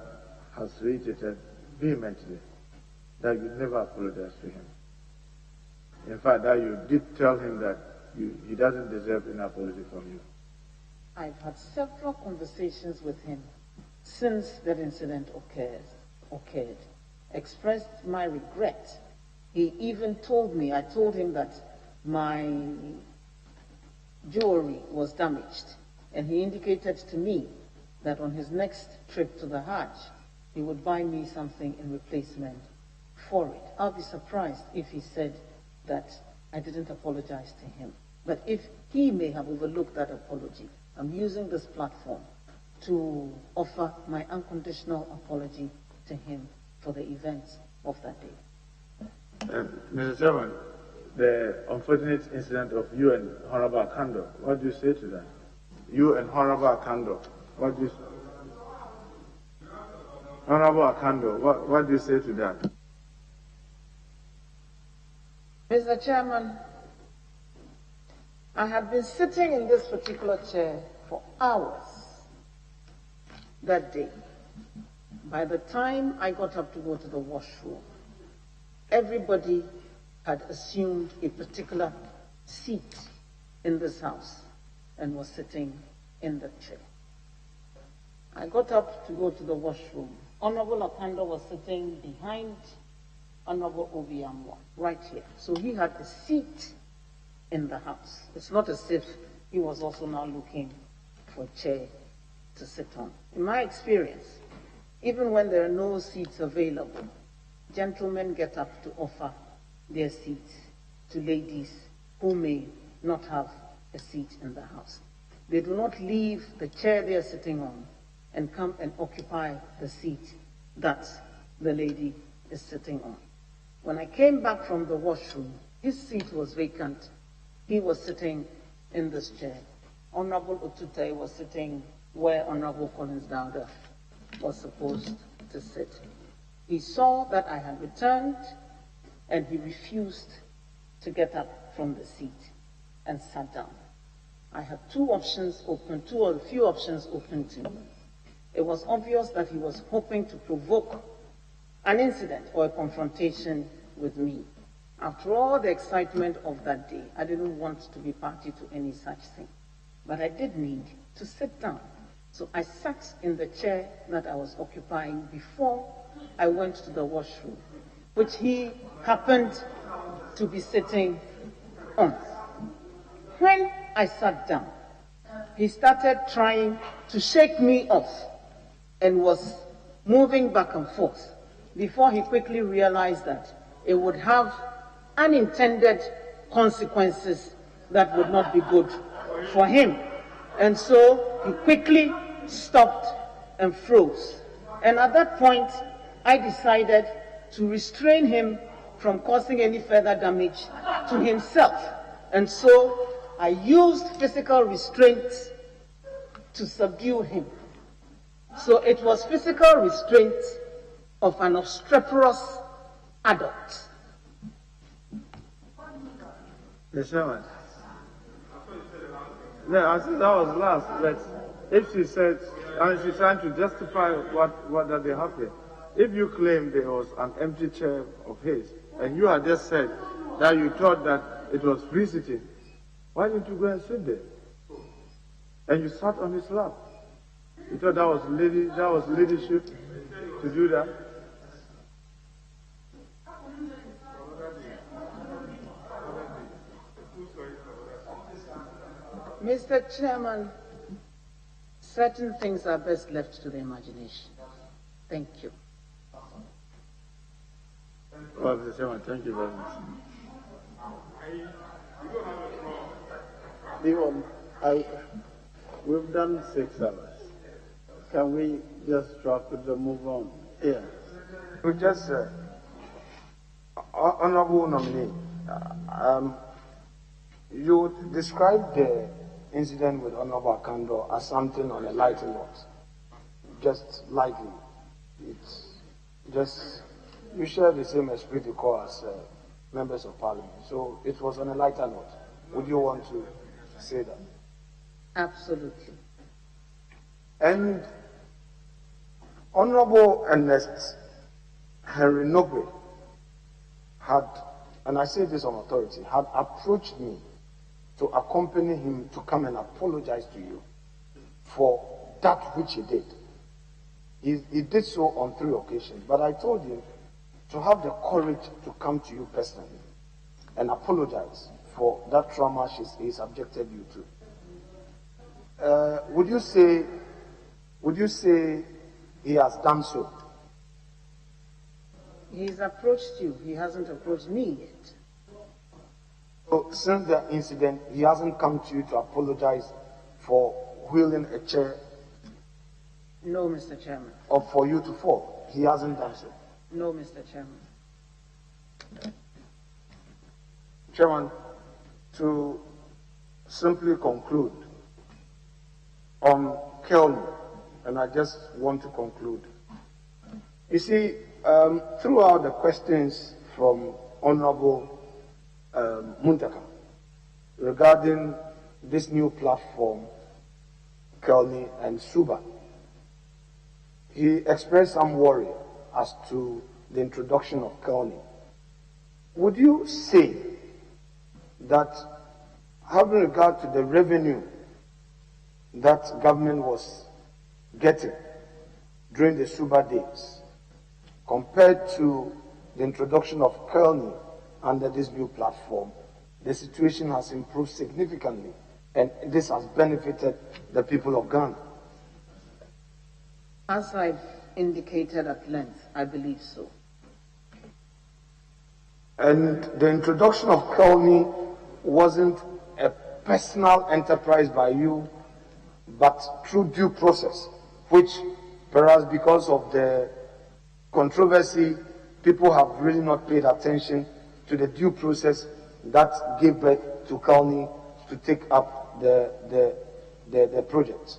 has reiterated vehemently that you never apologized to him. In fact, that you did tell him that he doesn't deserve an apology from you. I've had several conversations with him since that incident occurred, expressed my regret. He even told me, I told him that my jewelry was damaged, and he indicated to me that on his next trip to the Hajj, he would buy me something in replacement for it. I'll be surprised if he said that I didn't apologize to him. But if he may have overlooked that apology, I'm using this platform to offer my unconditional apology to him for the events of that day. Mr. Chairman, the unfortunate incident of you and Honorable Akando, what do you say to that? You and Honorable Akando, what do you say? Honorable Akando, what do you say to that? Mr. Chairman, I had been sitting in this particular chair for hours that day. By the time I got up to go to the washroom, everybody had assumed a particular seat in this house and was sitting in the chair. I got up to go to the washroom. Honorable Akando was sitting behind Honorable Obiamwa, right here. So he had a seat in the house. It's not as if he was also now looking for a chair to sit on. In my experience, even when there are no seats available, gentlemen get up to offer their seats to ladies who may not have a seat in the house. They do not leave the chair they are sitting on and come and occupy the seat that the lady is sitting on. When I came back from the washroom, his seat was vacant. He was sitting in this chair. Honorable Otute was sitting where Honorable Collins Dowda was supposed to sit. He saw that I had returned and he refused to get up from the seat and sat down. I had two or a few options open to me. It was obvious that he was hoping to provoke an incident or a confrontation with me. After all the excitement of that day, I didn't want to be party to any such thing. But I did need to sit down. So I sat in the chair that I was occupying before I went to the washroom, which he happened to be sitting on. When I sat down, he started trying to shake me off and was moving back and forth before he quickly realized that it would have unintended consequences that would not be good for him. And so he quickly stopped and froze. And at that point, I decided to restrain him from causing any further damage to himself. And so I used physical restraints to subdue him. So it was physical restraint of an obstreperous adult. Yes, Chairman. No, I think that was last, but if she said, and she's trying to justify what that they happened. If you claim there was an empty chair of his, and you had just said that you thought that it was free sitting, why didn't you go and sit there? And you sat on his lap. You thought that was leadership to do that? Mr. Chairman, certain things are best left to the imagination. Thank you. Well, Mr. Chairman, thank you very much. We've done 6 hours. Can we just drop it and move on? Yeah. We just, Honorable nominee, you described the incident with Honorable Akando as something on a lighter note, just lightly. It's just, you share the same esprit de corps as members of parliament, so it was on a lighter note. Would you want to say that? Absolutely. And Honorable Ernest Henry Nogbe had, and I say this on authority, had approached me to accompany him to come and apologize to you for that which he did. He did so on 3 occasions, but I told him to have the courage to come to you personally and apologize for that trauma he subjected you to. Would you say he has done so? He's approached you. He hasn't approached me yet. So since the incident, he hasn't come to you to apologize for wheeling a chair? No, Mr. Chairman. Or for you to fall? He hasn't done so? No, Mr. Chairman. Chairman, to simply conclude on Kelly, and I just want to conclude, You see, throughout the questions from Honorable Muntaka regarding this new platform, Kelni and Suba, he expressed some worry as to the introduction of Kelni. Would you say that, having regard to the revenue that government was getting during the Suba days, compared to the introduction of Kelni under this new platform, the situation has improved significantly, and this has benefited the people of Ghana? As I've indicated at length, I believe so. And the introduction of Kelni wasn't a personal enterprise by you, but through due process, which perhaps because of the controversy, people have really not paid attention to the due process that gave birth to Kelni to take up the project.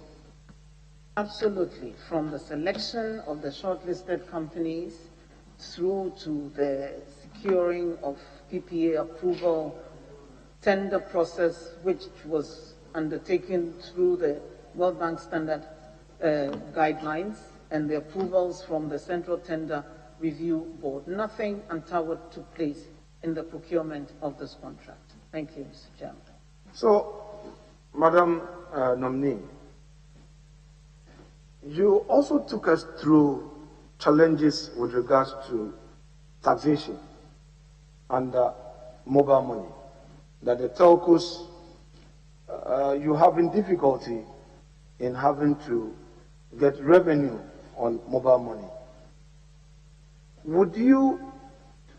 Absolutely. From the selection of the shortlisted companies through to the securing of PPA approval, tender process, which was undertaken through the World Bank Standard guidelines, and the approvals from the Central Tender Review Board. Nothing untoward took place in the procurement of this contract. Thank you, Mr. Chairman. So, Madam Nominee, you also took us through challenges with regards to taxation and mobile money, that the telcos, you having difficulty in having to get revenue on mobile money. Would you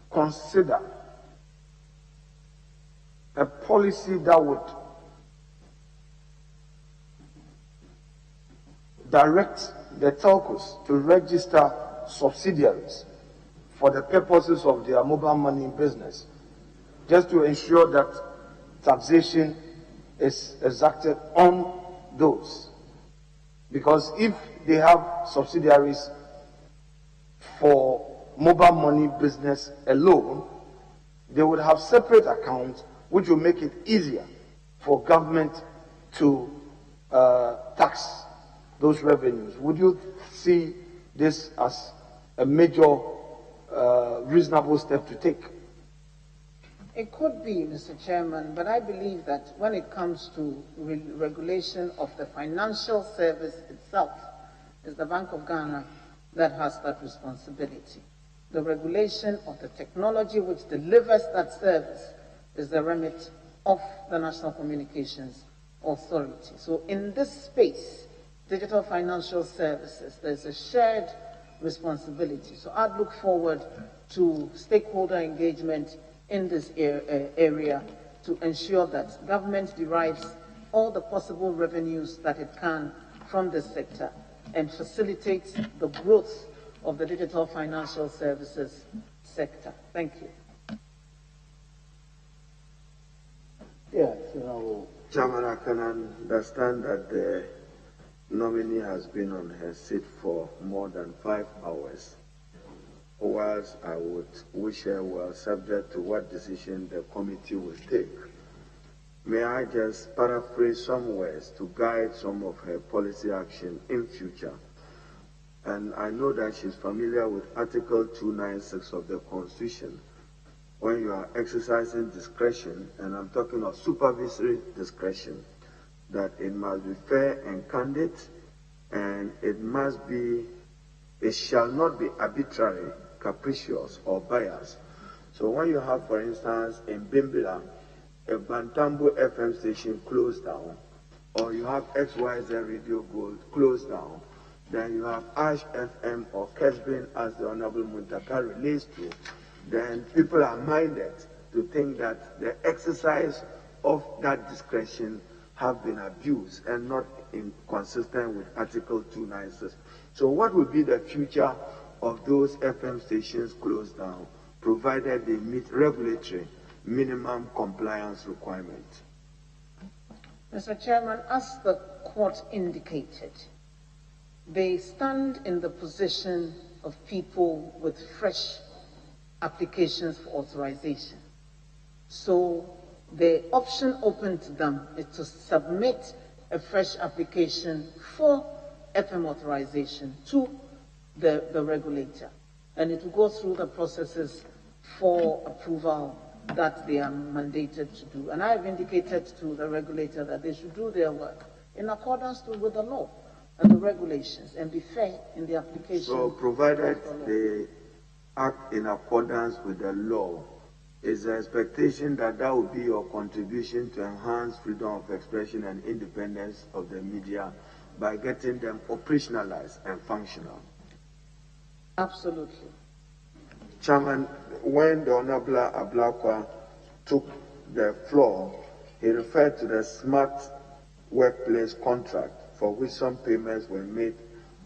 consider a policy that would direct the telcos to register subsidiaries for the purposes of their mobile money business, just to ensure that taxation is exacted on those? Because if they have subsidiaries for mobile money business alone, they would have separate accounts, which will make it easier for government to tax those revenues. Would you see this as a major reasonable step to take? It could be, Mr. Chairman, but I believe that when it comes to regulation of the financial service itself, it's the Bank of Ghana that has that responsibility. The regulation of the technology which delivers that service is the remit of the National Communications Authority. So in this space, digital financial services, there's a shared responsibility. So I'd look forward to stakeholder engagement in this area to ensure that government derives all the possible revenues that it can from this sector and facilitates the growth of the digital financial services sector. Thank you. Yes, you know. Chairman, I can understand that the nominee has been on her seat for more than 5 hours. Whilst I would wish her well, subject to what decision the committee will take. May I just paraphrase some words to guide some of her policy action in future? And I know that she's familiar with Article 296 of the Constitution. When you are exercising discretion, and I'm talking of supervisory discretion, that it must be fair and candid, and it shall not be arbitrary, capricious, or biased. So when you have, for instance, in Bimbila, a Bantambo FM station closed down, or you have XYZ Radio Gold closed down, then you have Ash FM or Kesbin, as the Honorable Muntaka relates to, then people are minded to think that the exercise of that discretion have been abused and not inconsistent with Article 296. So what would be the future of those FM stations closed down, provided they meet regulatory minimum compliance requirements? Mr. Chairman, as the court indicated, they stand in the position of people with fresh applications for authorization. So the option open to them is to submit a fresh application for FM authorization to the regulator. And it will go through the processes for approval that they are mandated to do. And I have indicated to the regulator that they should do their work in accordance with the law and the regulations and be fair in the application. So provided they act in accordance with the law, is the expectation that that will be your contribution to enhance freedom of expression and independence of the media by getting them operationalized and functional? Absolutely. Chairman, when the Honorable Ablakwa took the floor, he referred to the smart workplace contract for which some payments were made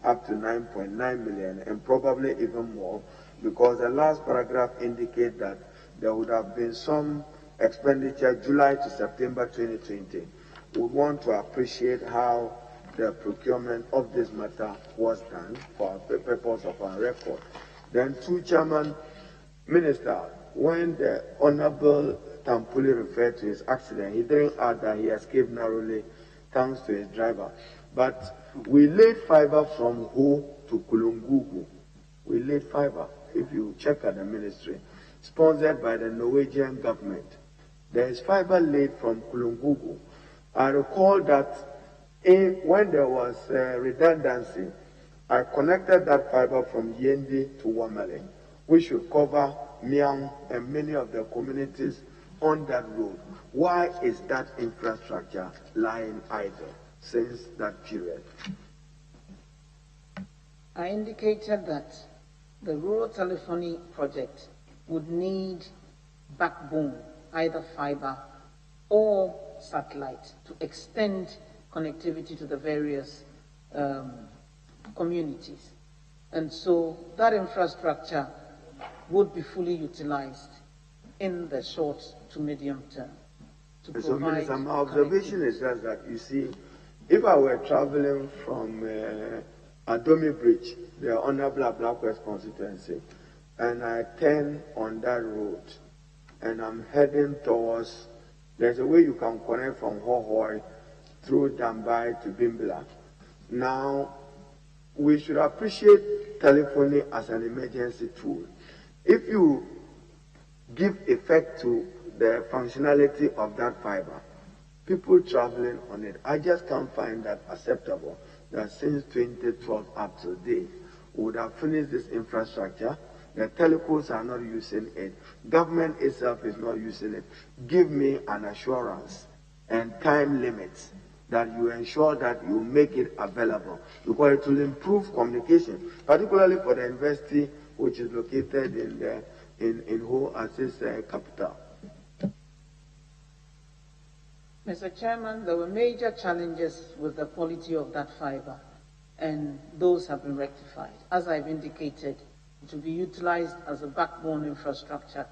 up to 9.9 million and probably even more, because the last paragraph indicates that there would have been some expenditure July to September 2020. We want to appreciate how the procurement of this matter was done for the purpose of our record. Then, Chairman, Minister, when the Honorable Tampuli referred to his accident, he didn't add that he escaped narrowly thanks to his driver. But we laid fiber from Ho to Kulungugu. We laid fiber, if you check at the ministry, sponsored by the Norwegian government. There is fiber laid from Kulungugu. I recall that when there was redundancy, I connected that fiber from Yendi to Wamale, which should cover Miang and many of the communities on that road. Why is that infrastructure lying idle since that period? I indicated that the rural telephony project would need backbone, either fiber or satellite, to extend connectivity to the various communities. And so that infrastructure would be fully utilized in the short to medium term. So, Minister, my observation is just that, you see, if I were traveling from Adomi Bridge, the Honorable Blackwest constituency, and I turn on that road, and I'm heading towards, there's a way you can connect from Hohoi through Dambai to Bimbla. Now, we should appreciate telephony as an emergency tool. If you give effect to the functionality of that fiber, people traveling on it, I just can't find that acceptable that since 2012 up to date, we would have finished this infrastructure. The telecoms are not using it. Government itself is not using it. Give me an assurance and time limits that you ensure that you make it available, because it will improve communication, particularly for the university which is located in Ho as its capital. Mr. Chairman, there were major challenges with the quality of that fiber, and those have been rectified. As I've indicated, it will be utilized as a backbone infrastructure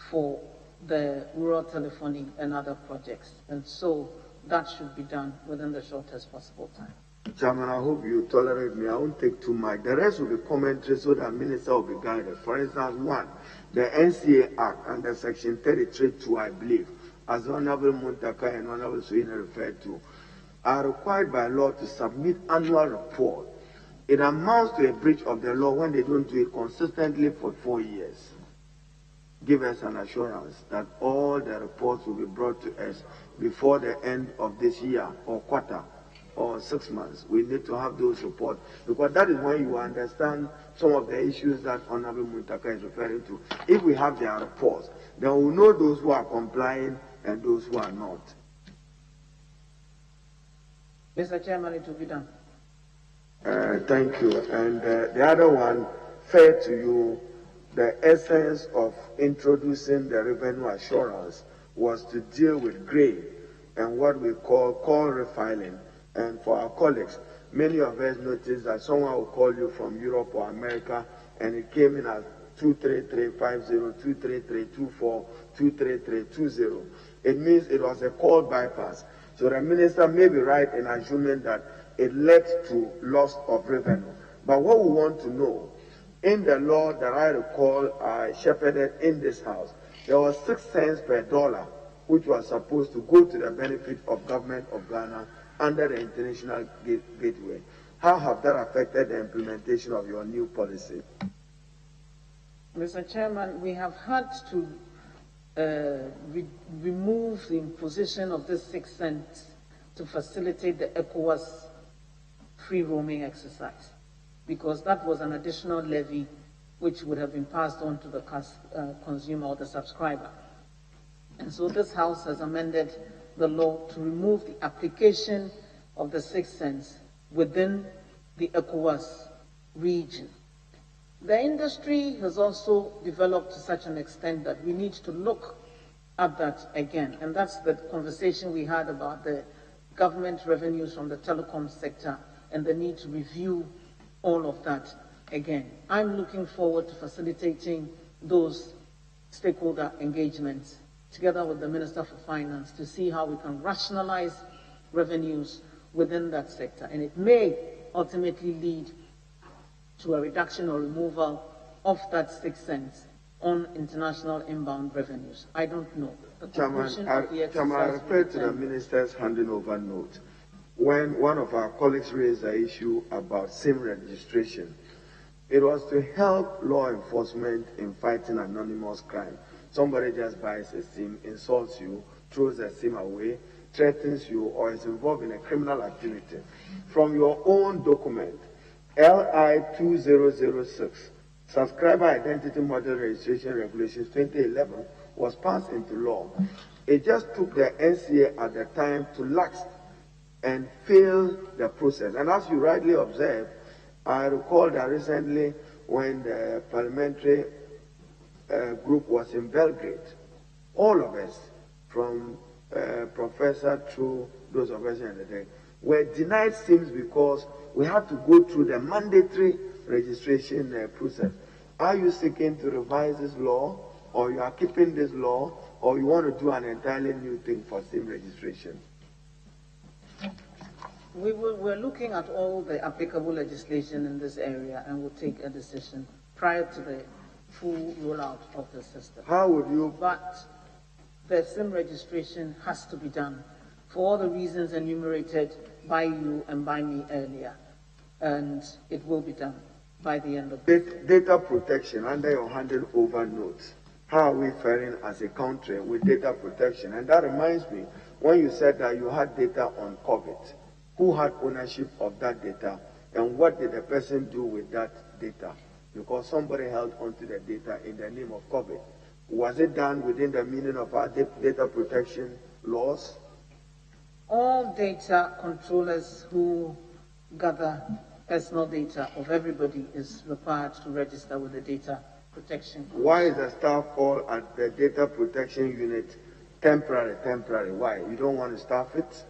for the rural telephony and other projects. And so that should be done within the shortest possible time. Chairman, I hope you tolerate me. I won't take too much. The rest will be commentary so that Minister will be guided. For instance, one, the NCA Act under Section 33(2), I believe, as Honorable Muntaka and Honorable Suina referred to, are required by law to submit annual report. It amounts to a breach of the law when they don't do it consistently for 4 years. Give us an assurance that all the reports will be brought to us before the end of this year or quarter or 6 months. We need to have those reports, because that is when you understand some of the issues that Honorable Muntaka is referring to. If we have their reports, then we know those who are complying and those who are not. Mr. Chairman, it will be done. Thank you. And the other one, fair to you, the essence of introducing the revenue assurance was to deal with grain and what we call refiling. And for our colleagues, many of us noticed that someone will call you from Europe or America, and it came in as 23350, 23324, 23320. It means it was a call bypass. So the minister may be right in assuming that it led to loss of revenue. But what we want to know, In the law that I recall I shepherded in this house, there was 6 cents per dollar, which was supposed to go to the benefit of government of Ghana under the international gateway. How have that affected the implementation of your new policy? Mr. Chairman, we have had to remove the imposition of this 6 cents to facilitate the ECOWAS free roaming exercise, because that was an additional levy which would have been passed on to the consumer or the subscriber. And so this House has amended the law to remove the application of the 6 cents within the ECOWAS region. The industry has also developed to such an extent that we need to look at that again. And that's the conversation we had about the government revenues from the telecom sector and the need to review all of that again. I'm looking forward to facilitating those stakeholder engagements together with the Minister for Finance to see how we can rationalize revenues within that sector. And it may ultimately lead to a reduction or removal of that 6 cents on international inbound revenues. I don't know. Chairman, I refer to the Minister's handing over note. When one of our colleagues raised the issue about SIM registration, it was to help law enforcement in fighting anonymous crime. Somebody just buys a SIM, insults you, throws the SIM away, threatens you, or is involved in a criminal activity. From your own document, LI 2006, Subscriber Identity Model Registration Regulations 2011, was passed into law. It just took the NCA at the time to lax and fail the process. And as you rightly observed, I recall that recently when the parliamentary group was in Belgrade, all of us, from professor through those of us in the day, were denied SIMs because we had to go through the mandatory registration process. Are you seeking to revise this law, or you are keeping this law, or you want to do an entirely new thing for SIM registration? We're looking at all the applicable legislation in this area and will take a decision prior to the full rollout of the system. How would you? But the SIM registration has to be done for all the reasons enumerated by you and by me earlier, and it will be done by the end of the year. Data protection under your handed over notes. How are we faring as a country with data protection? And that reminds me, when you said that you had data on COVID, who had ownership of that data, and what did the person do with that data? Because somebody held onto the data in the name of COVID. Was it done within the meaning of our data protection laws? All data controllers who gather personal data of everybody is required to register with the data protection. Why is the staff all at the data protection unit temporary? Why? You don't want to staff it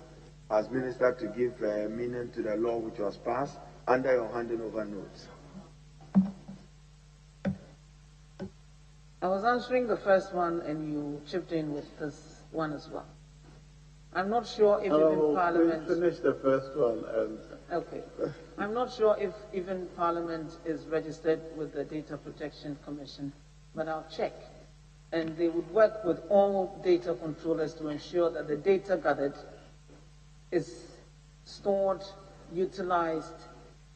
as minister to give meaning to the law which was passed under your handing over notes? I was answering the first one and you chipped in with this one as well. I'm not sure if even Parliament... Finish the first one. Okay. I'm not sure if even Parliament is registered with the Data Protection Commission, but I'll check. And they would work with all data controllers to ensure that the data gathered is stored, utilized,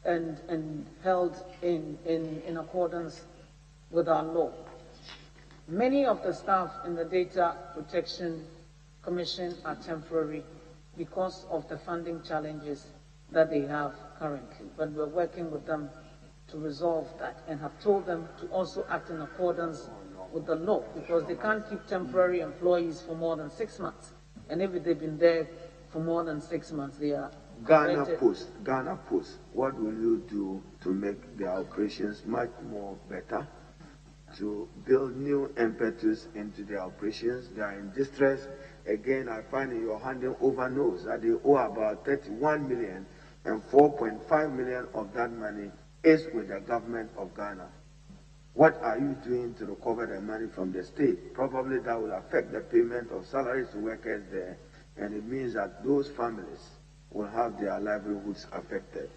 and held in accordance with our law. Many of the staff in the Data Protection Commission are temporary because of the funding challenges that they have currently. But we're working with them to resolve that and have told them to also act in accordance with the law, because they can't keep temporary employees for more than 6 months. And if they've been there for more than 6 months, they are... Ghana Post, what will you do to make their operations much more better, to build new impetus into their operations? They are in distress. Again, I find in your handing over notes that they owe about 31 million, and 4.5 million of that money is with the government of Ghana. What are you doing to recover the money from the state? Probably that will affect the payment of salaries to workers there, and it means that those families will have their livelihoods affected.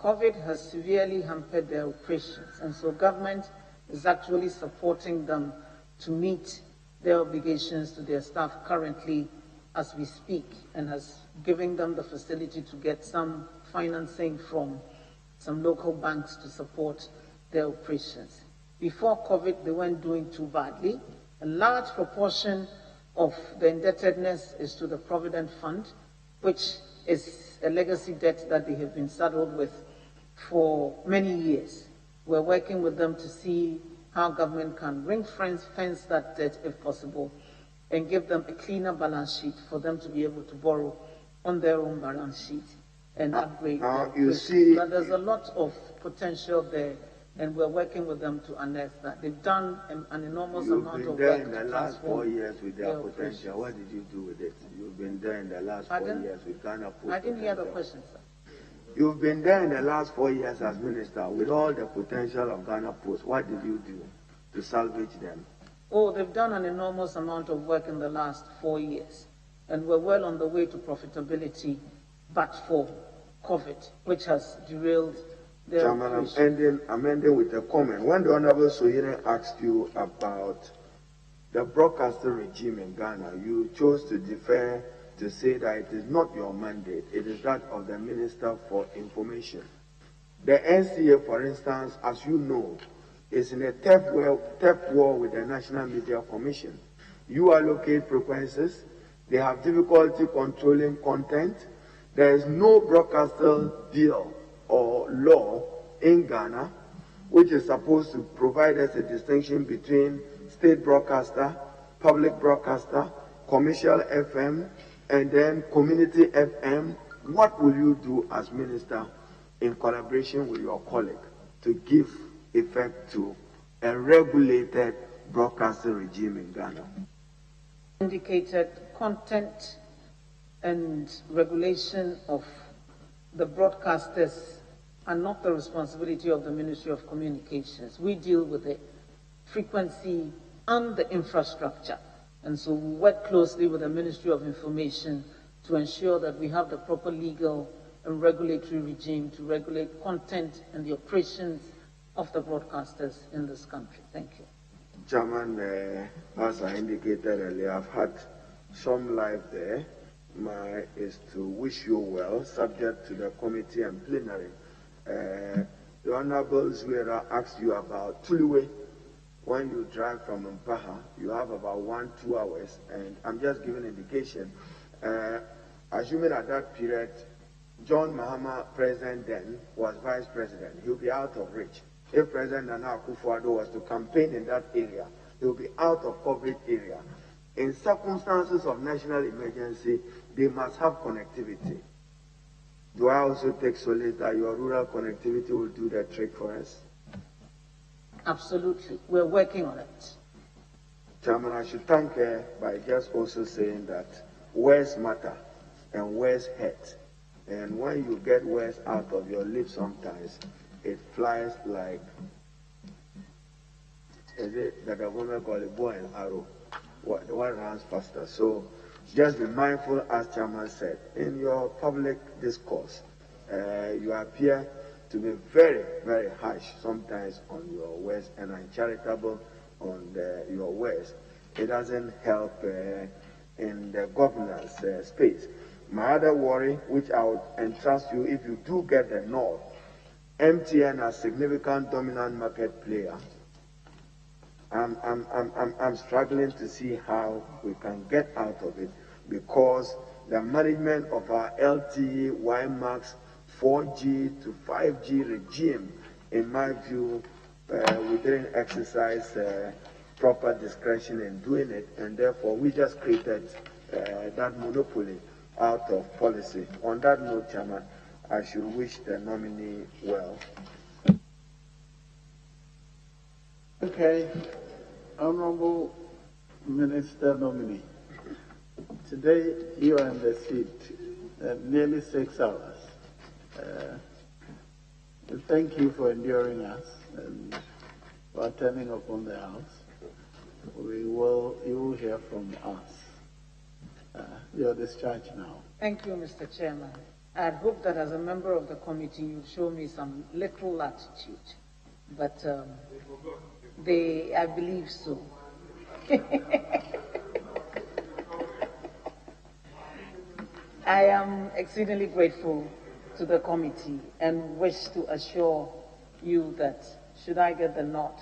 COVID has severely hampered their operations, and so government is actually supporting them to meet their obligations to their staff currently as we speak, and has given them the facility to get some financing from some local banks to support their operations. Before COVID, they weren't doing too badly. A large proportion of the indebtedness is to the Provident Fund, which is a legacy debt that they have been saddled with for many years. We're working with them to see how government can ring-fence that debt if possible and give them a cleaner balance sheet for them to be able to borrow on their own balance sheet and upgrade. You see, but there's a lot of potential there, and we're working with them to unearth that. They've done an enormous amount of work. You've been there in the last 4 years with their potential. What did you do with it? You've been there in the last 4 years with Ghana Post. I didn't hear the question, sir. You've been there in the last 4 years as minister with all the potential of Ghana Post. What did you do to salvage them? Oh, they've done an enormous amount of work in the last 4 years, and we're well on the way to profitability, but for COVID, which has derailed their Chairman, I'm ending with a comment. When the Honorable Soyere asked you about the broadcasting regime in Ghana, you chose to defer to say that it is not your mandate, it is that of the Minister for Information. The NCA, for instance, as you know, is in a tough war with the National Media Commission. You allocate frequencies, they have difficulty controlling content. There is no broadcaster bill or law in Ghana which is supposed to provide us a distinction between state broadcaster, public broadcaster, commercial FM, and then community FM. What will you do as minister in collaboration with your colleague to give effect to a regulated broadcasting regime in Ghana? Indicated content and regulation of the broadcasters are not the responsibility of the Ministry of Communications. We deal with the frequency and the infrastructure. And so we work closely with the Ministry of Information to ensure that we have the proper legal and regulatory regime to regulate content and the operations of the broadcasters in this country. Thank you. Chairman, as I indicated earlier, I've had some life there. My is to wish you well, subject to the committee and plenary. The Honorable Zuera asked you about Tuliwe. When you drive from Mpaha, you have about 1-2 hours, and I'm just giving an indication. Assuming at that period, John Mahama, president then, was vice president, he'll be out of reach. If President Nana Akufo-Addo was to campaign in that area, he'll be out of coverage area. In circumstances of national emergency, they must have connectivity. Do I also take solace that your rural connectivity will do the trick for us? Absolutely. We're working on it. Chairman, I should thank her by just also saying that words matter and words hurt. And when you get words out of your lips sometimes, it flies like, is it that the woman call a bow and arrow? What runs faster? So just be mindful, as Chairman said, in your public discourse, you appear to be very, very harsh sometimes on your words and uncharitable on your words. It doesn't help in the governance space. My other worry, which I would entrust you if you do get the nod, MTN as significant dominant market player. I'm struggling to see how we can get out of it, because the management of our LTE, WiMAX, 4G to 5G regime, in my view, we didn't exercise proper discretion in doing it, and therefore we just created that monopoly out of policy. On that note, Chairman, I should wish the nominee well. Okay, Honorable Minister nominee, today you are in the seat nearly 6 hours. Thank you for enduring us and for attending upon the House. You will hear from us. You are discharged now. Thank you, Mr. Chairman. I'd hope that as a member of the committee, you'll show me some little latitude. But I believe so. I am exceedingly grateful to the committee and wish to assure you that should I get the nod,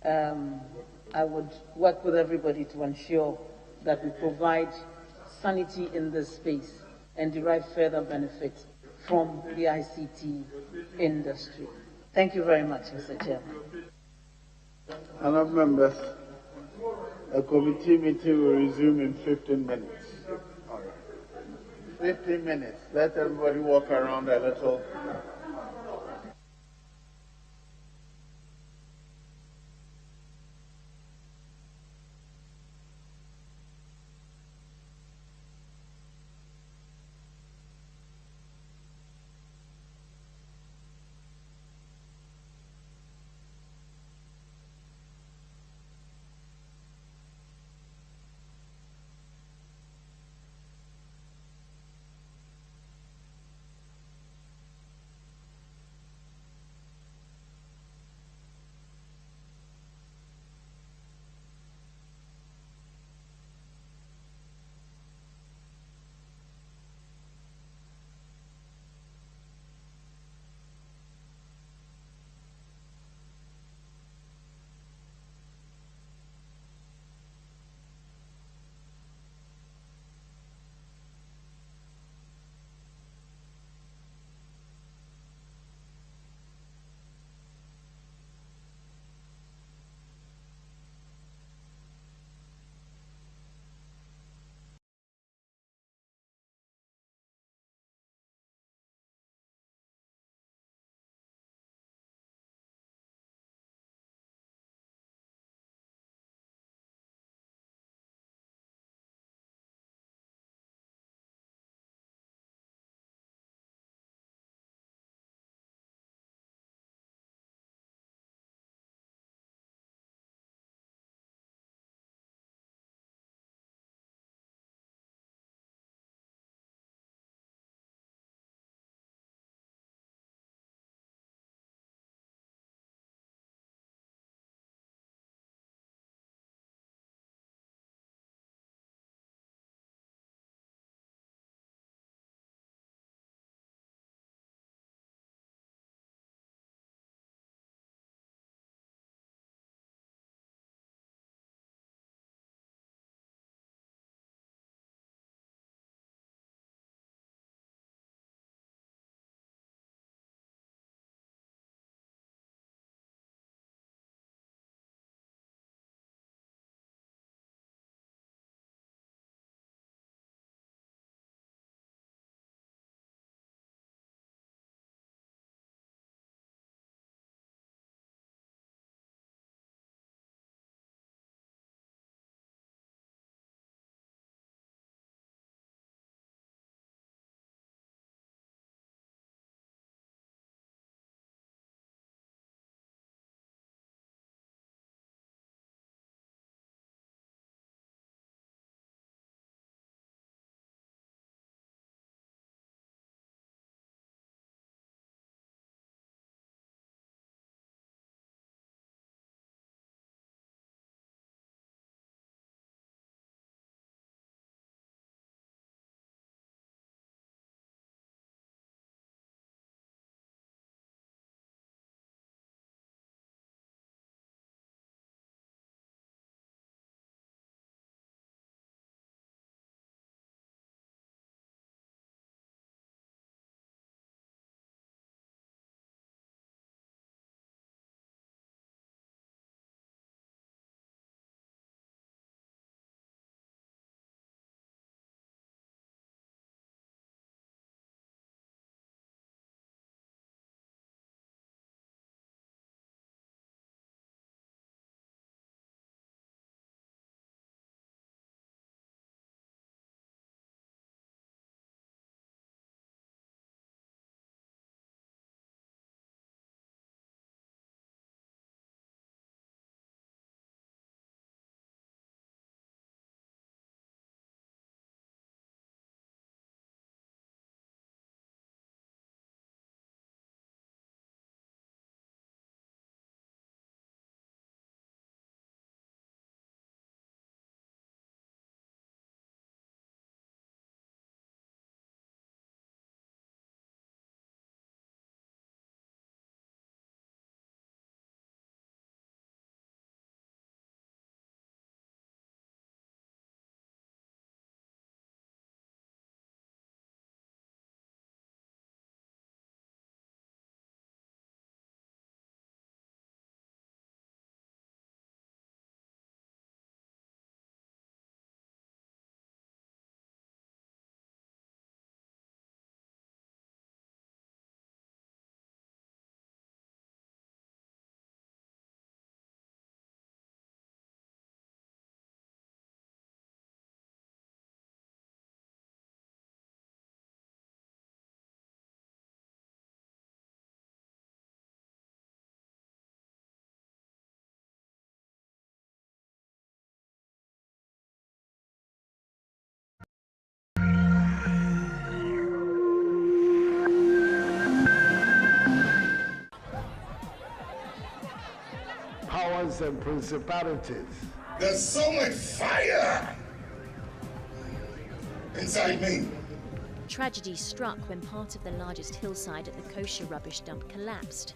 I would work with everybody to ensure that we provide sanity in this space and derive further benefit from the ICT industry. Thank you very much, Mr. Chairman. Honourable members, a committee meeting will resume in 15 minutes. 15 minutes. Let everybody walk around a little. powers and principalities. There's so much fire inside me. Tragedy struck when part of the largest hillside at the kosher rubbish dump collapsed.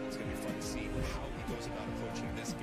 It's going to be fun to see how he goes about approaching this game.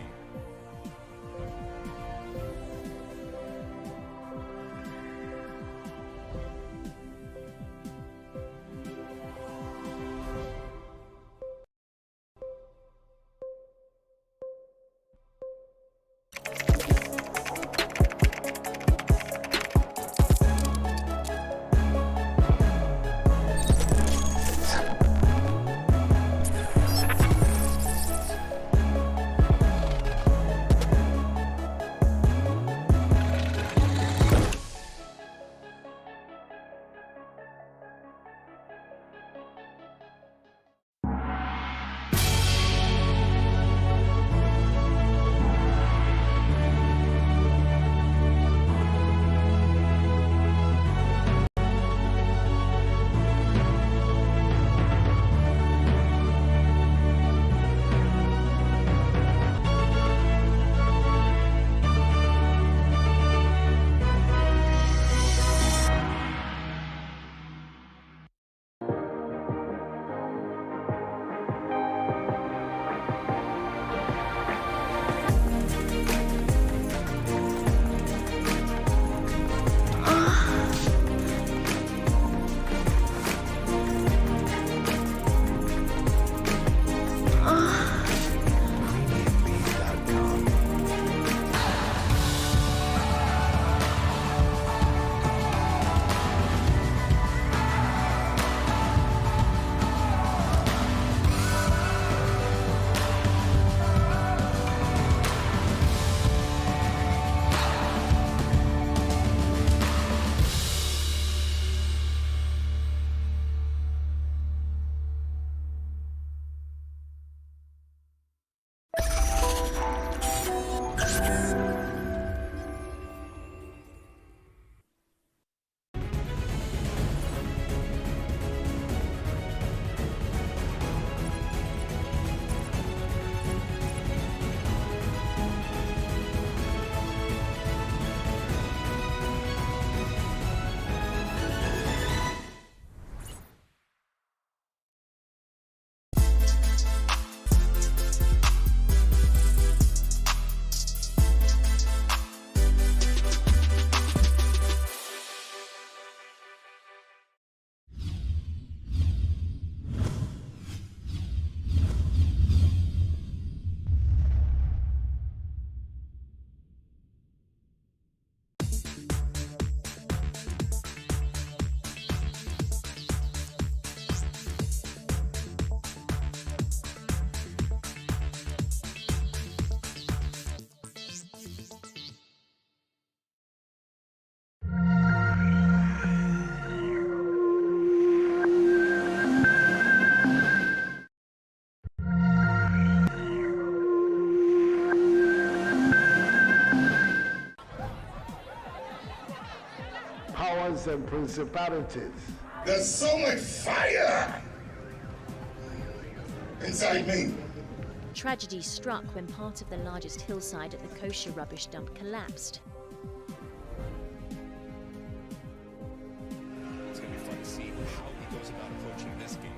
Powers and principalities. There's so much fire inside me. Tragedy struck when part of the largest hillside at the kosher rubbish dump collapsed. It's going to be fun to see how he goes about approaching this game.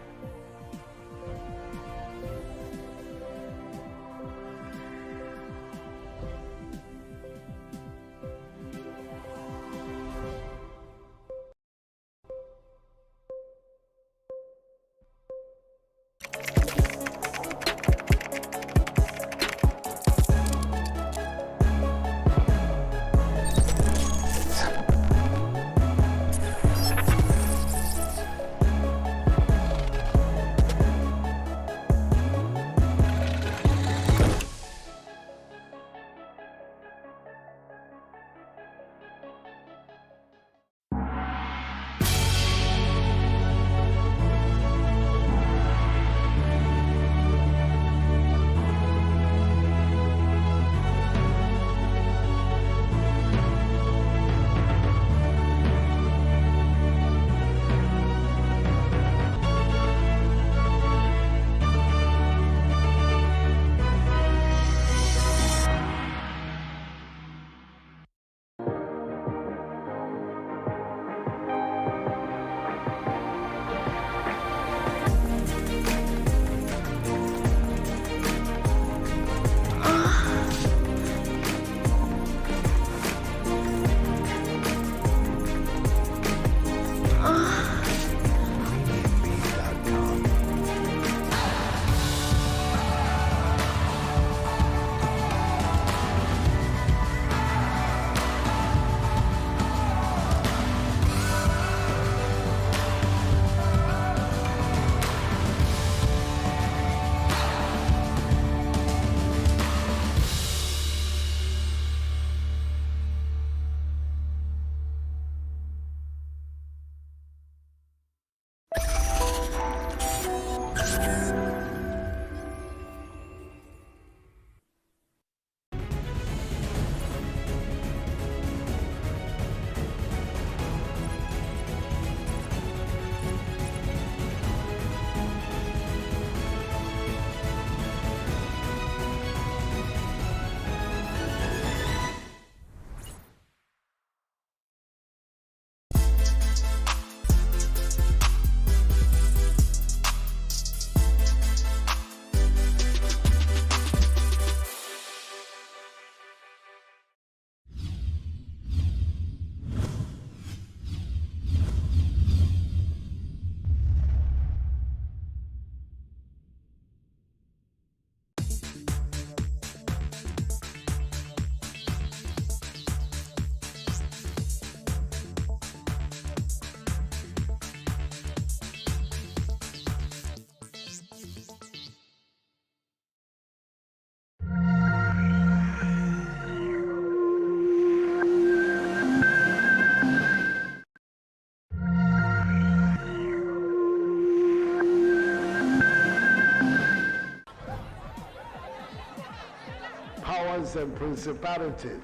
and principalities.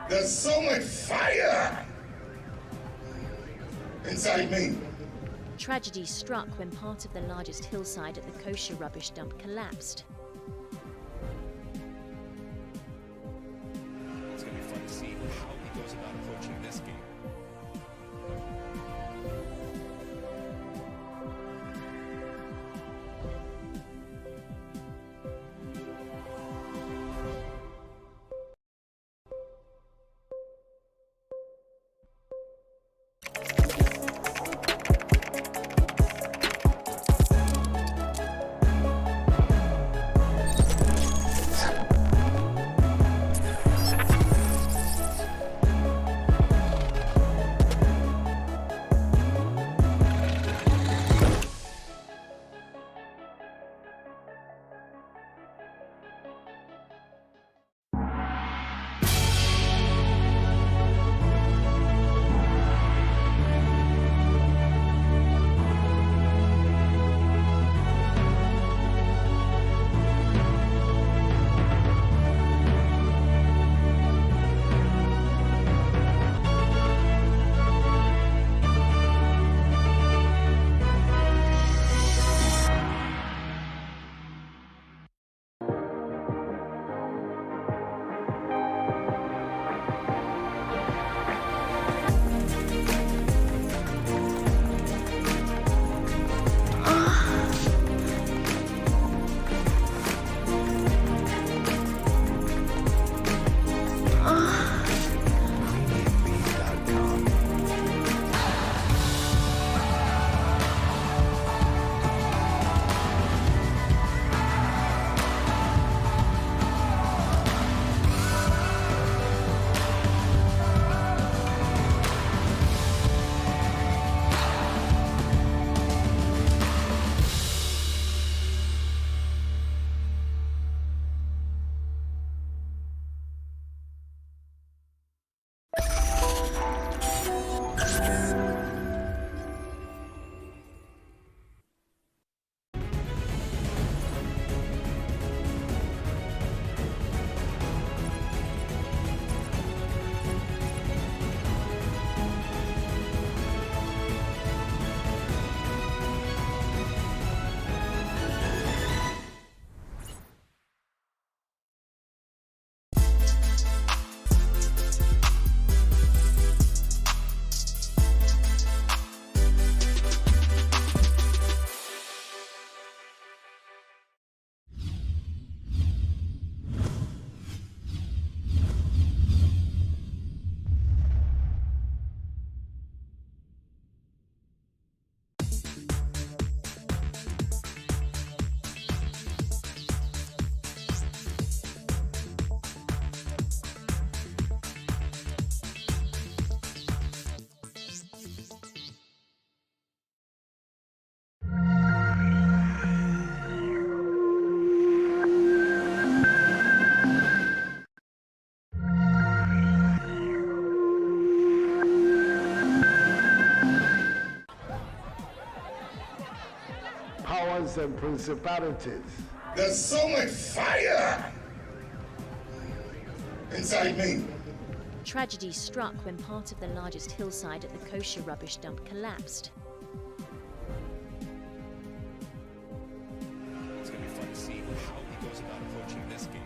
There's so much fire inside me. Tragedy struck when part of the largest hillside at the kosher rubbish dump collapsed. It's going to be fun to see how he goes about approaching this game. Powers and principalities. There's so much fire inside me. Tragedy struck when part of the largest hillside at the kosher rubbish dump collapsed. It's going to be fun to see how he goes about approaching this game.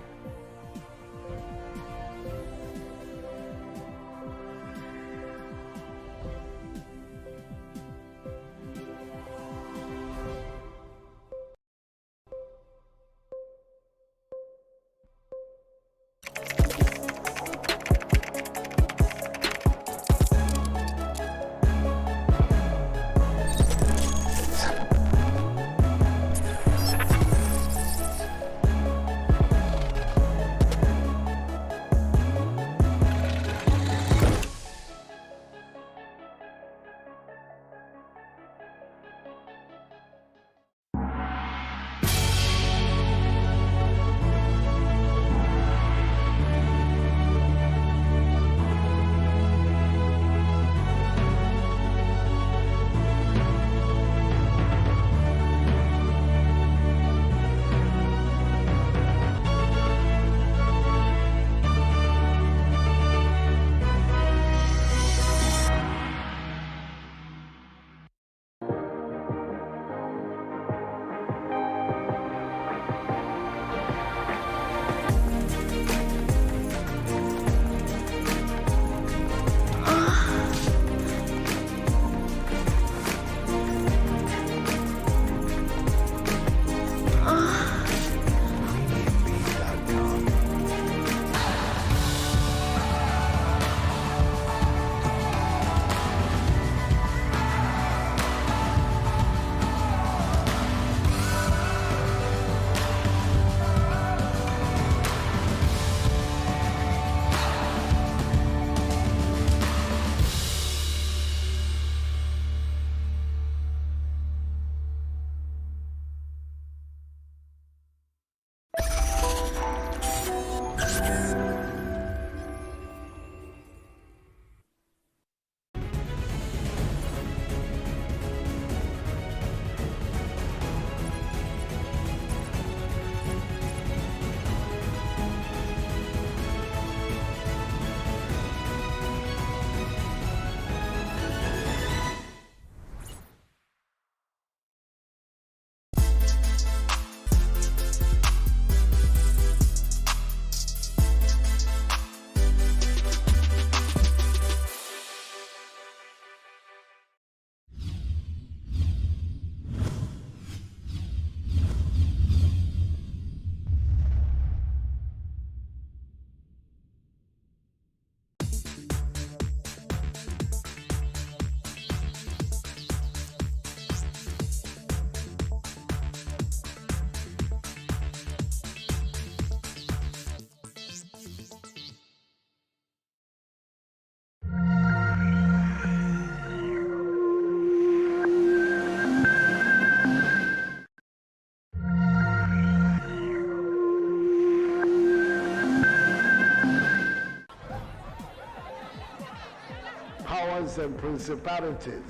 powers and principalities.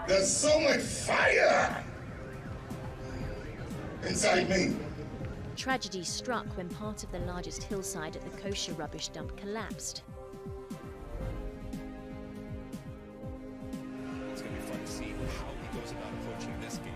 There's so much fire inside me. Tragedy struck when part of the largest hillside at the kosher rubbish dump collapsed. It's going to be fun to see how he goes about approaching this game.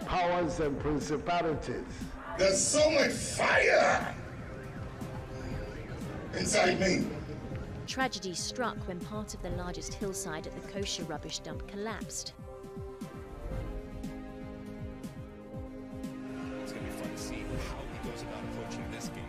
Powers and principalities. There's so much fire inside me. Tragedy struck when part of the largest hillside at the kosher rubbish dump collapsed. It's going to be fun to see how he goes about approaching this game.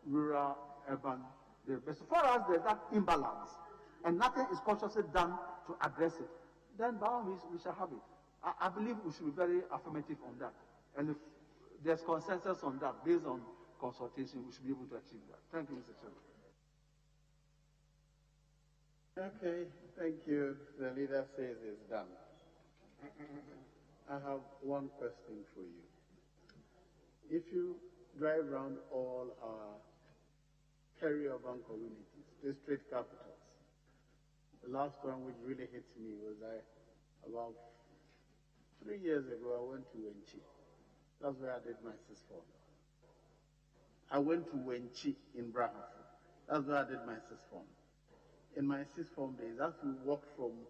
rural-urban. But so far as there's that imbalance, and nothing is consciously done to address it, then by all means we shall have it. I believe we should be very affirmative on that. And if there's consensus on that, based on consultation, we should be able to achieve that. Thank you, Mr. Chairman. Okay, thank you. The leader says it's done. I have one question for you. If you drive around all our peri-urban communities, district capitals, the last one which really hit me was about 3 years ago, I went to Wenchi. That's where I did my sixth form. I went to Wenchi in Brahafu. That's where I did my sixth form. In my sixth form days, as we walked from